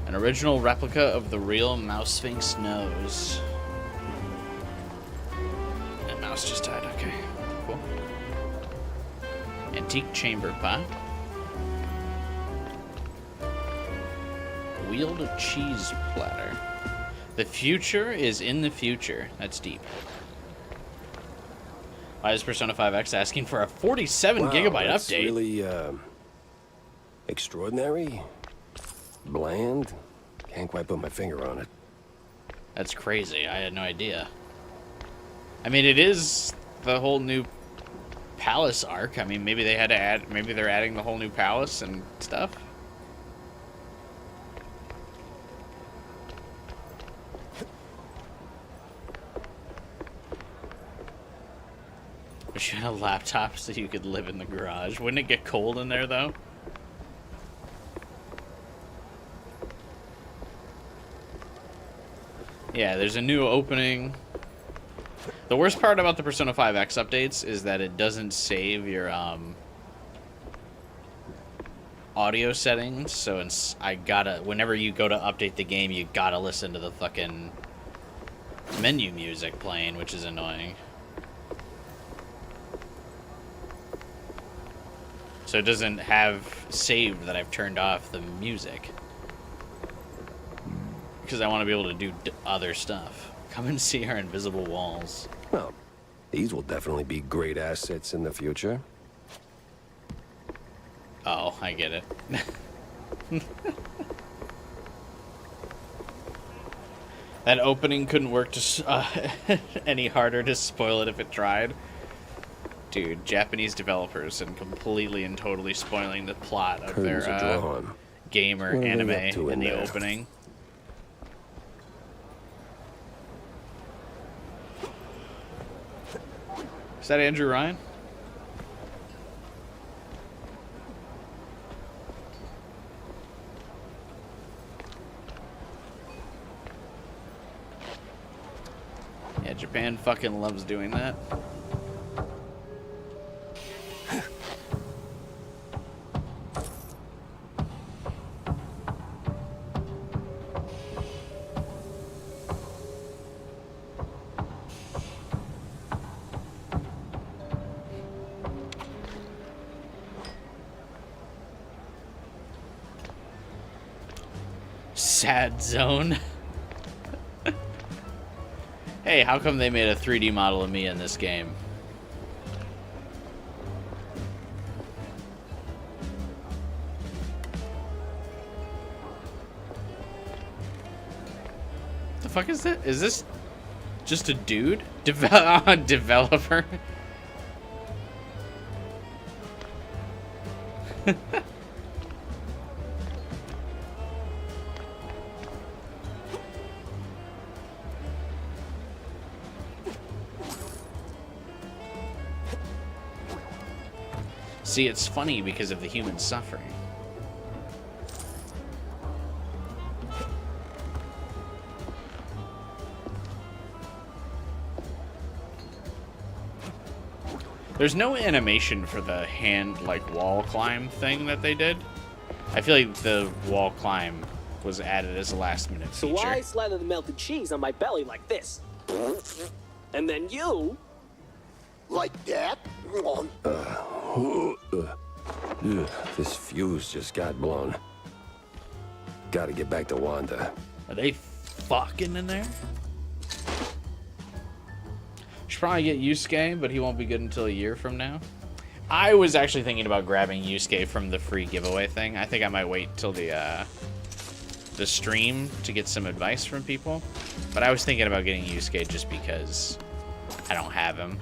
An original replica of the real Mouse Sphinx nose. And mouse just died, okay. Cool. Antique chamber pot. Wheeled cheese platter. The future is in the future. That's deep. Why is Persona 5X asking for a 47 gigabyte that's update? Really, extraordinary? Bland? Can't quite put my finger on it. That's crazy. I had no idea. I mean, it is the whole new palace arc. I mean, maybe they had to add. Maybe they're adding the whole new palace and stuff. Wish you had a laptop so you could live in the garage. Wouldn't it get cold in there, though? Yeah, there's a new opening. The worst part about the Persona 5X updates is that it doesn't save your audio settings. So whenever you go to update the game, you gotta listen to the fucking menu music playing, which is annoying. So it doesn't have saved that I've turned off the music. Because I want to be able to do other stuff. Come and see our invisible walls. Well, these will definitely be great assets in the future. Oh, I get it. That opening couldn't work any harder to spoil it if it tried. Dude, Japanese developers and completely and totally spoiling the plot of their game or anime in the opening. Is that Andrew Ryan? Yeah, Japan fucking loves doing that. Sad zone. Hey, how come they made a 3D model of me in this game? The fuck is that? Is this just a dude? Developer? See, it's funny because of the human suffering. There's no animation for the hand, like, wall climb thing that they did. I feel like the wall climb was added as a last-minute feature. So why slather the melted cheese on my belly like this? And then you... Like that? This fuse just got blown. Gotta get back to Wanda. Are they fucking in there? Should probably get Yusuke, but he won't be good until a year from now. I was actually thinking about grabbing Yusuke from the free giveaway thing. I think I might wait till the stream to get some advice from people. But I was thinking about getting Yusuke just because I don't have him.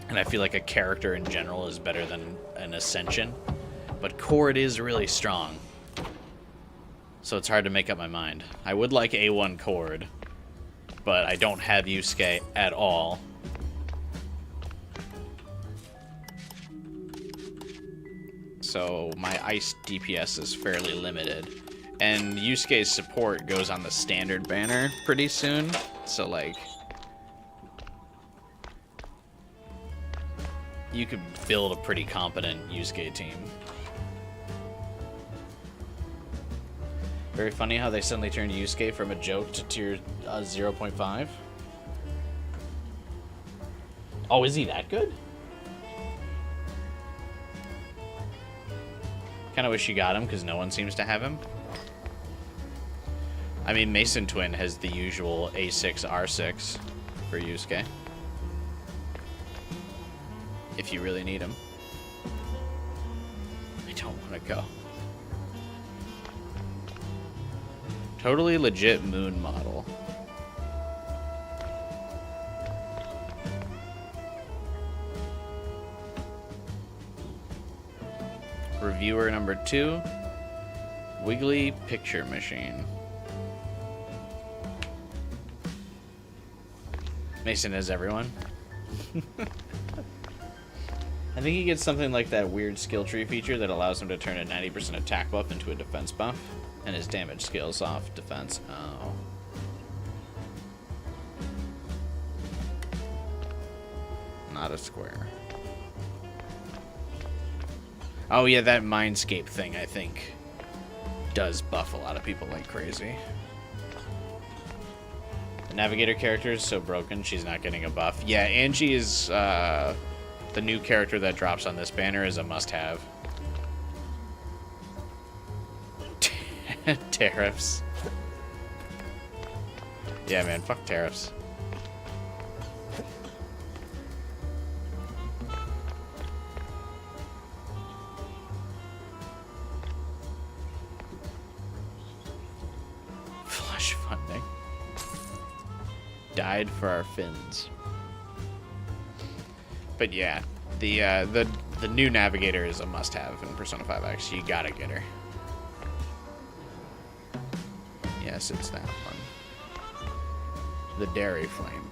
And I feel like a character in general is better than an Ascension. But Cord is really strong. So it's hard to make up my mind. I would like A1 Cord, but I don't have Yusuke at all. So my ice DPS is fairly limited. And Yusuke's support goes on the standard banner pretty soon. So, like, you could build a pretty competent Yusuke team. Very funny how they suddenly turned Yusuke from a joke to tier 0.5. Oh, is he that good? Kind of wish you got him because no one seems to have him. I mean, Mason Twin has the usual A6, R6 for Yusuke. If you really need him. I don't want to go. Totally legit moon model. Reviewer number 2. Wiggly Picture Machine. Mason has everyone. I think he gets something like that weird skill tree feature that allows him to turn a 90% attack buff into a defense buff. And his damage scales off defense. Oh. Not a square. Oh yeah, that Mindscape thing, I think, does buff a lot of people like crazy. The Navigator character is so broken, she's not getting a buff. Yeah, Angie is, the new character that drops on this banner is a must-have. Tariffs. Yeah, man, fuck tariffs. Flush funding. Died for our fins. But yeah, the new Navigator is a must-have in Persona 5X. You gotta get her. Yes, it's that one. The Dairy Flame.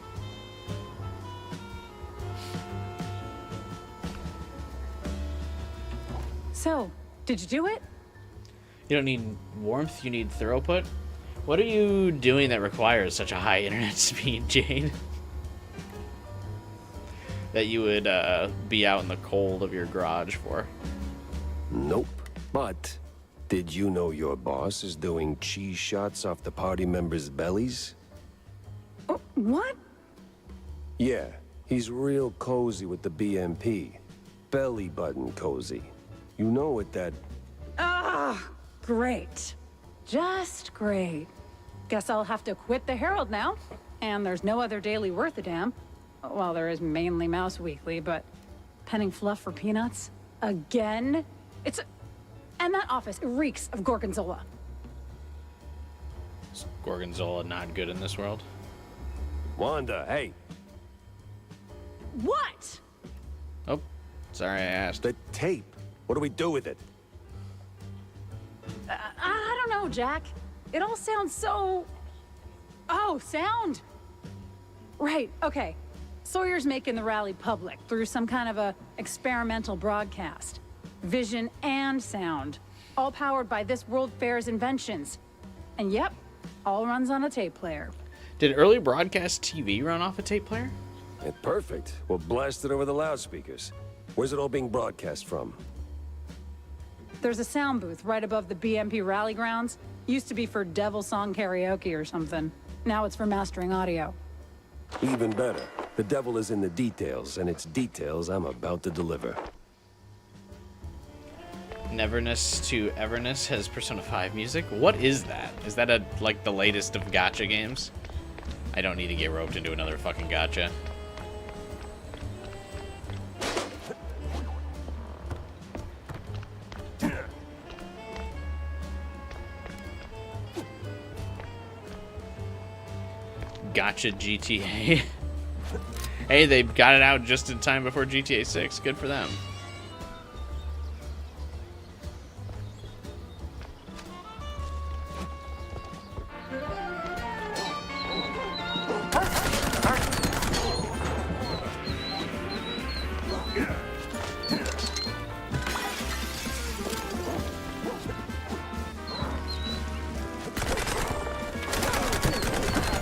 So, did you do it? You don't need warmth, you need throughput. What are you doing that requires such a high internet speed, Jane? That you would be out in the cold of your garage for? Nope. But did you know your boss is doing cheese shots off the party members' bellies? Oh, what? Yeah, he's real cozy with the BMP. Belly button cozy. You know what that... Ah, great. Just great. Guess I'll have to quit the Herald now. And there's no other daily worth a damn. Well, there is mainly Mouse Weekly, but penning fluff for peanuts? Again? It's... And that office reeks of Gorgonzola. Is Gorgonzola not good in this world? Wanda, hey. What? Oh, sorry I asked. The tape. What do we do with it? I don't know, Jack. It all sounds so... Oh, sound. Right, okay. Sawyer's making the rally public through some kind of a experimental broadcast. Vision and sound. All powered by this World Fair's inventions. And yep, all runs on a tape player. Did early broadcast TV run off a tape player? Perfect. We'll blast it over the loudspeakers. Where's it all being broadcast from? There's a sound booth right above the BMP rally grounds. Used to be for Devil Song karaoke or something. Now it's for mastering audio. Even better. The devil is in the details, and it's details I'm about to deliver. Neverness to Everness has Persona 5 music. What is that? Is that like the latest of gacha games? I don't need to get roped into another fucking gacha. Gotcha GTA. Hey, they got it out just in time before GTA 6. Good for them.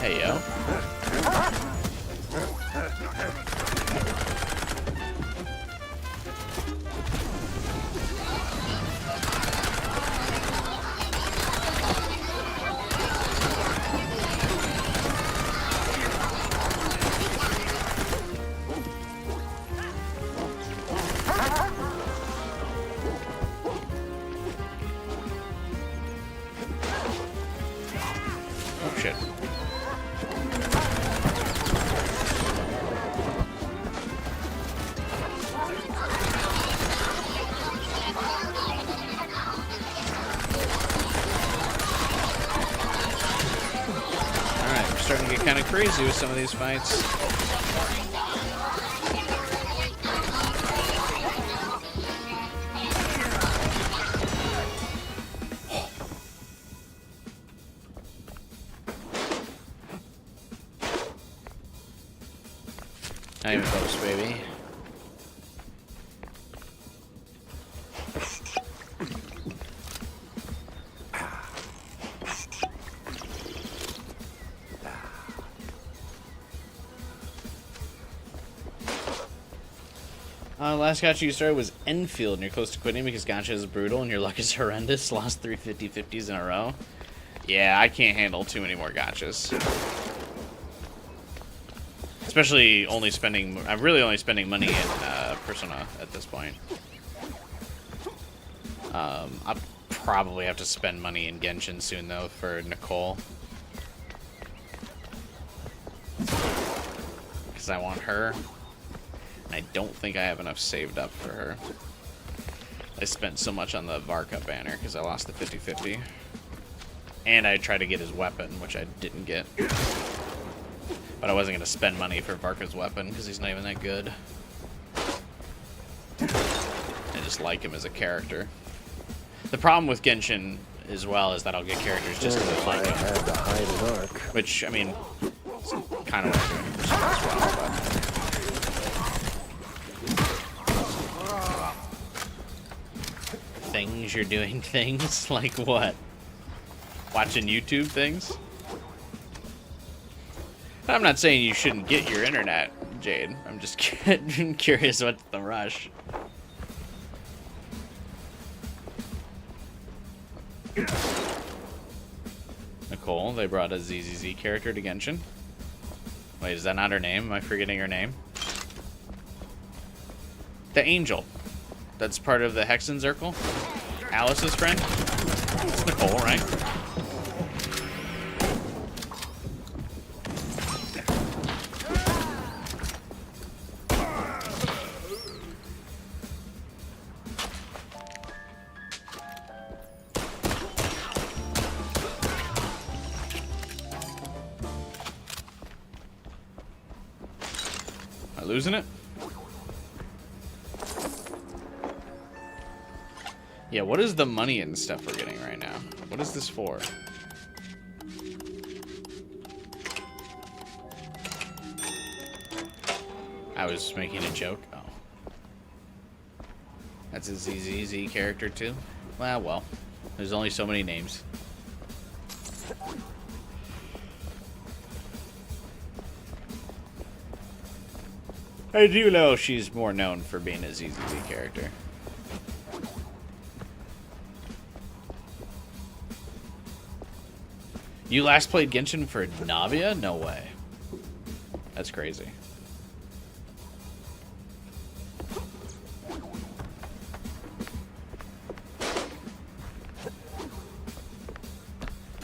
Hey, yo. Oh, shit. Alright, we're starting to get kind of crazy with some of these fights. Not even close, baby. Last gacha you started was Enfield, and you're close to quitting because gacha is brutal and your luck is horrendous. Lost 3 50/50s in a row. Yeah, I can't handle too many more gachas. Especially only spending... I'm really only spending money in Persona at this point. I'll probably have to spend money in Genshin soon, though, for Nicole. Because I want her. I don't think I have enough saved up for her. I spent so much on the Varka banner because I lost the 50/50. And I tried to get his weapon, which I didn't get. But I wasn't going to spend money for Varka's weapon because he's not even that good. I just like him as a character. The problem with Genshin as well is that I'll get characters just because I like them. Which, I mean, it's kind of what I'm doing in Persona as well, but... Things you're doing things? Like what? Watching YouTube things? I'm not saying you shouldn't get your internet, Jade. I'm just curious what's the rush. Nicole, they brought a ZZZ character to Genshin. Wait, is that not her name? Am I forgetting her name? The Angel. That's part of the Hexen Circle. Alice's friend. It's Nicole, right? Am I losing it? Yeah, what is the money and stuff we're getting right now? What is this for? I was making a joke. Oh. That's a ZZZ character too? Well. There's only so many names. I do know she's more known for being a ZZZ character. You last played Genshin for Navia? No way. That's crazy.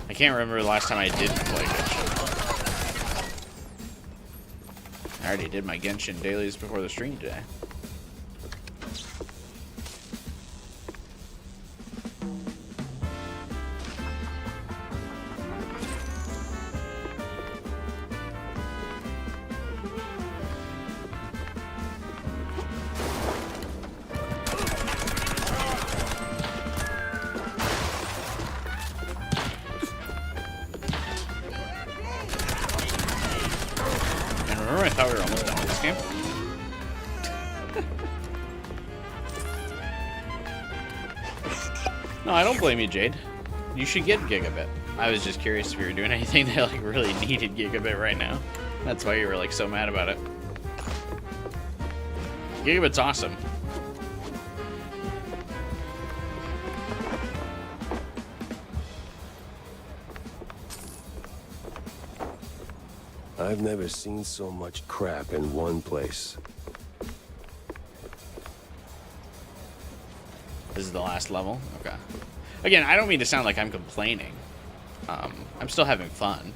I can't remember the last time I didn't play Genshin. I already did my Genshin dailies before the stream today. I thought we were almost done with this game. No, I don't blame you, Jade. You should get Gigabit. I was just curious if you were doing anything that like really needed Gigabit right now. That's why you were like so mad about it. Gigabit's awesome. I've never seen so much crap in one place. This is the last level? Okay. Again, I don't mean to sound like I'm complaining. I'm still having fun.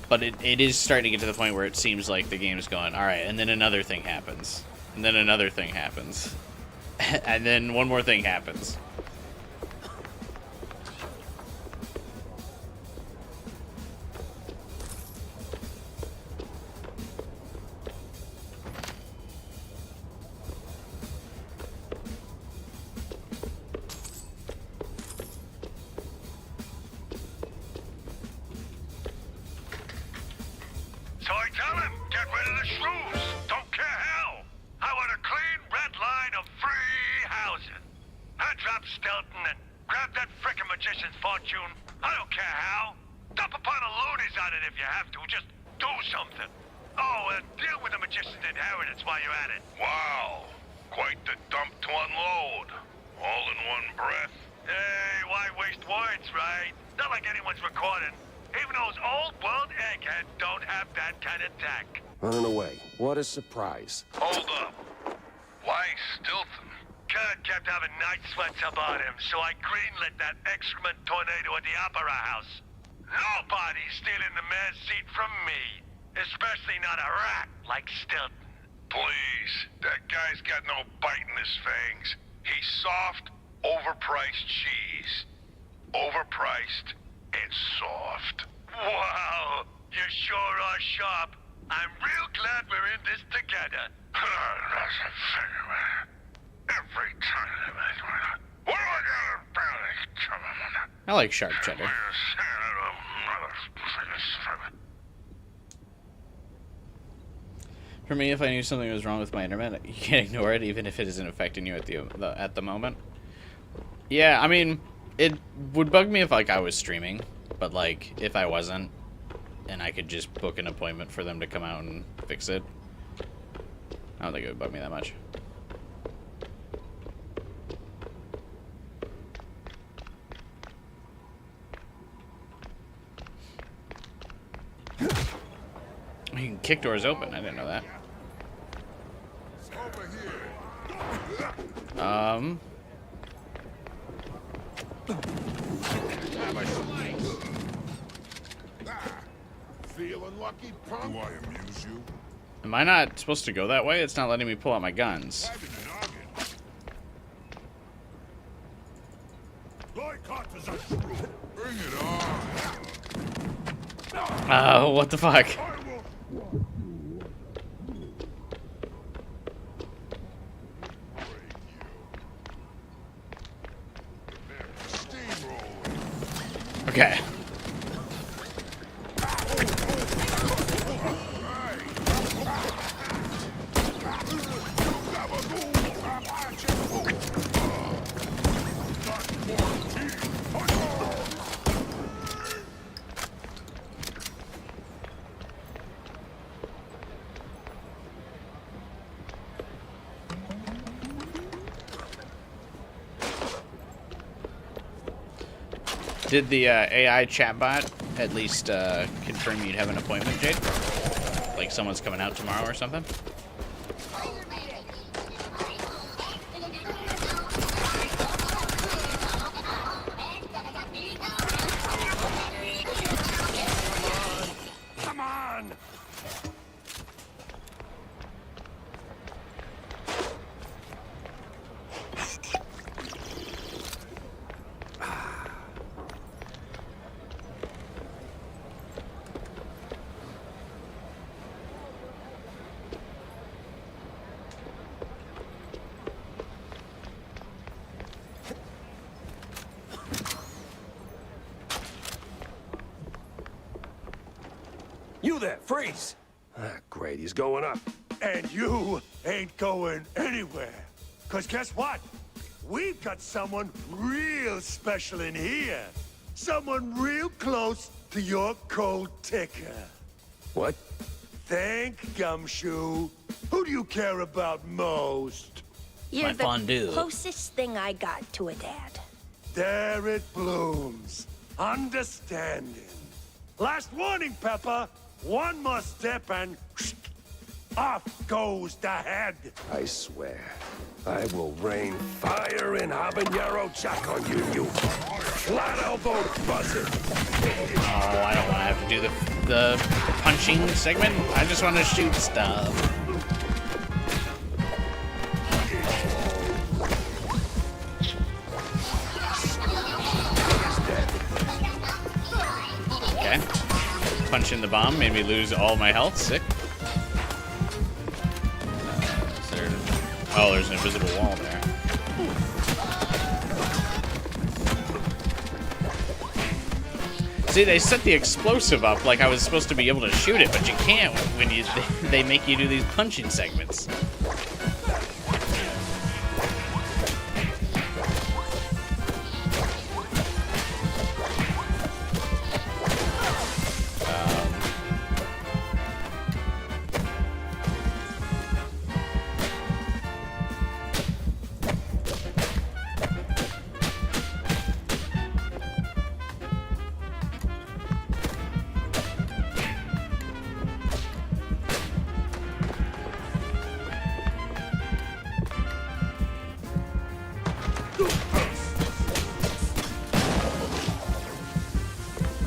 But it is starting to get to the point where it seems like the game is going, alright, and then another thing happens. And then another thing happens. And then one more thing happens. So I tell him, get rid of the shrews. Don't care how. I want a clean red line of free housing. I drop Stelton and grab that frickin' magician's fortune. I don't care how. Dump upon the loonies on it if you have to. Just do something. Oh, and deal with the magician's inheritance while you're at it. Wow. Quite the dump to unload. All in one breath. Hey, why waste words, right? Not like anyone's recording. Even those old-world eggheads don't have that kind of tact. Running away. What a surprise. Hold up. Why Stilton? Kurt kept having night sweats about him, so I greenlit that excrement tornado at the Opera House. Nobody's stealing the mayor's seat from me. Especially not a rat like Stilton. Please. That guy's got no bite in his fangs. He's soft, overpriced cheese. Overpriced and soft. Wow, you sure are sharp. I'm real glad we're in this together. Every time. I like sharp cheddar. For me, if I knew something was wrong with my internet, you can't ignore it, even if it isn't affecting you at the moment. Yeah, I mean, it would bug me if like I was streaming, but like if I wasn't, and I could just book an appointment for them to come out and fix it, I don't think it would bug me that much. You can kick doors open. I didn't know that. Feeling lucky, punk? Do I amuse you? Am I not supposed to go that way? It's not letting me pull out my guns. Bring it on. Oh, what the fuck? Okay. Did the AI chatbot at least confirm you'd have an appointment, Jade? Like someone's coming out tomorrow or something? Come on! You there, freeze! Ah, great, he's going up. And you ain't going anywhere. Cause guess what? We've got someone real special in here. Someone real close to your cold ticker. What? Think, Gumshoe. Who do you care about most? You're My the fondue. closest thing I got to a dad. There it blooms. Understanding. Last warning, Pepper. One more step and off goes the head. I swear, I will rain fire and habanero jack on you, you flat-elbowed buzzard. Oh, I don't want to have to do the punching segment. I just want to shoot stuff. Okay. Punching the bomb made me lose all my health. Sick. Is there... Oh, there's an invisible wall there. See, they set the explosive up like I was supposed to be able to shoot it, but you can't when they make you do these punching segments.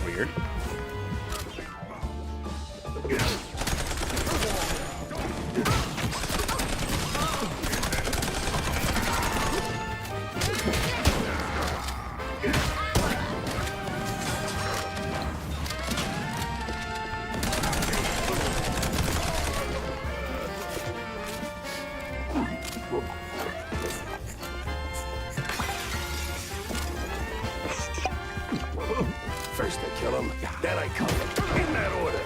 Weird. First I kill him, then I kill him. In that order.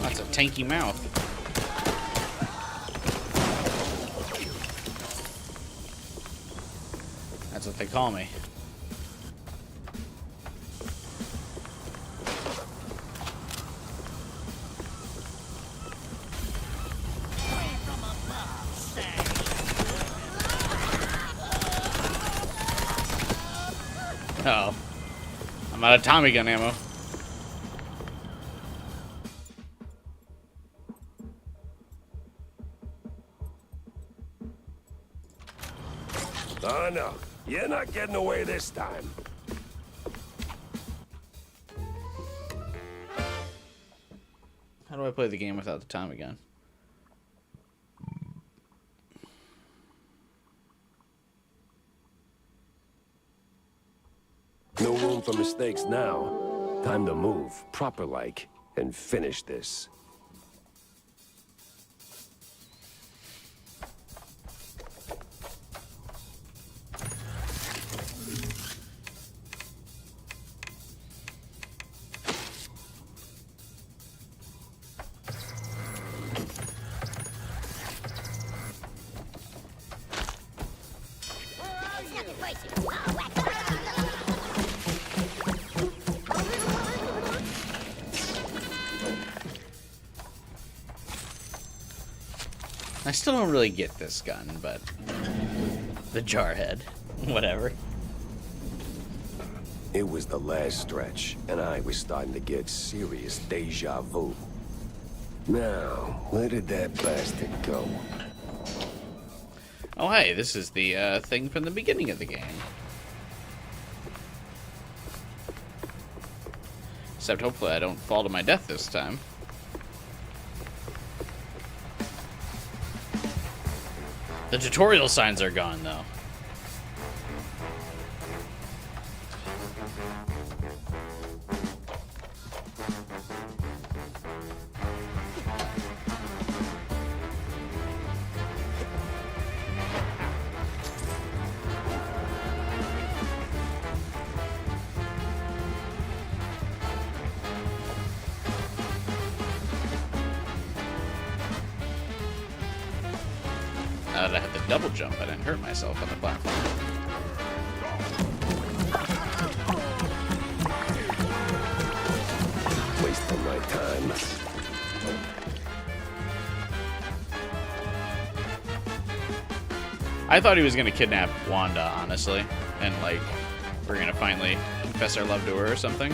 That's a tanky mouth. That's what they call me. Uh-oh. I'm out of Tommy gun ammo. Oh no, you're not getting away this time. How do I play the game without the Tommy gun? No room for mistakes now. Time to move, proper like, and finish this. I still don't really get this gun, but the Jarhead, whatever. It was the last stretch, and I was starting to get serious deja vu. Now, where did that bastard go? Oh, hey, this is the thing from the beginning of the game. Except hopefully I don't fall to my death this time. The tutorial signs are gone, though. Now that I had the double jump, I didn't hurt myself on the platform. Wasting my time. I thought he was gonna kidnap Wanda, honestly, and like we're gonna finally confess our love to her or something.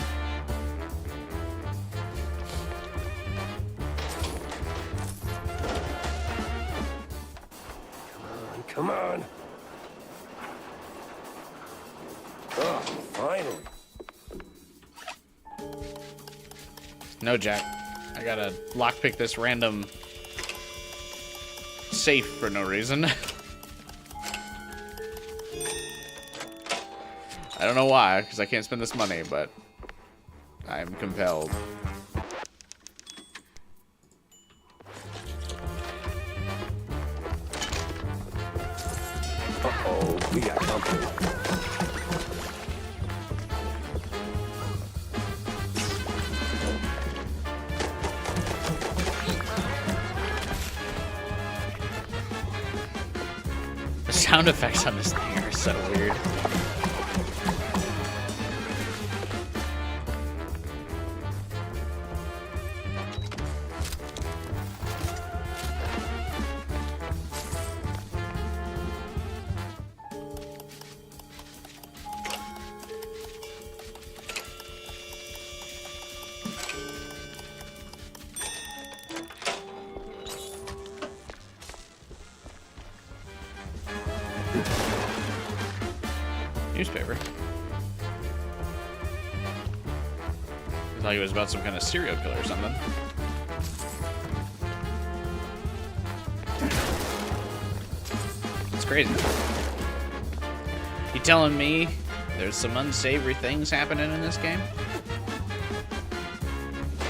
Come on. Oh, finally. No, Jack. I gotta lockpick this random safe for no reason. I don't know why, because I can't spend this money, but I'm compelled. Uh-oh, we got company. The sound effects on this thing are so weird. Newspaper. I thought it was about some kind of serial killer or something. It's crazy. You telling me there's some unsavory things happening in this game?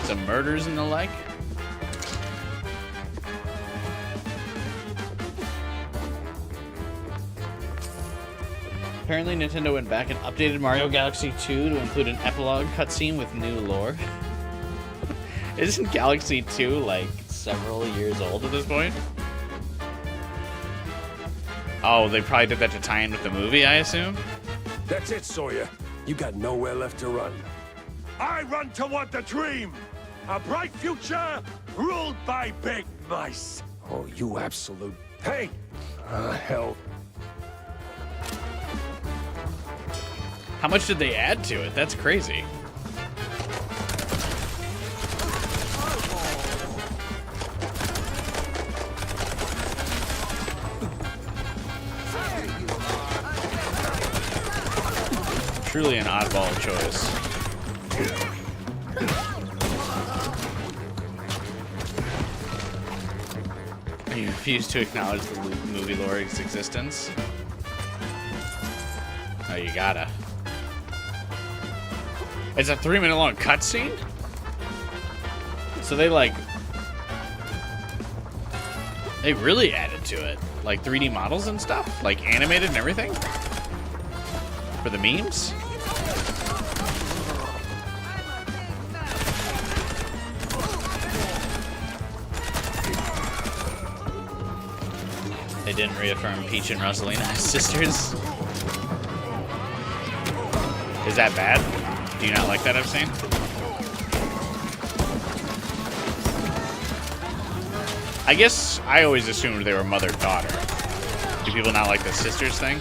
Some murders and the like? Apparently, Nintendo went back and updated Mario Galaxy 2 to include an epilogue cutscene with new lore. Isn't Galaxy 2 like several years old at this point? Oh, they probably did that to tie in with the movie, I assume? That's it, Sawyer. You got nowhere left to run. I run toward the dream. A bright future ruled by big mice. Oh, you absolute... Hey! Hell. How much did they add to it? That's crazy. Truly an oddball choice. You refuse to acknowledge the movie lore's existence? Oh, you gotta. It's a 3-minute long cutscene? So they really added to it. Like 3D models and stuff? Like animated and everything? For the memes? They didn't reaffirm Peach and Rosalina as sisters. Is that bad? Do you not like that I've seen? I guess I always assumed they were mother-daughter. Do people not like the sisters thing?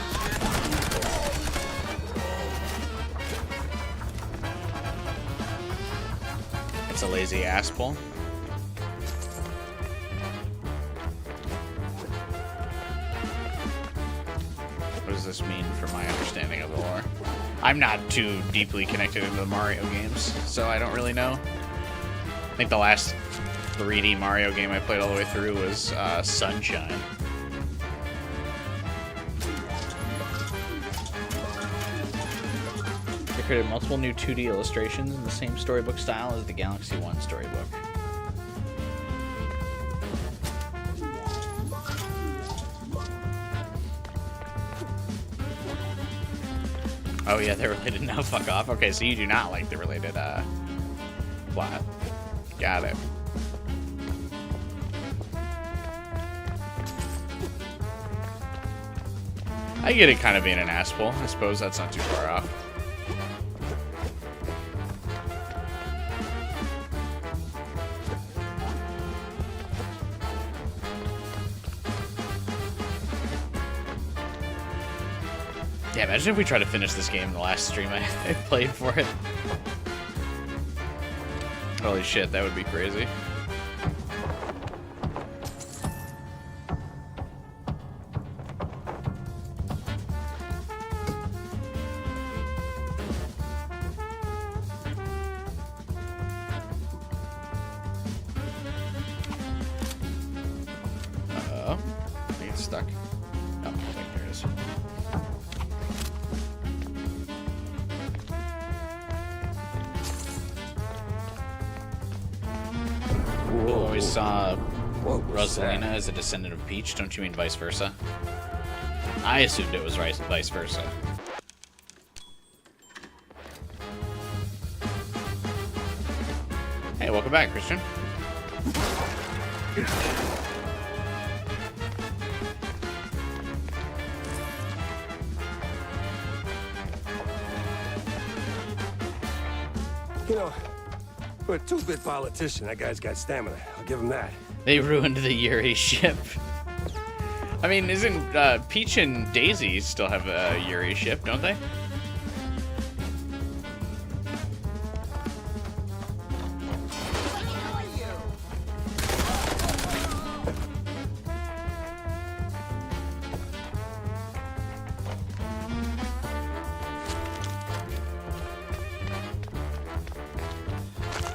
It's a lazy ass pull. What does this mean for my understanding of the lore? I'm not too deeply connected into the Mario games, so I don't really know. I think the last 3D Mario game I played all the way through was Sunshine. They created multiple new 2D illustrations in the same storybook style as the Galaxy 1 storybook. Oh yeah, they're related now. Fuck off. Okay, so you do not like the related plot. Got it. I get it kind of being an asshole. I suppose that's not too far off. Yeah, imagine if we tried to finish this game in the last stream I played for it. Holy shit, that would be crazy. I think it's stuck. Oh, I think there it is. People always saw Rosalina as a descendant of Peach. Don't you mean vice versa? I assumed it was vice versa. Hey, welcome back, Christian. You know, for a 2-bit politician, that guy's got stamina. I'll give him that. They ruined the Yuri ship. I mean, isn't Peach and Daisy still have a Yuri ship, don't they?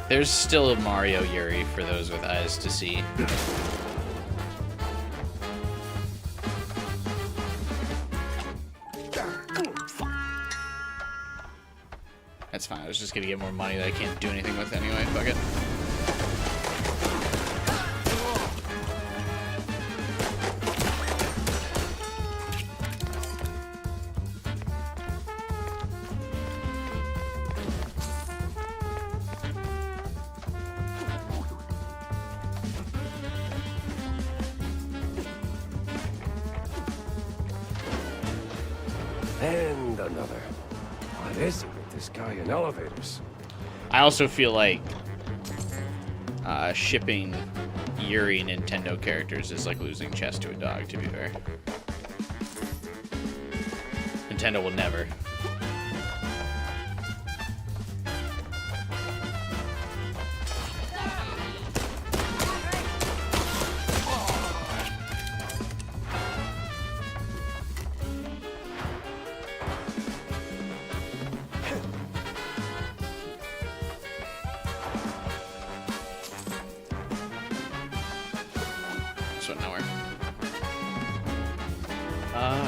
There's still a Mario Yuri for those with eyes to see. That's fine. I was just gonna get more money that I can't do anything with anyway. Fuck it. And another. What is it with this guy in elevators? I also feel like shipping Yuri Nintendo characters is like losing chess to a dog, to be fair. Nintendo will never.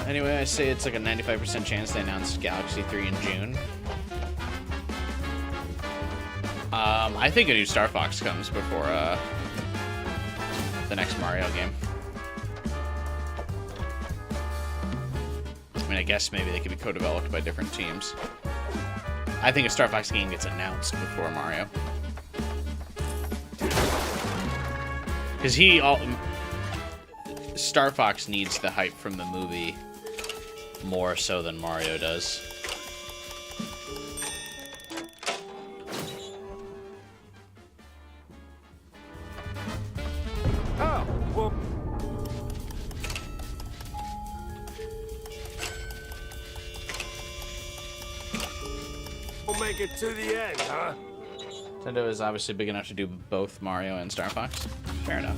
Anyway, I say it's like a 95% chance they announce Galaxy 3 in June. I think a new Star Fox comes before the next Mario game. I mean, I guess maybe they could be co-developed by different teams. I think a Star Fox game gets announced before Mario. Because Star Fox needs the hype from the movie more so than Mario does. make it to the end, huh? Nintendo is obviously big enough to do both Mario and Star Fox. Fair enough.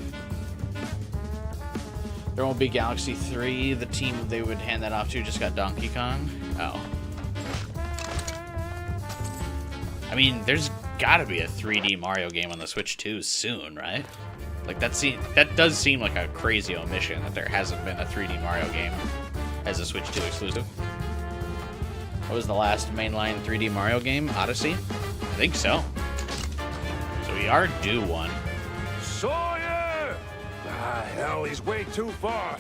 There won't be Galaxy 3. The team they would hand that off to just got Donkey Kong. Oh. I mean, there's gotta be a 3D Mario game on the Switch 2 soon, right? Like, that does seem like a crazy omission that there hasn't been a 3D Mario game as a Switch 2 exclusive. What was the last mainline 3D Mario game? Odyssey? I think so. So we are due one. Sawyer! Ah, hell, he's way too far.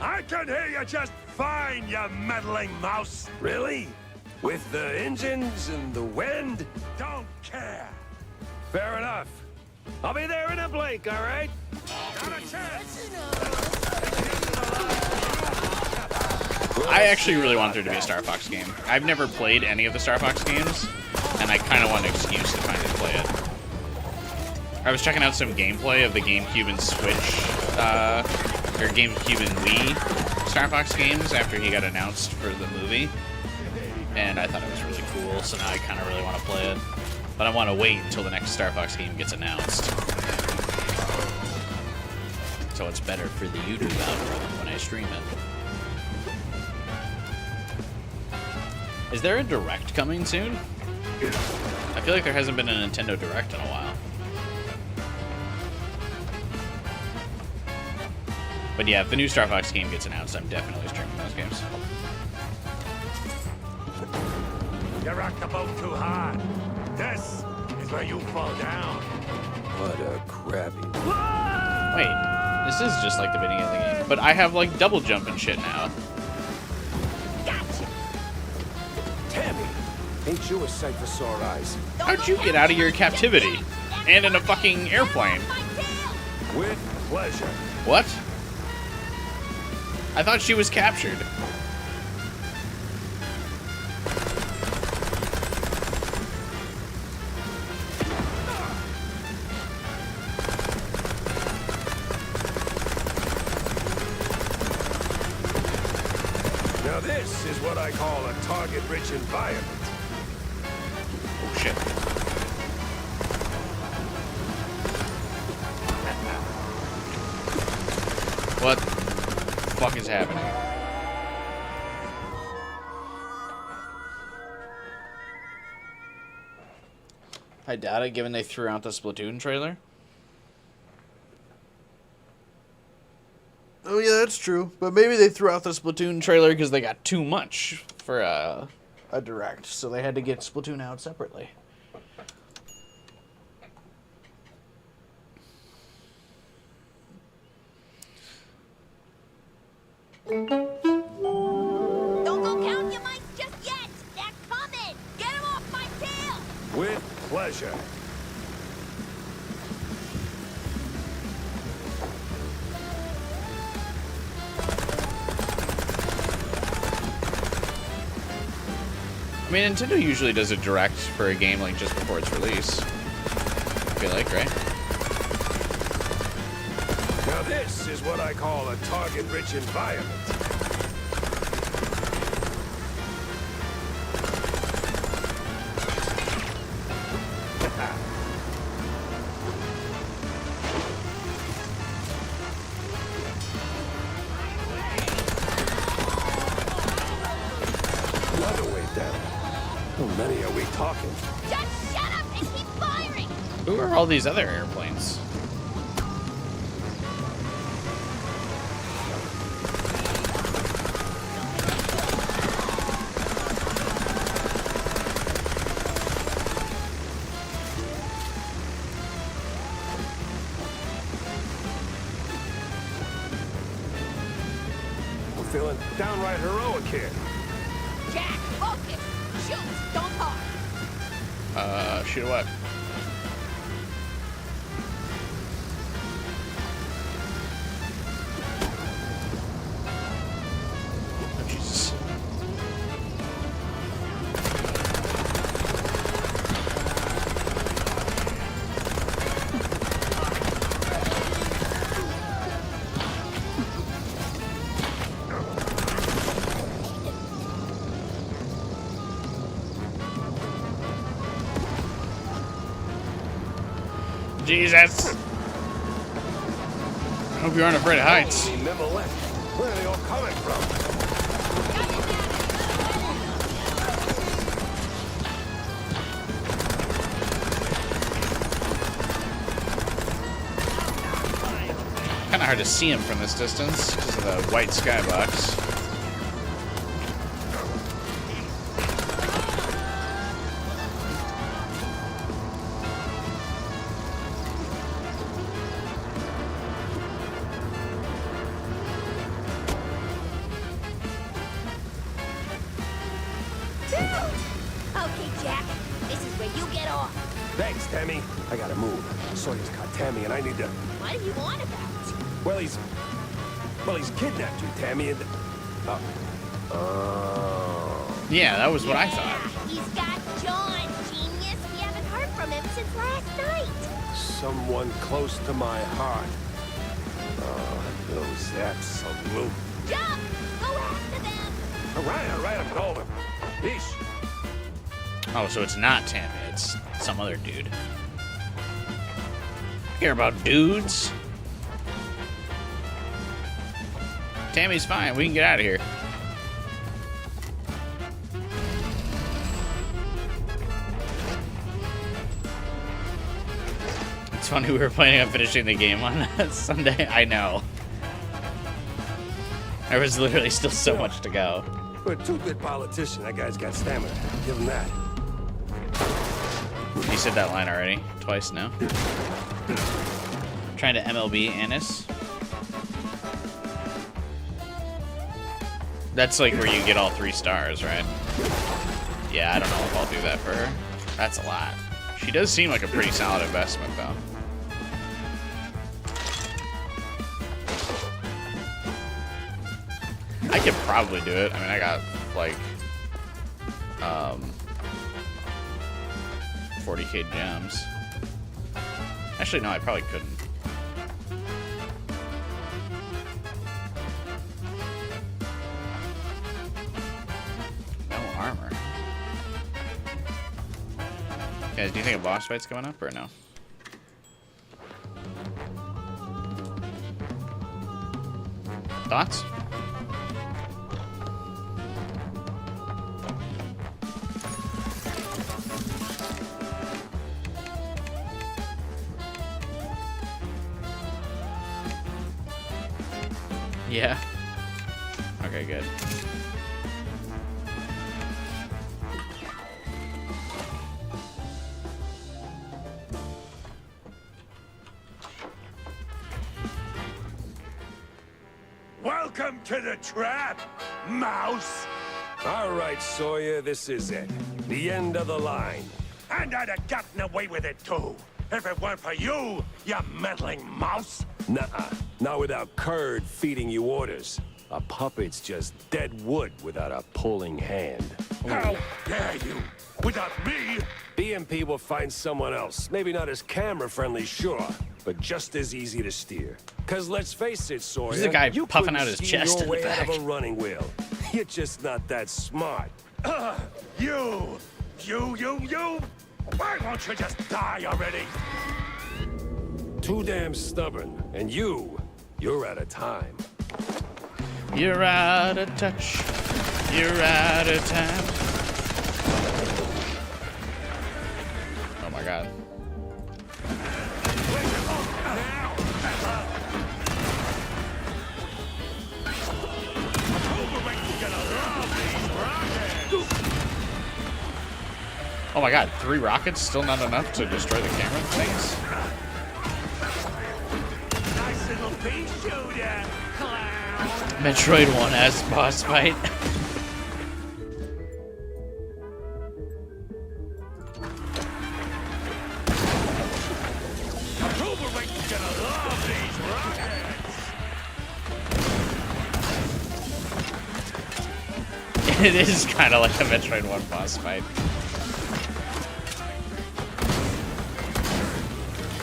I can hear you just fine, you meddling mouse. Really? With the engines and the wind? Don't care. Fair enough. I'll be there in a blink, all right? Not a chance. I actually really want there to be a Star Fox game. I've never played any of the Star Fox games, and I kind of want an excuse to finally play it. I was checking out some gameplay of the GameCube and Switch, or GameCube and Wii Star Fox games after he got announced for the movie, and I thought it was really cool, so now I kind of really want to play it. But I want to wait until the next Star Fox game gets announced. So it's better for the YouTube algorithm when I stream it. Is there a Direct coming soon? I feel like there hasn't been a Nintendo Direct in a while. But yeah, if the new Star Fox game gets announced, I'm definitely streaming those games. You rocked the boat too hard. This is where you fall down. What a crappy... Wait, this is just like the beginning of the game. But I have like double jump and shit now. Gotcha. Tammy, ain't you a sight for sore eyes? How'd you get out of your captivity? And in a fucking airplane? With pleasure. What? I thought she was captured. Now this is what I call a target-rich environment. Oh shit. What the fuck is happening? I doubt it, given they threw out the Splatoon trailer. Oh yeah, that's true. But maybe they threw out the Splatoon trailer because they got too much for a Direct, so they had to get Splatoon out separately. Don't go counting your mics just yet. They're coming. Get them off my tail. With pleasure. I mean, Nintendo usually does a Direct for a game like just before its release. I feel like, right? Now this is what I call a target-rich environment. Another way down. How many are we talking? Just shut up and keep firing. Who are all these other airplanes? I'm feeling downright heroic here. Jack, focus. Shoot. Don't talk. Shoot what? Oh, Jesus. Jesus. I hope you aren't afraid of heights. Where are they all coming from? Kind of hard to see him from this distance because of the white skybox. Okay, Jack. This is where you get off. Thanks, Tammy. I gotta move. Sawyer's caught Tammy, and I need to... What are you on about? Well, he's kidnapped you, Tammy, and... Oh. Yeah, that was what I Yeah, thought. He's got John, genius. We haven't heard from him since last night. Someone close to my heart. Those absolute... Jump! Go after them! All right, I'm going. Peace. Oh, so it's not Tammy, it's some other dude. Care about dudes? Tammy's fine, we can get out of here. It's funny we were planning on finishing the game on Sunday. I know. There was literally still so much to go. For a two-bit politician, that guy's got stamina. Give him that. You said that line already. Twice now. Trying to MLB Annis. That's like where you get all 3 stars, right? Yeah, I don't know if I'll do that for her. That's a lot. She does seem like a pretty solid investment, though. I could probably do it. I mean, I got, like, 40k gems. Actually, no, I probably couldn't. No armor. Guys, do you think a boss fight's coming up or no? Thoughts? Yeah. Okay, good. Welcome to the trap, mouse. All right, Sawyer, this is it. The end of the line. And I'd have gotten away with it too, if it weren't for you, you meddling mouse. Nuh-uh. Not without Curd feeding you orders. A puppet's just dead wood without a pulling hand. How dare you? Without me, BMP will find someone else. Maybe not as camera-friendly, sure, but just as easy to steer. Cause let's face it, Sawyer, There's a guy you puffing couldn't out his steam chest your in the way out back. of a running wheel. You're just not that smart. you. Why won't you just die already? Too damn stubborn. And you're out of time. You're out of touch. You're out of time. Oh my god. Oh my god, 3 rockets? Still not enough to destroy the camera? Thanks. Nice little pea shooter, clown. Metroid 1S boss fight. Approval rating's gonna love these rockets. It is kind of like a Metroid 1 boss fight.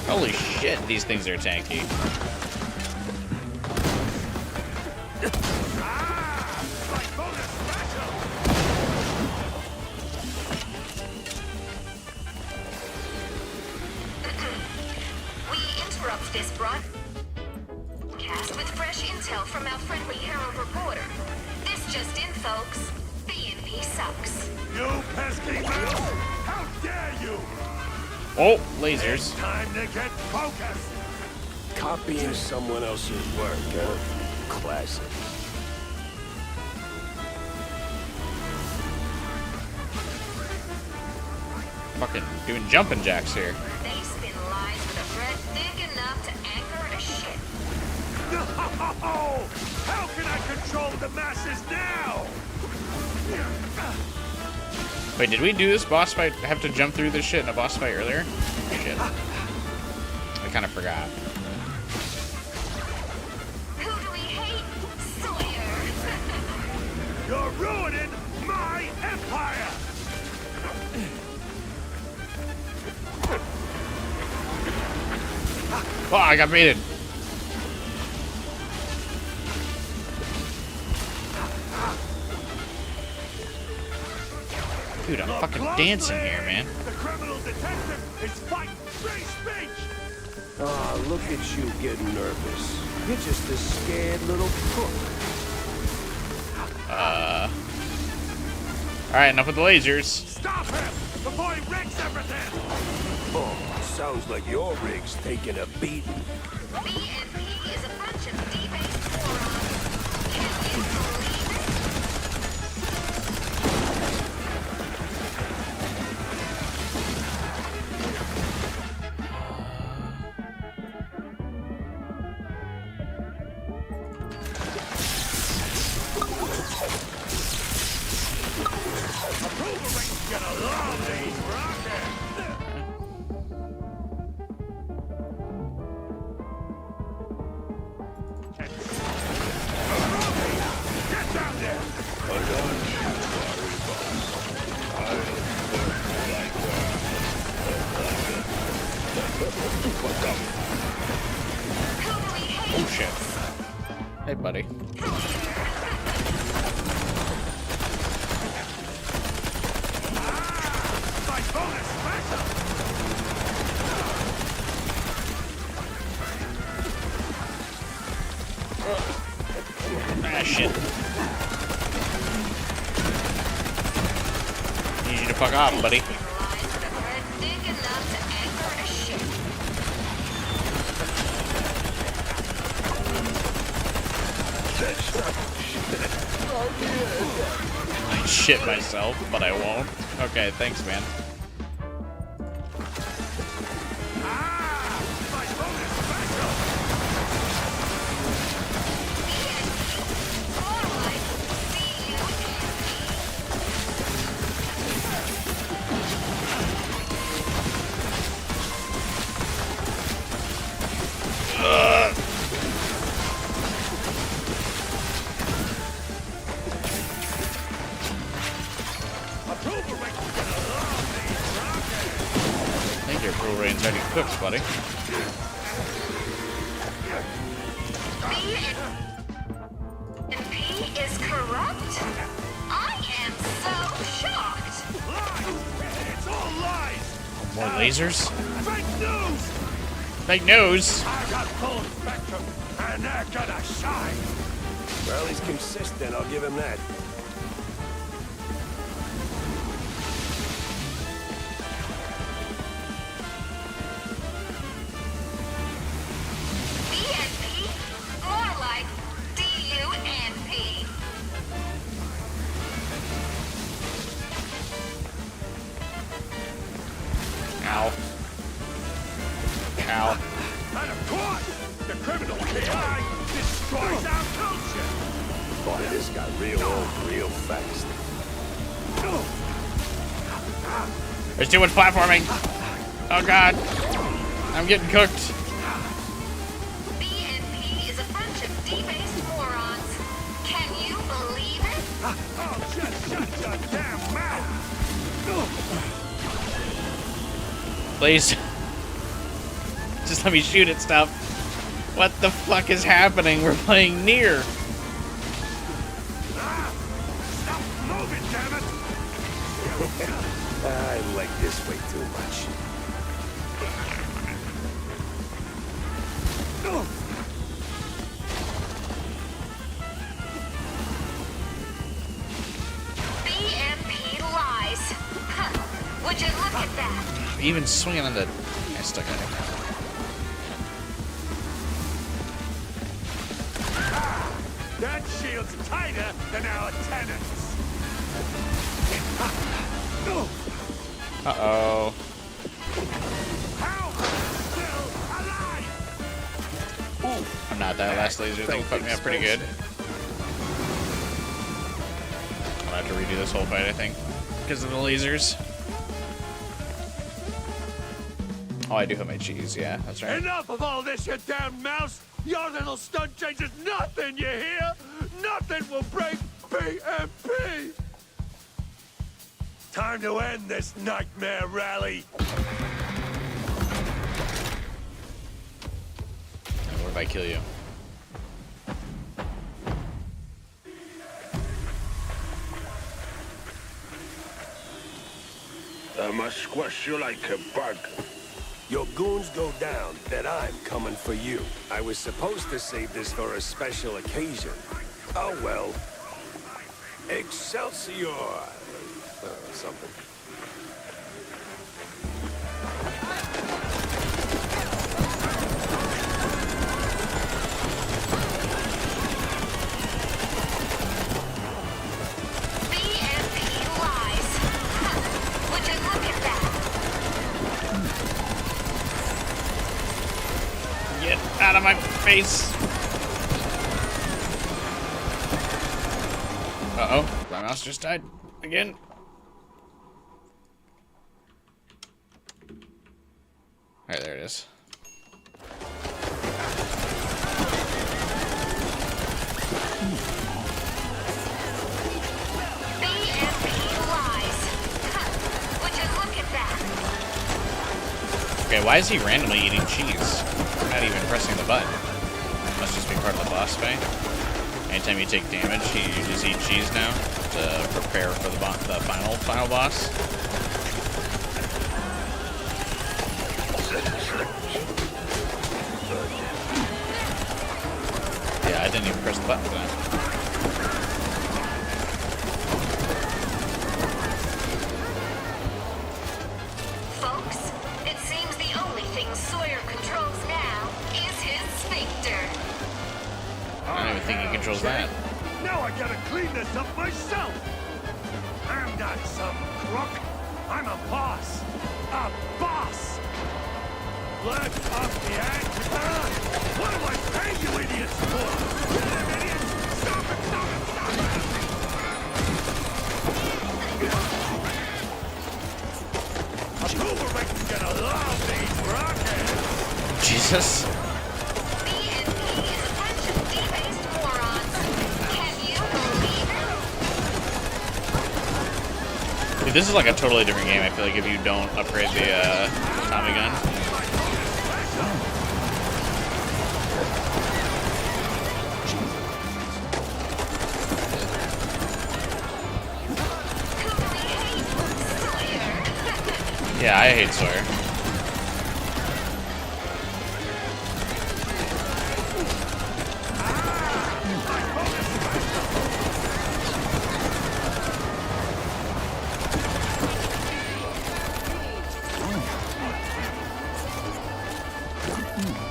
Holy shit, these things are tanky. Just in, folks. B&B sucks. You pesky mouse! How dare you! Oh, lasers. Time to get focused! Copying someone else's work, huh? Classic. Fucking doing jumping jacks here. They spin lines with a thread thick enough to anchor a ship. No! How can I control the masses now? Wait, did we do this boss fight? Have to jump through this shit in a boss fight earlier? Shit. I kind of forgot. Who do we hate? Sawyer. You're ruining my empire! Oh, I got baited. Dude, I'm fucking dancing here, man. The criminal detective is fighting free speech! Oh, look at you getting nervous. You're just a scared little crook. Alright, enough with the lasers. Stop him before he wrecks everything! Oh, sounds like your rig's taking a beating. B&P is a bunch of debased morons. Can you believe it? Approval rating's gonna love these rockets! Get down there! Oh shit. Hey, buddy. My bonus special! Ah, shit. Need you to fuck off, buddy. Lines with a thread thick enough to anchor a ship. I shit myself, but I won't. Okay, thanks, man. My bonus special! More like B&P. Approval rating's gonna love these rockets! I think your pro rain's already cooked, buddy. B&P is corrupt? I am so shocked. Lies! It's all lies! More lasers? Fake news! Fake news! I got full spectrum, and they're gonna shine! Well, he's consistent, I'll give him that. B&P? More like D-U-N-P. Ow. Ow. And of course, the criminal AI destroys our culture! Boy, this got real old real fast. There's too much platforming. Oh god. I'm getting cooked. B&P is a bunch of debased morons. Can you believe it? Oh, shut your damn mouth! Please. Just let me shoot at stuff. What the fuck is happening? We're playing Nier. Stop moving, damn it! I like this way too much. Would you look at that? Even swinging on the... I stuck at him. That shield's tighter than our tenants. Uh-oh. How still alive? I'm not. That last laser thing put me up pretty good. I'll have to redo this whole fight, I think, because of the lasers. Oh, I do have my cheese. Yeah, that's right. Enough of all this, you damn mouse! Your little stunt changes nothing, you hear? Nothing will break BMP! Time to end this nightmare rally. What if I kill you? I must squash you like a bug. Your goons go down, then I'm coming for you. I was supposed to save this for a special occasion. Oh well. Excelsior! Something. BMP lies. Would you look at that? Get out of my face! Uh-oh. My mouse just died. Again. Alright, there it is. BMP lies. Would you look at that? Okay, why is he randomly eating cheese? Not even pressing the button. Must just be part of the boss fight. Anytime you take damage, you just eat cheese now to prepare for the final boss. Yeah, I didn't even press the button for that. Folks, it seems the only thing Sawyer controls now is his sphincter. I don't even think he controls that. Now I gotta clean this up myself. I'm not some crook. I'm a boss. A boss. Let off the act. What do I pay you idiots for? You damn idiots! Stop it! Stop it! Stop it! A boomerang's gonna love these rockets. Jesus. BMP is a bunch of debased morons. Can you believe it? Dude, this is like a totally different game, I feel like, if you don't upgrade the Tommy gun. Yeah, I hate Sawyer.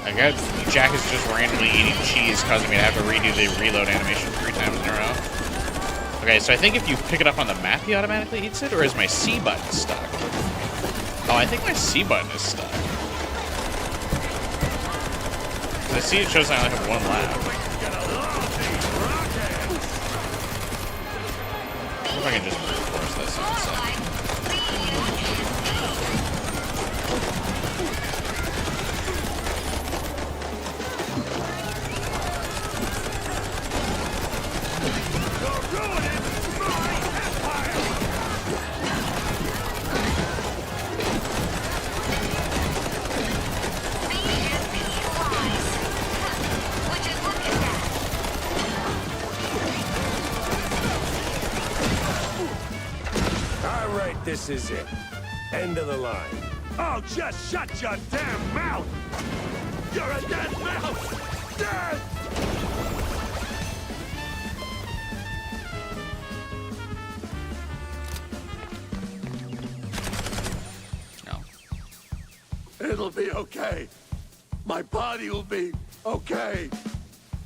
I got Jack is just randomly eating cheese, causing me to have to redo the reload animation 3 times in a row. Okay, so I think if you pick it up on the map, he automatically eats it, or is my C button stuck? Oh, I think my C button is stuck. I see it shows I only have 1 lap. I wonder if I can just brute force this instead. This is it. End of the line. Oh, just shut your damn mouth! You're a dead mouse! Dead! It'll be okay. My body will be okay.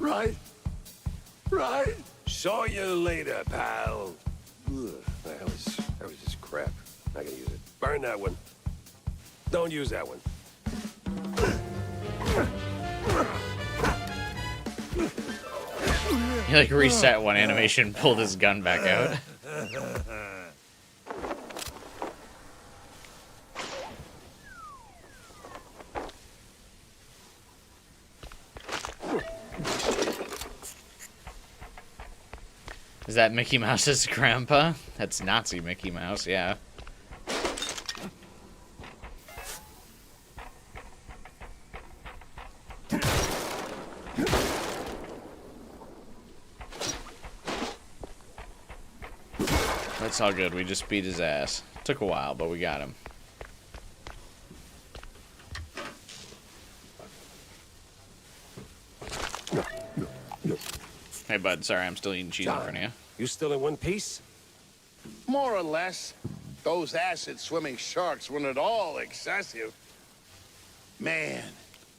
Right? Right? Saw you later, pal. Ugh, that was just crap. Not gonna use it. Burn that one. Don't use that one. He like reset one animation, pulled his gun back out. Is that Mickey Mouse's grandpa? That's Nazi Mickey Mouse, yeah. That's all good. We just beat his ass. Took a while, but we got him. Hey, bud. Sorry, I'm still eating cheese in front of you. You still in one piece? More or less. Those acid-swimming sharks weren't at all excessive. Man,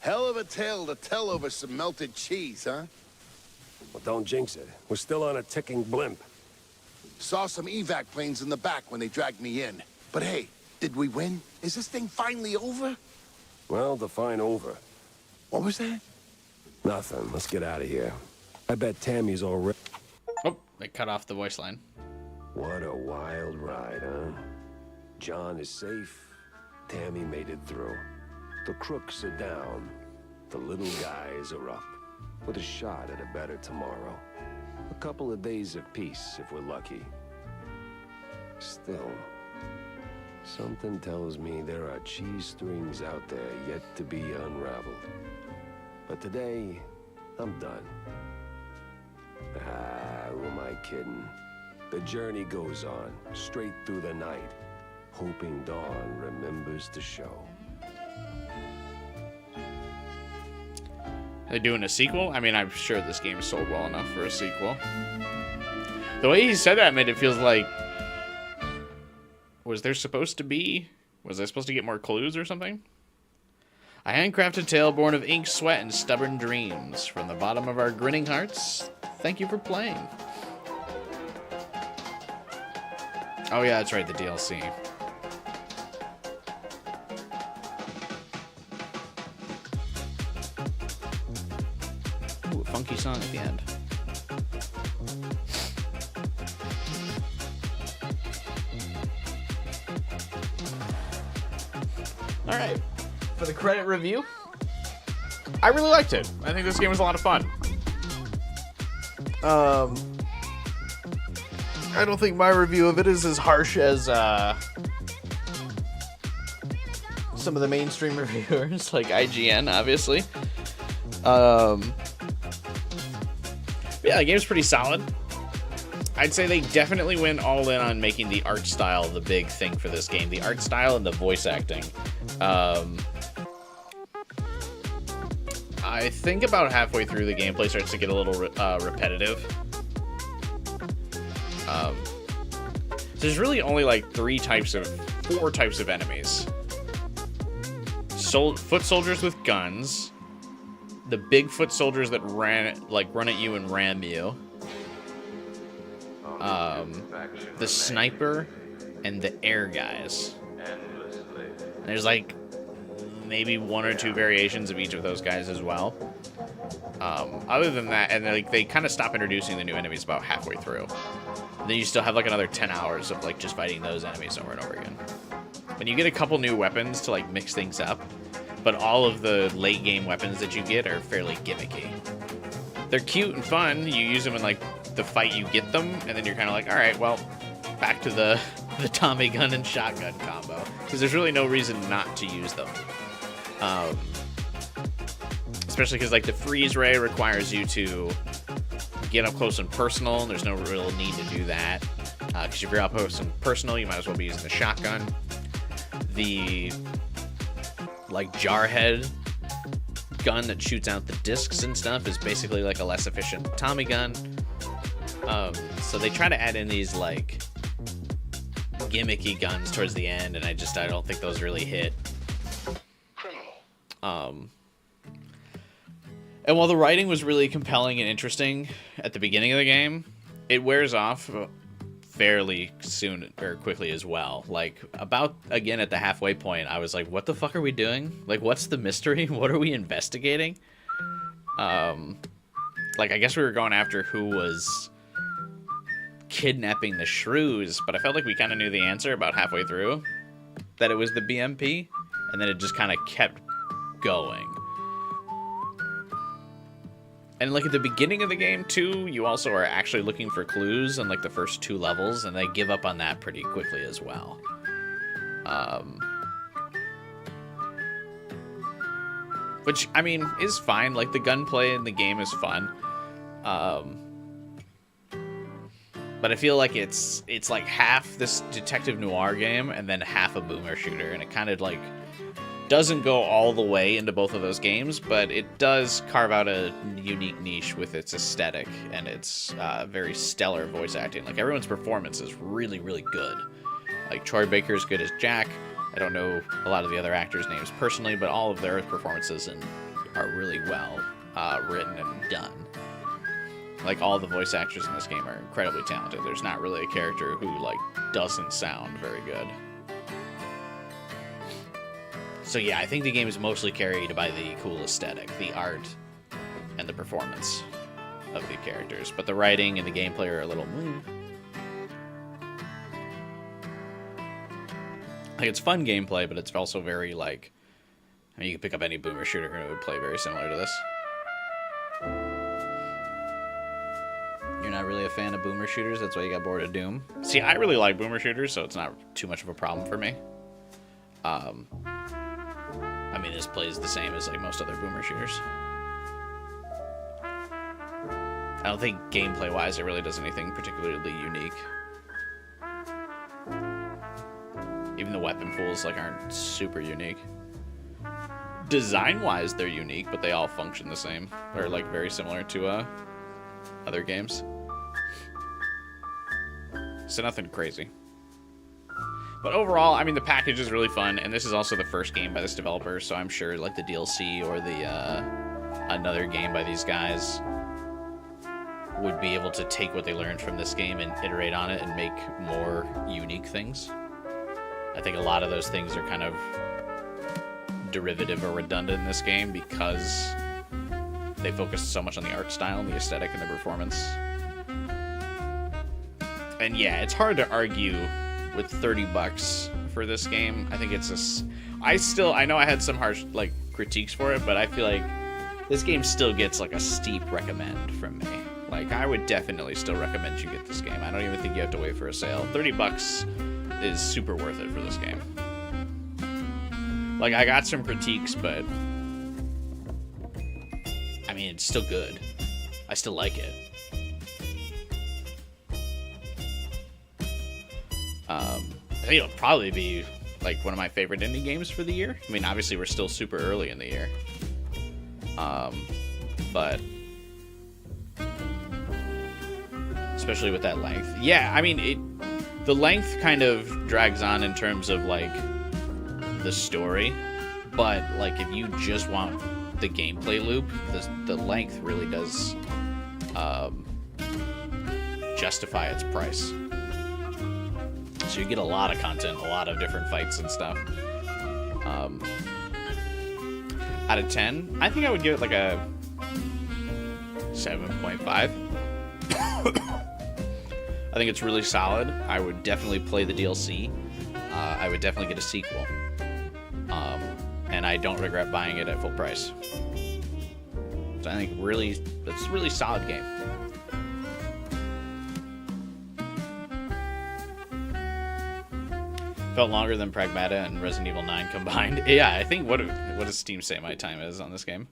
hell of a tale to tell over some melted cheese, huh? Well, don't jinx it. We're still on a ticking blimp. Saw some evac planes in the back when they dragged me in. But hey, did we win? Is this thing finally over? Well, define over. What was that? Nothing. Let's get out of here. I bet Tammy's already... Oh, they cut off the voice line. What a wild ride, huh? John is safe. Tammy made it through. The crooks are down. The little guys are up. With a shot at a better tomorrow. A couple of days of peace, if we're lucky. Still, something tells me there are cheese strings out there yet to be unraveled. But today, I'm done. Ah, who am I kidding? The journey goes on, straight through the night, hoping dawn remembers to show. Are they doing a sequel? I mean, I'm sure this game sold well enough for a sequel. The way he said that made it feel like... Was I supposed to get more clues or something? A handcrafted tale born of ink, sweat, and stubborn dreams. From the bottom of our grinning hearts, thank you for playing. Oh yeah, that's right, the DLC. Ooh, a funky song at the end. Alright, for the credit review, I really liked it. I think this game was a lot of fun. I don't think my review of it is as harsh as some of the mainstream reviewers, like IGN, obviously. Yeah, the game's pretty solid. I'd say they definitely went all in on making the art style the big thing for this game. The art style and the voice acting. I think about halfway through the gameplay starts to get a little repetitive. There's really only like four types of enemies. Foot soldiers with guns, the big foot soldiers that run at you and ram you, the sniper, and the air guys. And there's like maybe one or two variations of each of those guys as well. Other than that, and like they kind of stop introducing the new enemies about halfway through. And then you still have like another 10 hours of like just fighting those enemies over and over again. When you get a couple new weapons to like mix things up, but all of the late game weapons that you get are fairly gimmicky. They're cute and fun. You use them in like the fight you get them, and then you're kind of like, all right, well, back to the Tommy gun and shotgun combo, because there's really no reason not to use them. Especially because like the freeze ray requires you to get up close and personal, and there's no real need to do that. Because if you're up close and personal, you might as well be using the shotgun. The like jarhead gun that shoots out the discs and stuff is basically like a less efficient Tommy gun. So they try to add in these like gimmicky guns towards the end, and I don't think those really hit. Criminal, And while the writing was really compelling and interesting at the beginning of the game, it wears off fairly soon or quickly as well. Like, about, again, at the halfway point, I was like, what the fuck are we doing? Like, what's the mystery? What are we investigating? Like, I guess we were going after who was kidnapping the shrews, but I felt like we kind of knew the answer about halfway through, that it was the BMP, and then it just kind of kept going. And, like, at the beginning of the game, too, you also are actually looking for clues in, like, the first 2 levels, and they give up on that pretty quickly as well. Which, I mean, is fine. Like, the gunplay in the game is fun. But I feel like it's like half this detective noir game and then half a boomer shooter, and it kind of, like, doesn't go all the way into both of those games, but it does carve out a unique niche with its aesthetic and its very stellar voice acting. Like, everyone's performance is really, really good. Like, Troy Baker's good as Jack. I don't know a lot of the other actors' names personally, but all of their performances are really well written and done. Like, all the voice actors in this game are incredibly talented. There's not really a character who, like, doesn't sound very good. So yeah, I think the game is mostly carried by the cool aesthetic, the art, and the performance of the characters. But the writing and the gameplay are a little... Like, it's fun gameplay, but it's also very, like... I mean, you can pick up any boomer shooter and it would play very similar to this. You're not really a fan of boomer shooters? That's why you got bored of Doom? See, I really like boomer shooters, so it's not too much of a problem for me. I mean, this plays the same as, like, most other boomer shooters. I don't think gameplay-wise it really does anything particularly unique. Even the weapon pools, like, aren't super unique. Design-wise, they're unique, but they all function the same. Or, like, very similar to other games. So nothing crazy. But overall, I mean, the package is really fun, and this is also the first game by this developer, so I'm sure, like, the DLC or the another game by these guys would be able to take what they learned from this game and iterate on it and make more unique things. I think a lot of those things are kind of derivative or redundant in this game because they focus so much on the art style and the aesthetic and the performance. And yeah, it's hard to argue with $30 for this game. I think it's I know I had some harsh, like, critiques for it, but I feel like this game still gets, like, a steep recommend from me. Like, I would definitely still recommend you get this game. I don't even think you have to wait for a sale. $30 is super worth it for this game. Like, I got some critiques, but I mean, it's still good. I still like it. I think it'll probably be, like, one of my favorite indie games for the year. I mean, obviously we're still super early in the year. But especially with that length. Yeah, I mean, the length kind of drags on in terms of, like, the story. But, like, if you just want the gameplay loop, the length really does justify its price. So you get a lot of content, a lot of different fights and stuff. Out of 10, I think I would give it like a 7.5. I think it's really solid. I would definitely play the DLC. I would definitely get a sequel. And I don't regret buying it at full price. So I think it's a really solid game. Felt longer than Pragmata and Resident Evil 9 combined. Yeah, I think, what does Steam say my time is on this game?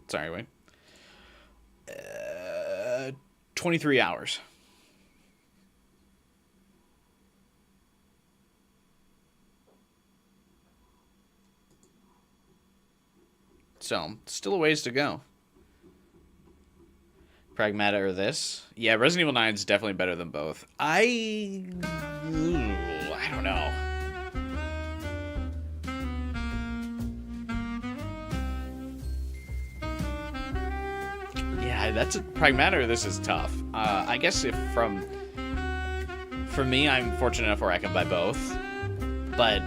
Sorry, wait. 23 hours. So, still a ways to go. Pragmata or this? Yeah, Resident Evil 9 is definitely better than both. I don't know. Yeah, that's a Pragmata or this is tough. I guess if for me, I'm fortunate enough where I can buy both. But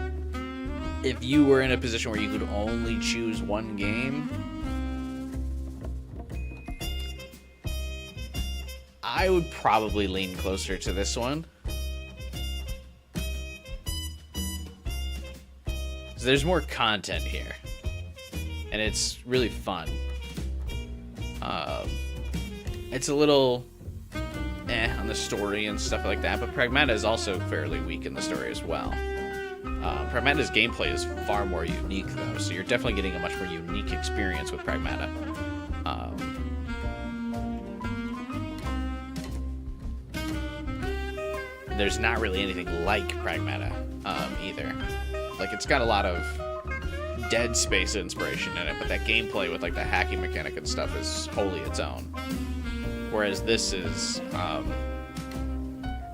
if you were in a position where you could only choose one game, I would probably lean closer to this one. So there's more content here. And it's really fun. It's a little on the story and stuff like that, but Pragmata is also fairly weak in the story as well. Pragmata's gameplay is far more unique, though, so you're definitely getting a much more unique experience with Pragmata. There's not really anything like Pragmata either. Like, it's got a lot of Dead Space inspiration in it, but that gameplay with like the hacking mechanic and stuff is wholly its own. Whereas this is, I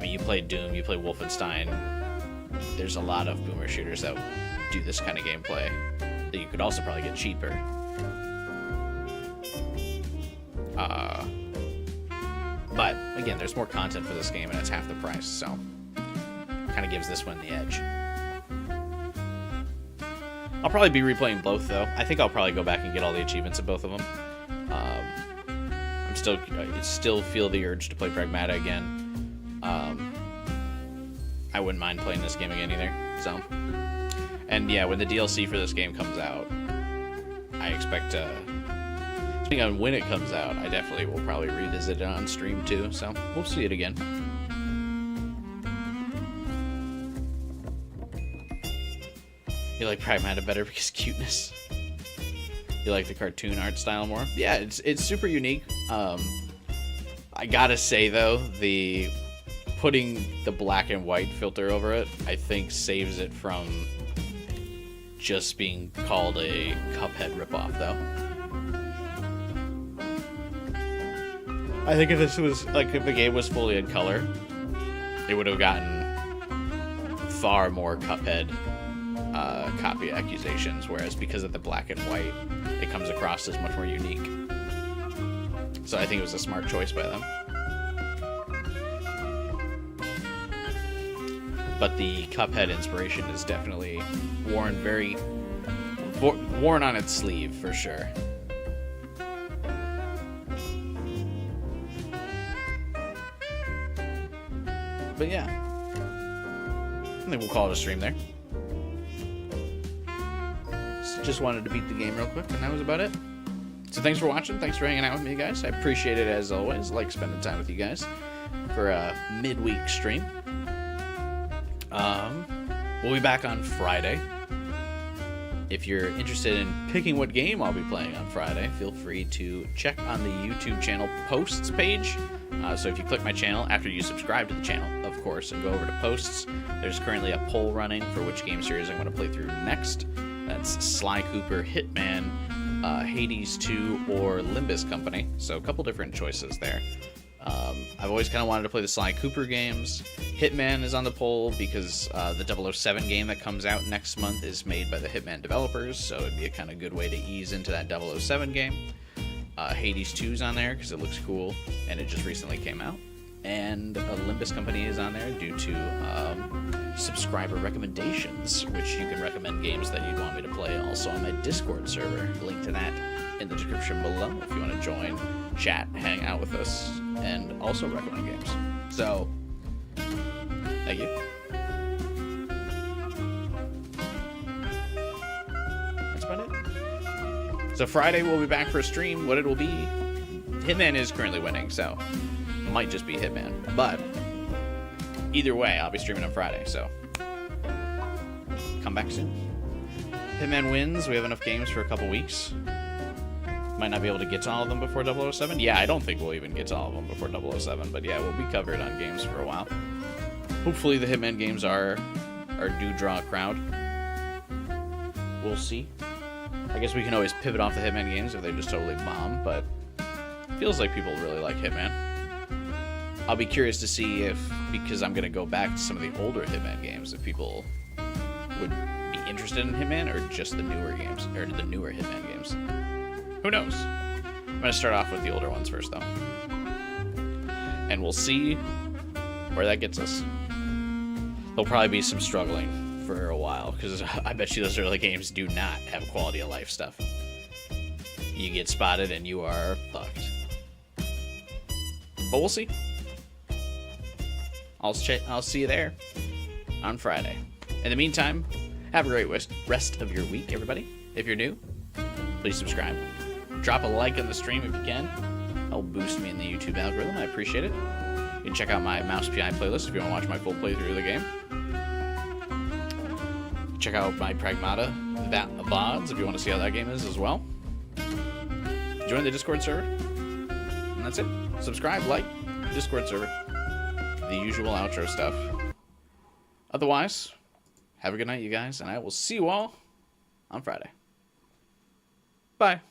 mean, you play Doom, you play Wolfenstein. There's a lot of boomer shooters that do this kind of gameplay that you could also probably get cheaper. But again, there's more content for this game and it's half the price, so kind of gives this one the edge. I'll probably be replaying both, though. I think I'll probably go back and get all the achievements in both of them. I still feel the urge to play Pragmata again. I wouldn't mind playing this game again either. So, and yeah, when the DLC for this game comes out, I expect depending on when it comes out, I definitely will probably revisit it on stream too. So we'll see it again. You like Pragmata better because cuteness? You like the cartoon art style more? Yeah, it's super unique. I gotta say though, the putting the black and white filter over it, I think saves it from just being called a Cuphead ripoff though. I think if this was like if the game was fully in color, it would have gotten far more Cuphead copy accusations, whereas because of the black and white, it comes across as much more unique. So I think it was a smart choice by them. But the Cuphead inspiration is definitely worn on its sleeve for sure. But yeah, I think we'll call it a stream there. Just wanted to beat the game real quick, and that was about it. So thanks for watching. Thanks for hanging out with me, guys. I appreciate it as always. I like spending time with you guys for a midweek stream. We'll be back on Friday. If you're interested in picking what game I'll be playing on Friday, feel free to check on the YouTube channel posts page. So if you click my channel after you subscribe to the channel, of course, and go over to posts, there's currently a poll running for which game series I'm going to play through next. That's Sly Cooper, Hitman, Hades 2, or Limbus Company. So a couple different choices there. I've always kind of wanted to play the Sly Cooper games. Hitman is on the poll because the 007 game that comes out next month is made by the Hitman developers, so it'd be a kind of good way to ease into that 007 game. Hades 2 is on there because it looks cool, and it just recently came out. And Limbus Company is on there due to subscriber recommendations, which you can recommend games that you'd want me to play also on my Discord server. Link to that in the description below if you want to join, chat, hang out with us, and also recommend games. So, thank you. That's about it. So Friday we'll be back for a stream. What it'll be, Hitman is currently winning, so it might just be Hitman. But either way, I'll be streaming on Friday, so come back soon. Hitman wins. We have enough games for a couple weeks. Might not be able to get to all of them before 007. Yeah, I don't think we'll even get to all of them before 007, but yeah, we'll be covered on games for a while. Hopefully the Hitman games do draw a crowd. We'll see. I guess we can always pivot off the Hitman games if they just totally bomb, but Feels like people really like Hitman. I'll be curious to see if, because I'm gonna go back to some of the older Hitman games, if people would be interested in Hitman or just the newer games, or the newer Hitman games. Who knows? I'm gonna start off with the older ones first, though. And we'll see where that gets us. There'll probably be some struggling for a while, because I bet you those early games do not have quality of life stuff. You get spotted and you are fucked. But we'll see. I'll see you there on Friday. In the meantime, have a great rest of your week, everybody. If you're new, please subscribe. Drop a like on the stream if you can. That'll boost me in the YouTube algorithm. I appreciate it. You can check out my Mouse PI playlist if you want to watch my full playthrough of the game. Check out my Pragmata VODs if you want to see how that game is as well. Join the Discord server. And that's it. Subscribe, like, Discord server. The usual outro stuff. Otherwise, have a good night, you guys, and I will see you all on Friday. Bye.